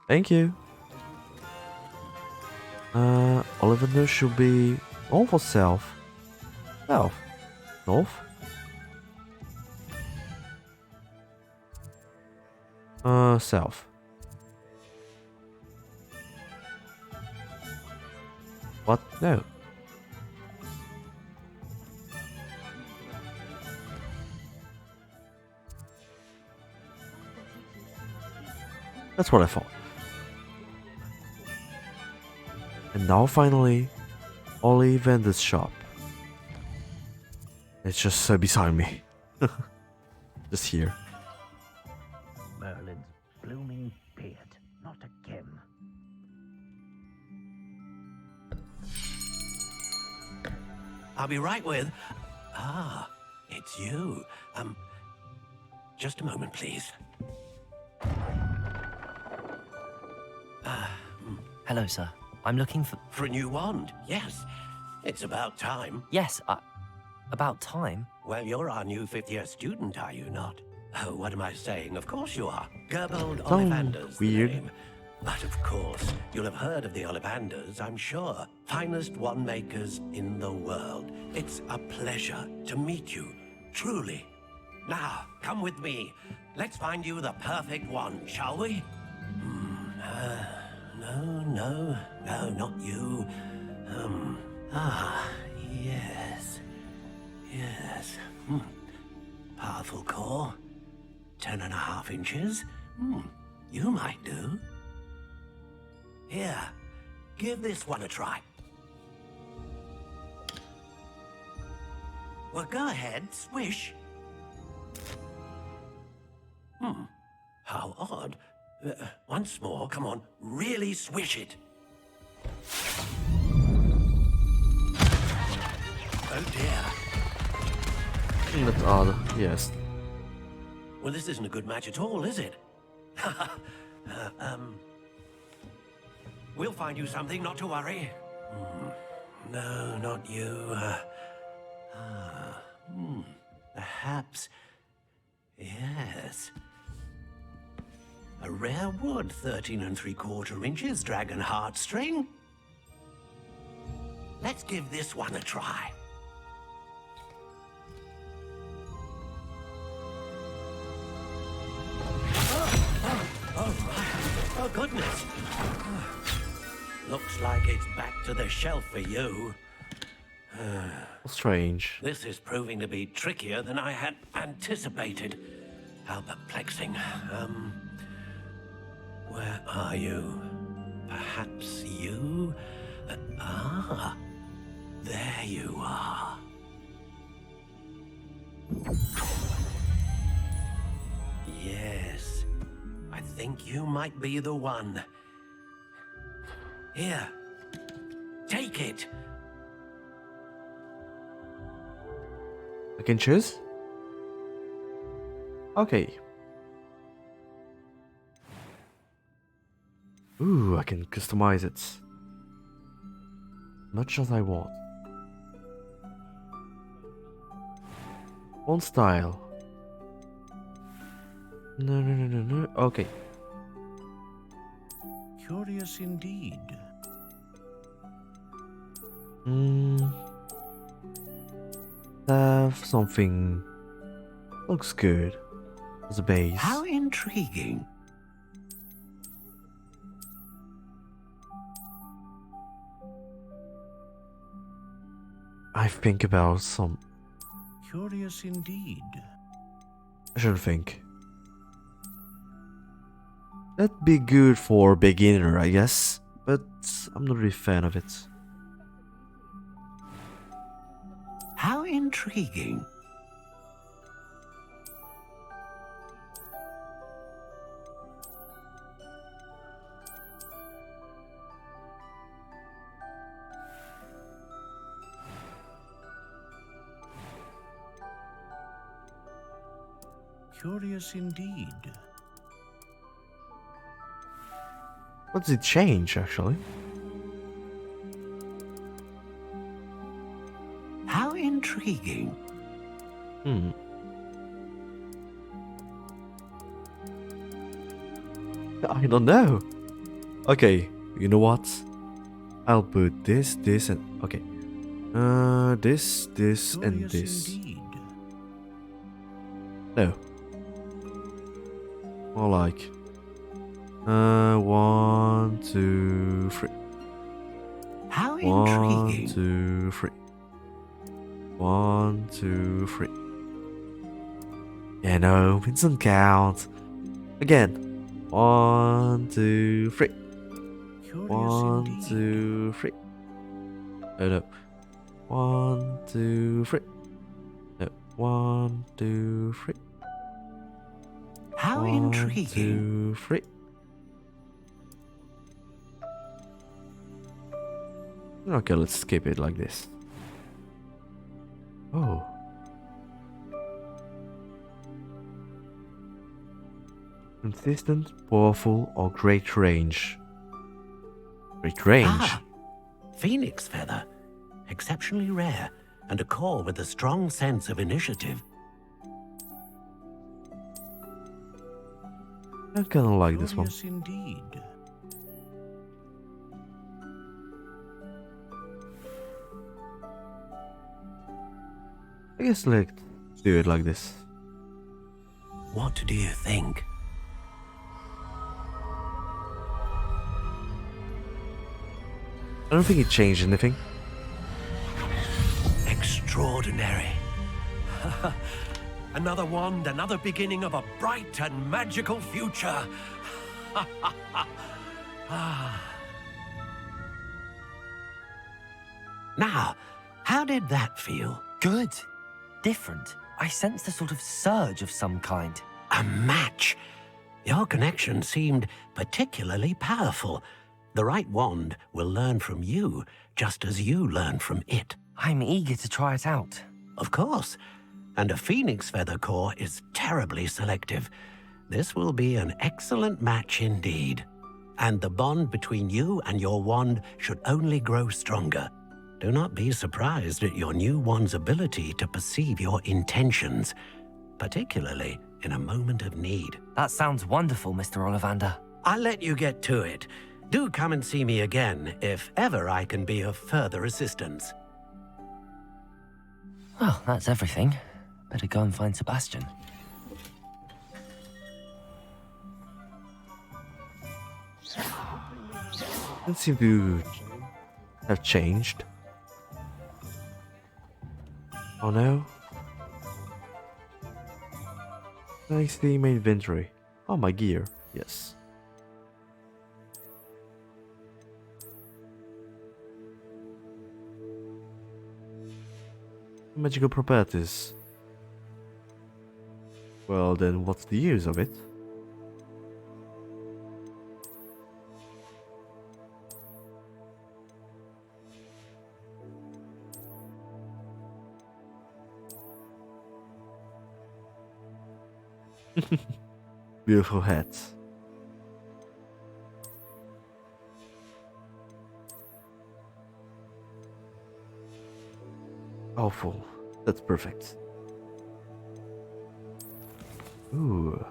Speaker 1: Thank you. Ollivander should be north or south? South. North? South. What? No. That's what I thought. And now finally, Ollie Vendor's shop. It's just beside me. Just here.
Speaker 13: Merlin's blooming beard, not again.
Speaker 10: I'll be right with... Ah, it's you. Just a moment, please.
Speaker 3: Hello, sir. I'm looking for...
Speaker 10: For a new wand, yes. It's about time.
Speaker 3: Yes, about time?
Speaker 10: Well, you're our new fifth-year student, are you not? Oh, what am I saying? Of course you are. Gerbold Ollivander's the
Speaker 1: weird.
Speaker 10: name. But of course, you'll have heard of the Ollivanders, I'm sure. Finest wand makers in the world. It's a pleasure to meet you, truly. Now, come with me. Let's find you the perfect wand, shall we? No, not you. Yes. Powerful core. 10.5 inches. You might do. Here, give this one a try. Well, go ahead, swish. How odd. Once more, come on, really swish it. Oh dear.
Speaker 1: That's odd, yes.
Speaker 10: Well, this isn't a good match at all, is it? We'll find you something, not to worry. No, not you. Perhaps... Yes. A rare wood, 13 3/4 inches, dragon heartstring. Let's give this one a try. Oh, goodness. Looks like it's back to the shelf for you.
Speaker 1: Strange.
Speaker 10: This is proving to be trickier than I had anticipated. How perplexing. Where are you? Perhaps you? There you are. Yes, I think you might be the one. Here, take it.
Speaker 1: I can choose? Okay. Ooh, I can customize it. Much as I want. One style. No. Okay.
Speaker 10: Curious indeed.
Speaker 1: Have something looks good as a base.
Speaker 10: How intriguing.
Speaker 1: I think about some.
Speaker 10: Curious indeed.
Speaker 1: I should think. That'd be good for beginner, I guess, but I'm not really a fan of it.
Speaker 10: How intriguing. Curious indeed.
Speaker 1: What does it change, actually?
Speaker 10: How intriguing.
Speaker 1: I don't know. Okay, you know what? I'll put this, and okay. This, and this.
Speaker 10: Indeed.
Speaker 1: No. More like 1, 2, 3.
Speaker 10: How
Speaker 1: 1,
Speaker 10: intriguing.
Speaker 1: 2, 3. 1, 2, 3. Yeah, no, it doesn't count. Again. 1, 2, 3. 1, 2, 3. Oh no. 1, 2, 3. No. 1, 2, 3.
Speaker 10: How
Speaker 1: 1,
Speaker 10: intriguing.
Speaker 1: 2, 3. Okay, let's skip it like this. Oh. Consistent, powerful, or great range. Great range?
Speaker 10: Ah, phoenix feather. Exceptionally rare, and a core with a strong sense of initiative.
Speaker 1: I kinda like this one.
Speaker 10: Curious indeed.
Speaker 1: I guess let's do it like this.
Speaker 10: What do you think?
Speaker 1: I don't think it changed anything.
Speaker 10: Extraordinary. Another wand, another beginning of a bright and magical future. Now, how did that feel?
Speaker 3: Good. Different. I sensed a sort of surge of some kind.
Speaker 10: A match. Your connection seemed particularly powerful. The right wand will learn from you, just as you learn from it.
Speaker 3: I'm eager to try it out.
Speaker 10: Of course. And a phoenix feather core is terribly selective. This will be an excellent match indeed. And the bond between you and your wand should only grow stronger. Do not be surprised at your new wand's ability to perceive your intentions, particularly in a moment of need.
Speaker 3: That sounds wonderful, Mr. Ollivander.
Speaker 10: I'll let you get to it. Do come and see me again if ever I can be of further assistance.
Speaker 3: Well, that's everything. Better go and find Sebastian.
Speaker 1: Doesn't seem to have changed. Oh no. I see my inventory. Oh, my gear. Yes. Magical properties. Well, then what's the use of it? Beautiful hats. Awful. That's perfect. Ooh.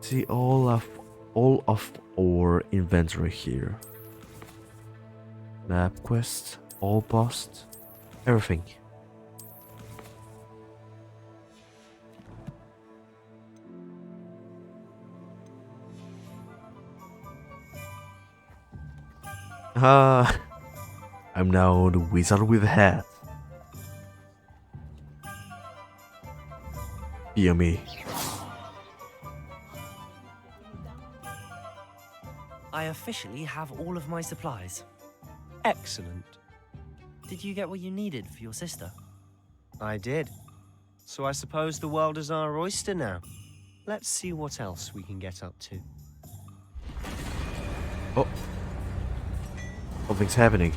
Speaker 1: See all of our inventory here. Map quest, all post, everything. I'm now the wizard with a hat. Fear me.
Speaker 3: I officially have all of my supplies.
Speaker 18: Excellent.
Speaker 3: Did you get what you needed for your sister?
Speaker 18: I did. So I suppose the world is our oyster now. Let's see what else we can get up to.
Speaker 1: Oh. Something's happening.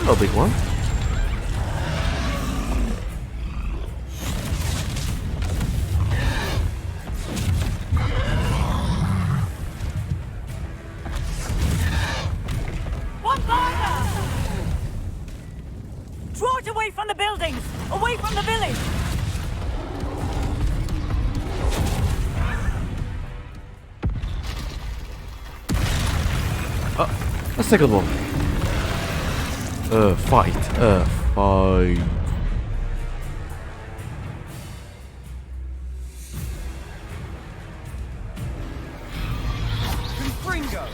Speaker 1: Hello, big one.
Speaker 17: One fire! Draw it away from the buildings! Away from the village!
Speaker 1: Let's take a look. Fight. Fight.
Speaker 3: Confringo!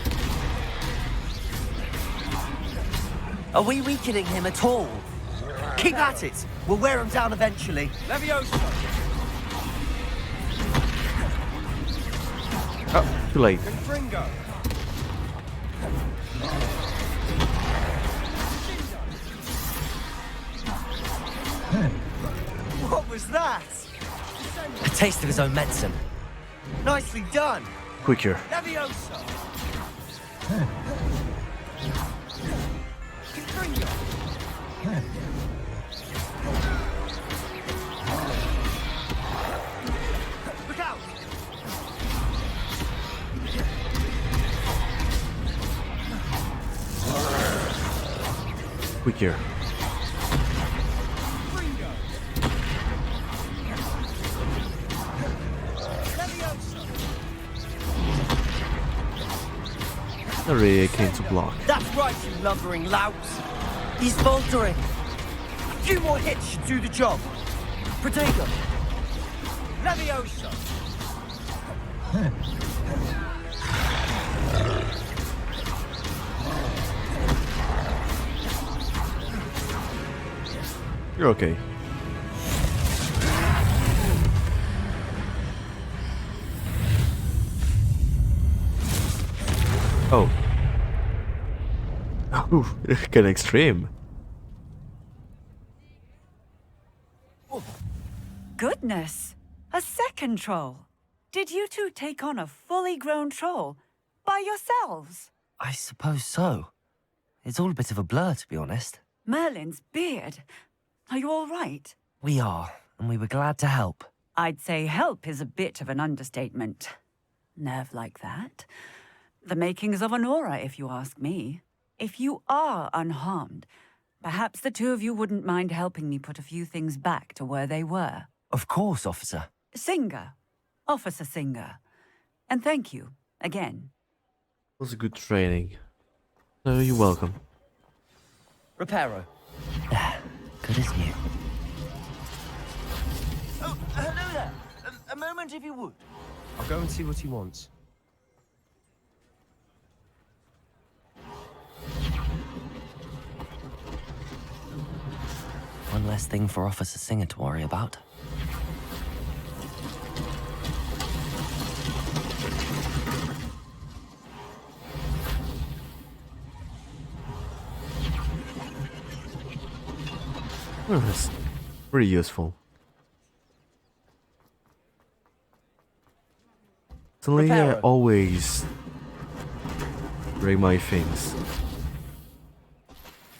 Speaker 3: Are we weakening him at all? Keep at it!
Speaker 18: We'll wear him down eventually.
Speaker 16: Leviosa!
Speaker 1: Oh, too late.
Speaker 16: Confringo!
Speaker 18: What was that?
Speaker 3: A taste of his own medicine.
Speaker 18: Nicely done.
Speaker 1: Quicker.
Speaker 18: Leviosa! Look out!
Speaker 1: Quicker. Sorry, I came to block.
Speaker 18: That's right, you lumbering louts. He's faltering. A few more hits should do the job. Protego. Leviosa.
Speaker 1: You're okay. Oh. Ooh, get extreme.
Speaker 17: Goodness! A second troll! Did you two take on a fully grown troll by yourselves?
Speaker 3: I suppose so. It's all a bit of a blur, to be honest.
Speaker 17: Merlin's beard. Are you all right?
Speaker 3: We are, and we were glad to help.
Speaker 17: I'd say help is a bit of an understatement. Nerve like that. The makings of an aura, if you ask me. If you are unharmed, perhaps the two of you wouldn't mind helping me put a few things back to where they were.
Speaker 3: Of course, officer.
Speaker 17: Singer. Officer Singer. And thank you, again.
Speaker 1: It was a good training. So you're welcome.
Speaker 18: Reparo.
Speaker 3: Good as new.
Speaker 18: Oh, hello there. A moment if you would. I'll go and see what he wants.
Speaker 3: One less thing for Officer Singer to worry about.
Speaker 1: Well, that's pretty useful. Suddenly, I always break my things.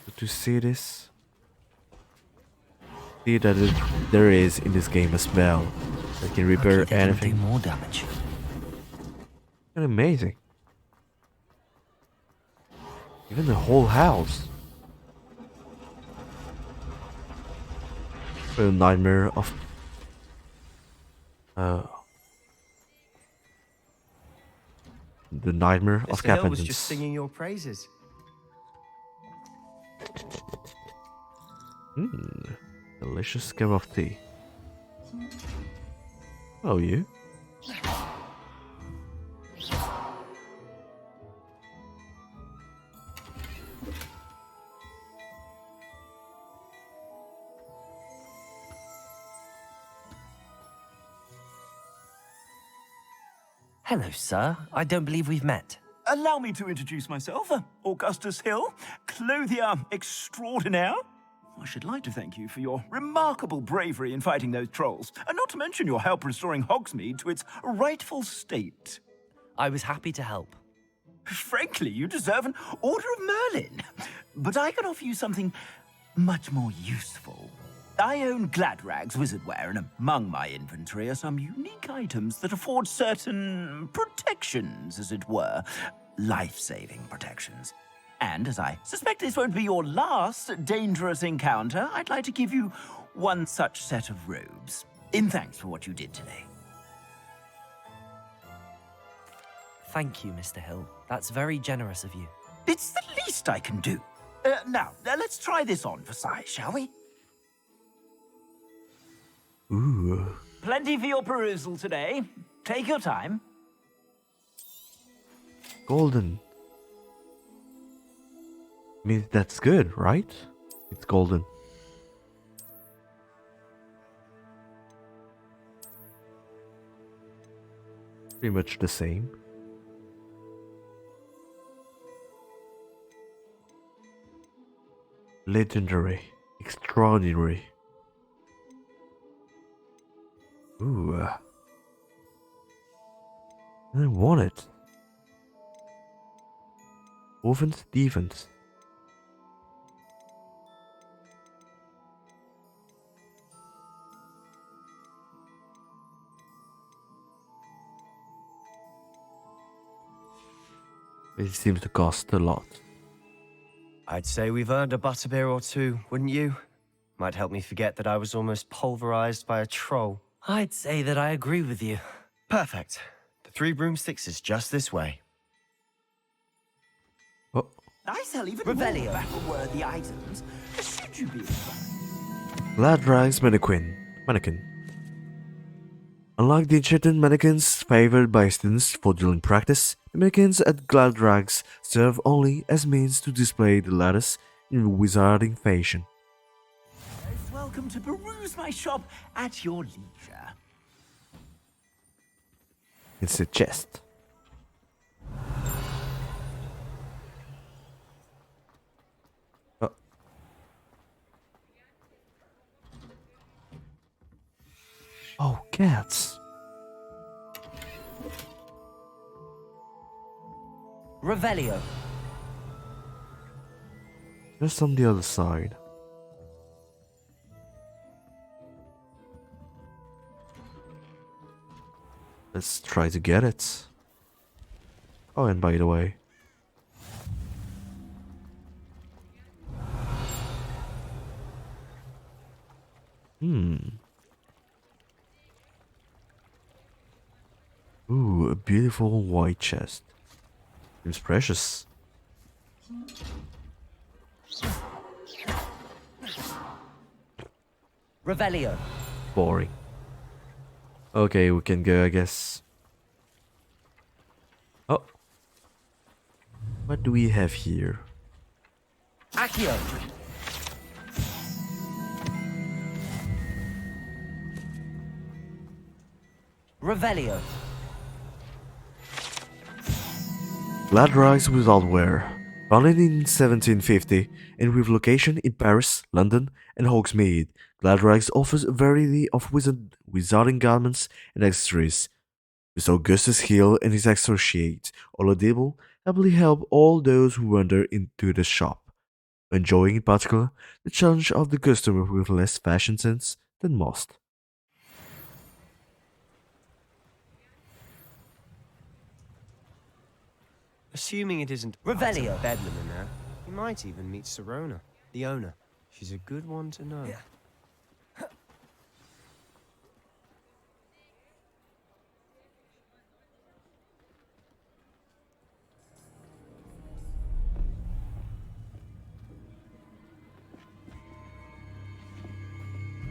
Speaker 1: But to see this, see that there is in this game a spell that can repair anything.
Speaker 3: Do more damage.
Speaker 1: And amazing. Even the whole house. A nightmare of the nightmare of
Speaker 18: Mr. Hill was
Speaker 1: carpenters.
Speaker 18: just singing your praises.
Speaker 1: Delicious cup of tea. Oh, you?
Speaker 3: Hello, sir. I don't believe we've met.
Speaker 7: Allow me to introduce myself, Augustus Hill, clothier extraordinaire. I should like to thank you for your remarkable bravery in fighting those trolls, and not to mention your help restoring Hogsmeade to its rightful state.
Speaker 3: I was happy to help.
Speaker 7: Frankly, you deserve an Order of Merlin. But I can offer you something much more useful. I own Gladrag's wizardware, and among my inventory are some unique items that afford certain protections, as it were. Life-saving protections. And as I suspect this won't be your last dangerous encounter, I'd like to give you one such set of robes, in thanks for what you did today.
Speaker 3: Thank you, Mr. Hill. That's very generous of you.
Speaker 7: It's the least I can do. Now, let's try this on for size, shall we?
Speaker 1: Ooh.
Speaker 7: Plenty for your perusal today. Take your time.
Speaker 1: Golden. I mean, that's good, right? It's golden. Pretty much the same. Legendary. Extraordinary. Ooh. I want it. Offense, defense. It seems to cost a lot.
Speaker 18: I'd say we've earned a butterbeer or two, wouldn't you? Might help me forget that I was almost pulverized by a troll.
Speaker 3: I'd say that I agree with you.
Speaker 18: Perfect. The 3 broomsticks is just this way.
Speaker 1: Oh.
Speaker 7: I sell even
Speaker 3: Revelio.
Speaker 7: more battle-worthy items. Should you be inclined?
Speaker 1: Gladrag's mannequin. Unlike the enchanted mannequins favored by students for dueling practice, the mannequins at Gladrags serve only as means to display the latest in wizarding fashion.
Speaker 7: Most welcome to peruse my shop at your leisure.
Speaker 1: It's a chest. Oh. Oh, cats.
Speaker 3: Revelio.
Speaker 1: Just on the other side. Let's try to get it. Oh, and by the way. Ooh, a beautiful white chest. Seems precious.
Speaker 3: Revelio.
Speaker 1: Boring. Okay, we can go, I guess. Oh. What do we have here?
Speaker 3: Accio. Revelio.
Speaker 1: Gladrags without wear. Founded in 1750 and with location in Paris, London, and Hogsmeade, Gladrags offers a variety of wizarding garments and accessories. Mr. Augustus Hill and his associate, Oladipo, happily help all those who wander into the shop, enjoying in particular the challenge of the customer with less fashion sense than most.
Speaker 18: Assuming it isn't
Speaker 3: Revelio.
Speaker 18: utter bedlam in there, you might even meet Sirona, the owner. She's a good one to know.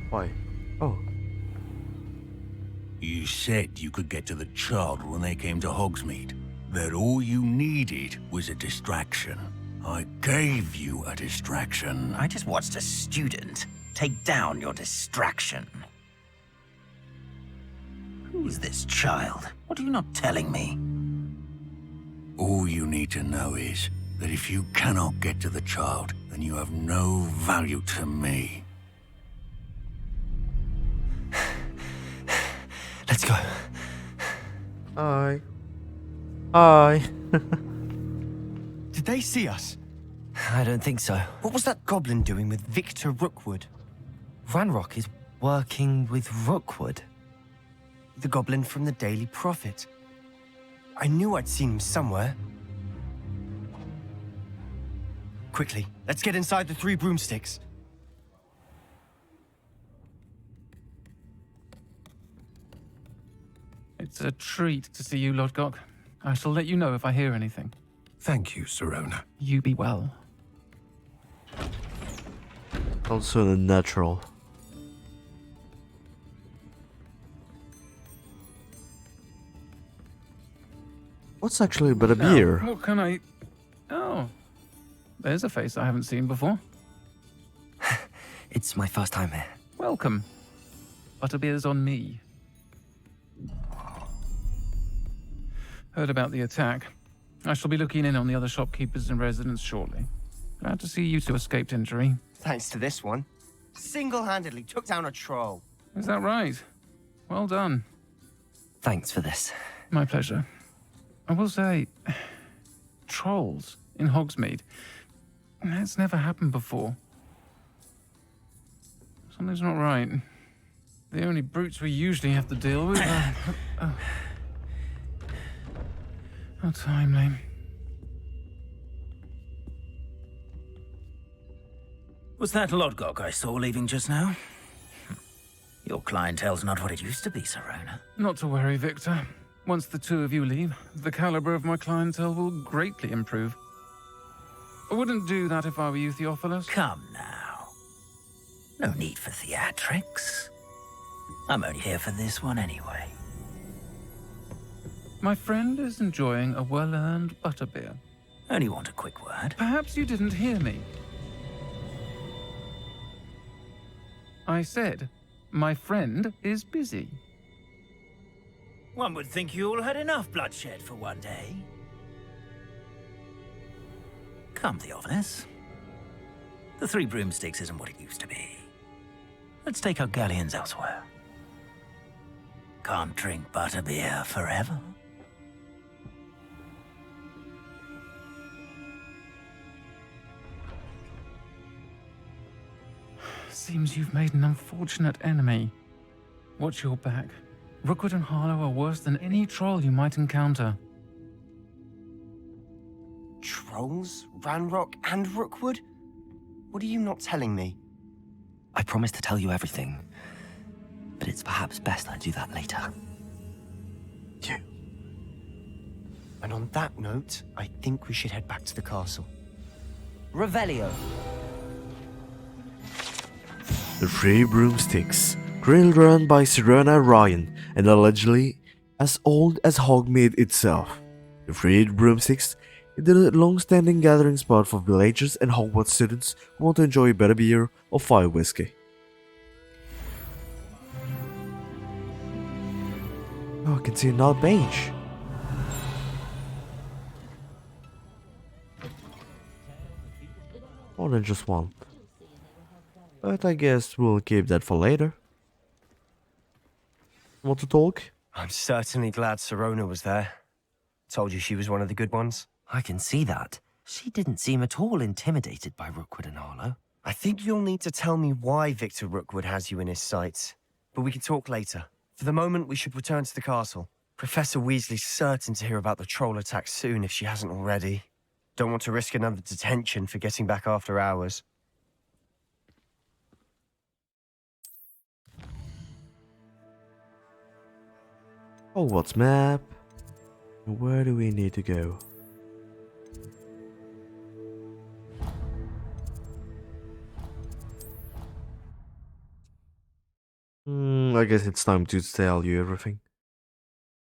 Speaker 1: Why? Oh.
Speaker 8: You said you could get to the child when they came to Hogsmeade. That all you needed was a distraction. I gave you a distraction.
Speaker 13: I just watched a student take down your distraction. Who is this child? What are you not telling me?
Speaker 8: All you need to know is that if you cannot get to the child, then you have no value to me.
Speaker 18: Let's go.
Speaker 1: Hi. Hi.
Speaker 18: Did they see us?
Speaker 3: I don't think so.
Speaker 18: What was that goblin doing with Victor Rookwood?
Speaker 3: Ranrock is working with Rookwood.
Speaker 18: The goblin from the Daily Prophet. I knew I'd seen him somewhere. Quickly, let's get inside the 3 broomsticks.
Speaker 11: It's a treat to see you, Lodgok. I shall let you know if I hear anything.
Speaker 6: Thank you, Sirona.
Speaker 11: You be well.
Speaker 1: Also the natural. What's actually but a
Speaker 11: Now,
Speaker 1: beer?
Speaker 11: What can I... Oh. There's a face I haven't seen before.
Speaker 3: It's my first time here.
Speaker 11: Welcome. Butterbeer's on me. Heard about the attack. I shall be looking in on the other shopkeepers and residents shortly. Glad to see you two escaped injury.
Speaker 18: Thanks to this one. Single-handedly took down a troll.
Speaker 11: Is that right? Well done.
Speaker 3: Thanks for this.
Speaker 11: My pleasure. I will say, trolls in Hogsmeade. That's never happened before. Something's not right. The only brutes we usually have to deal with are... How timely.
Speaker 13: Was that Lodgok I saw leaving just now? Your clientele's not what it used to be, Sirona.
Speaker 11: Not to worry, Victor. Once the two of you leave, the caliber of my clientele will greatly improve. I wouldn't do that if I were you, Theophilus.
Speaker 13: Come now. No need for theatrics. I'm only here for this one anyway.
Speaker 11: My friend is enjoying a well-earned butterbeer.
Speaker 13: Only want a quick word.
Speaker 11: Perhaps you didn't hear me. I said, my friend is busy.
Speaker 13: One would think you all had enough bloodshed for one day. Come, Theophilus. The Three Broomsticks isn't what it used to be. Let's take our galleons elsewhere. Can't drink butterbeer forever.
Speaker 11: Seems you've made an unfortunate enemy. Watch your back. Rookwood and Harlow are worse than any troll you might encounter.
Speaker 18: Trolls? Ranrock and Rookwood? What are you not telling me?
Speaker 3: I promised to tell you everything, but it's perhaps best I do that later.
Speaker 18: You. And on that note, I think we should head back to the castle.
Speaker 14: Revelio.
Speaker 1: The Three Broomsticks, currently run by Sirona Ryan and allegedly as old as Hogsmeade itself. The Three Broomsticks is the long-standing gathering spot for villagers and Hogwarts students who want to enjoy better beer or fire whiskey. Oh, I can see another bench. More than just one. But I guess we'll keep that for later. Want to talk?
Speaker 18: I'm certainly glad Sirona was there. Told you she was one of the good ones.
Speaker 3: I can see that. She didn't seem at all intimidated by Rookwood and Harlow.
Speaker 18: I think you'll need to tell me why Victor Rookwood has you in his sights. But we can talk later. For the moment, we should return to the castle. Professor Weasley's certain to hear about the troll attack soon if she hasn't already. Don't want to risk another detention for getting back after hours.
Speaker 1: Hogwarts map. Where do we need to go? I guess it's time to tell you everything.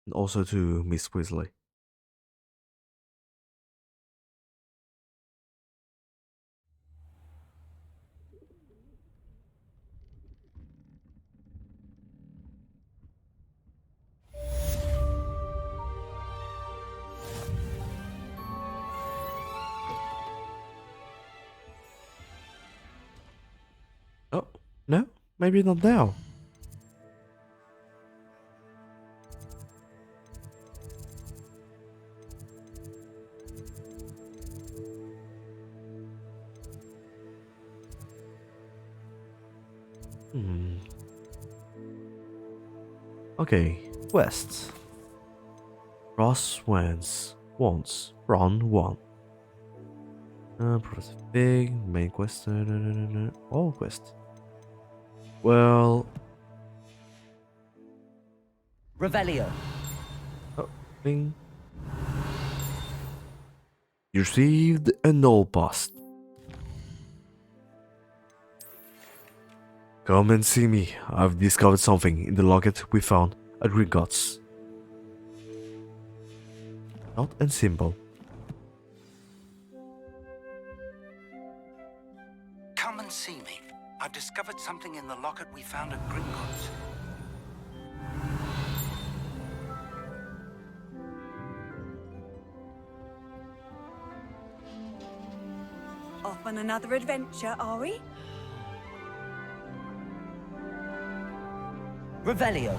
Speaker 1: And also to Miss Weasley. Oh, no? Maybe not now. Okay, quest. Ross Wands. Ron 1. Professor Big, main quest. All quest. Well.
Speaker 14: Revelio.
Speaker 1: Oh, bing. You received a null past. Come and see me. I've discovered something in the locket we found at Gringotts. Not and symbol.
Speaker 5: Come and see me. I've discovered something in the locket we found at Gringotts.
Speaker 17: on another adventure, are we?
Speaker 14: Revelio.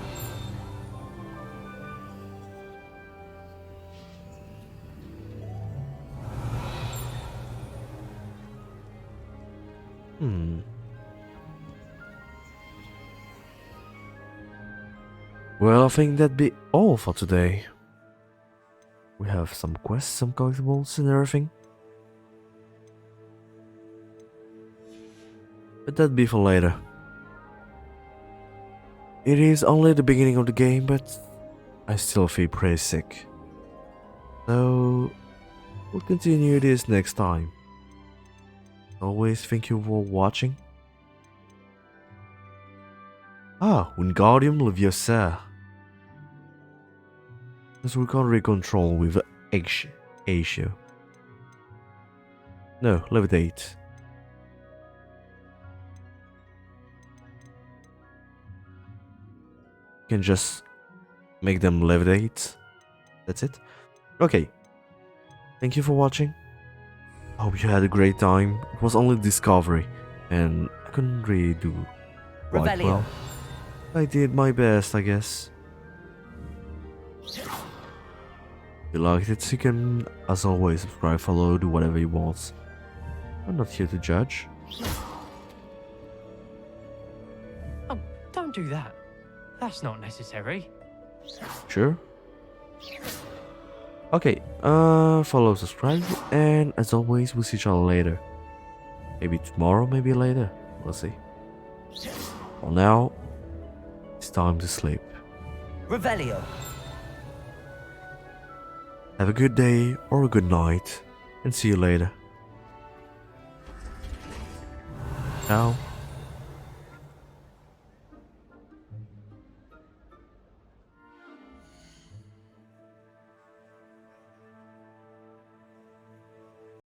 Speaker 1: Well, I think that'd be all for today. We have some quests, some collectibles and everything. But that'd be for later. It is only the beginning of the game, but I still feel pretty sick. So, we'll continue this next time. Always thank you for watching. Wingardium Leviosa. As we can't recontrol with Asia. No, levitate. Can just make them levitate. That's it. Okay. Thank you for watching. I hope you had a great time. It was only discovery, and I couldn't really do quite well. I did my best, I guess. If you liked it, you can, as always, subscribe, follow, do whatever you want. I'm not here to judge.
Speaker 3: Oh, don't do that. That's not necessary.
Speaker 1: Sure. Okay, follow, subscribe, and as always, we'll see each other later. Maybe tomorrow, maybe later. We'll see. Well, now, it's time to sleep.
Speaker 14: Revelio.
Speaker 1: Have a good day or a good night, and see you later. Ciao.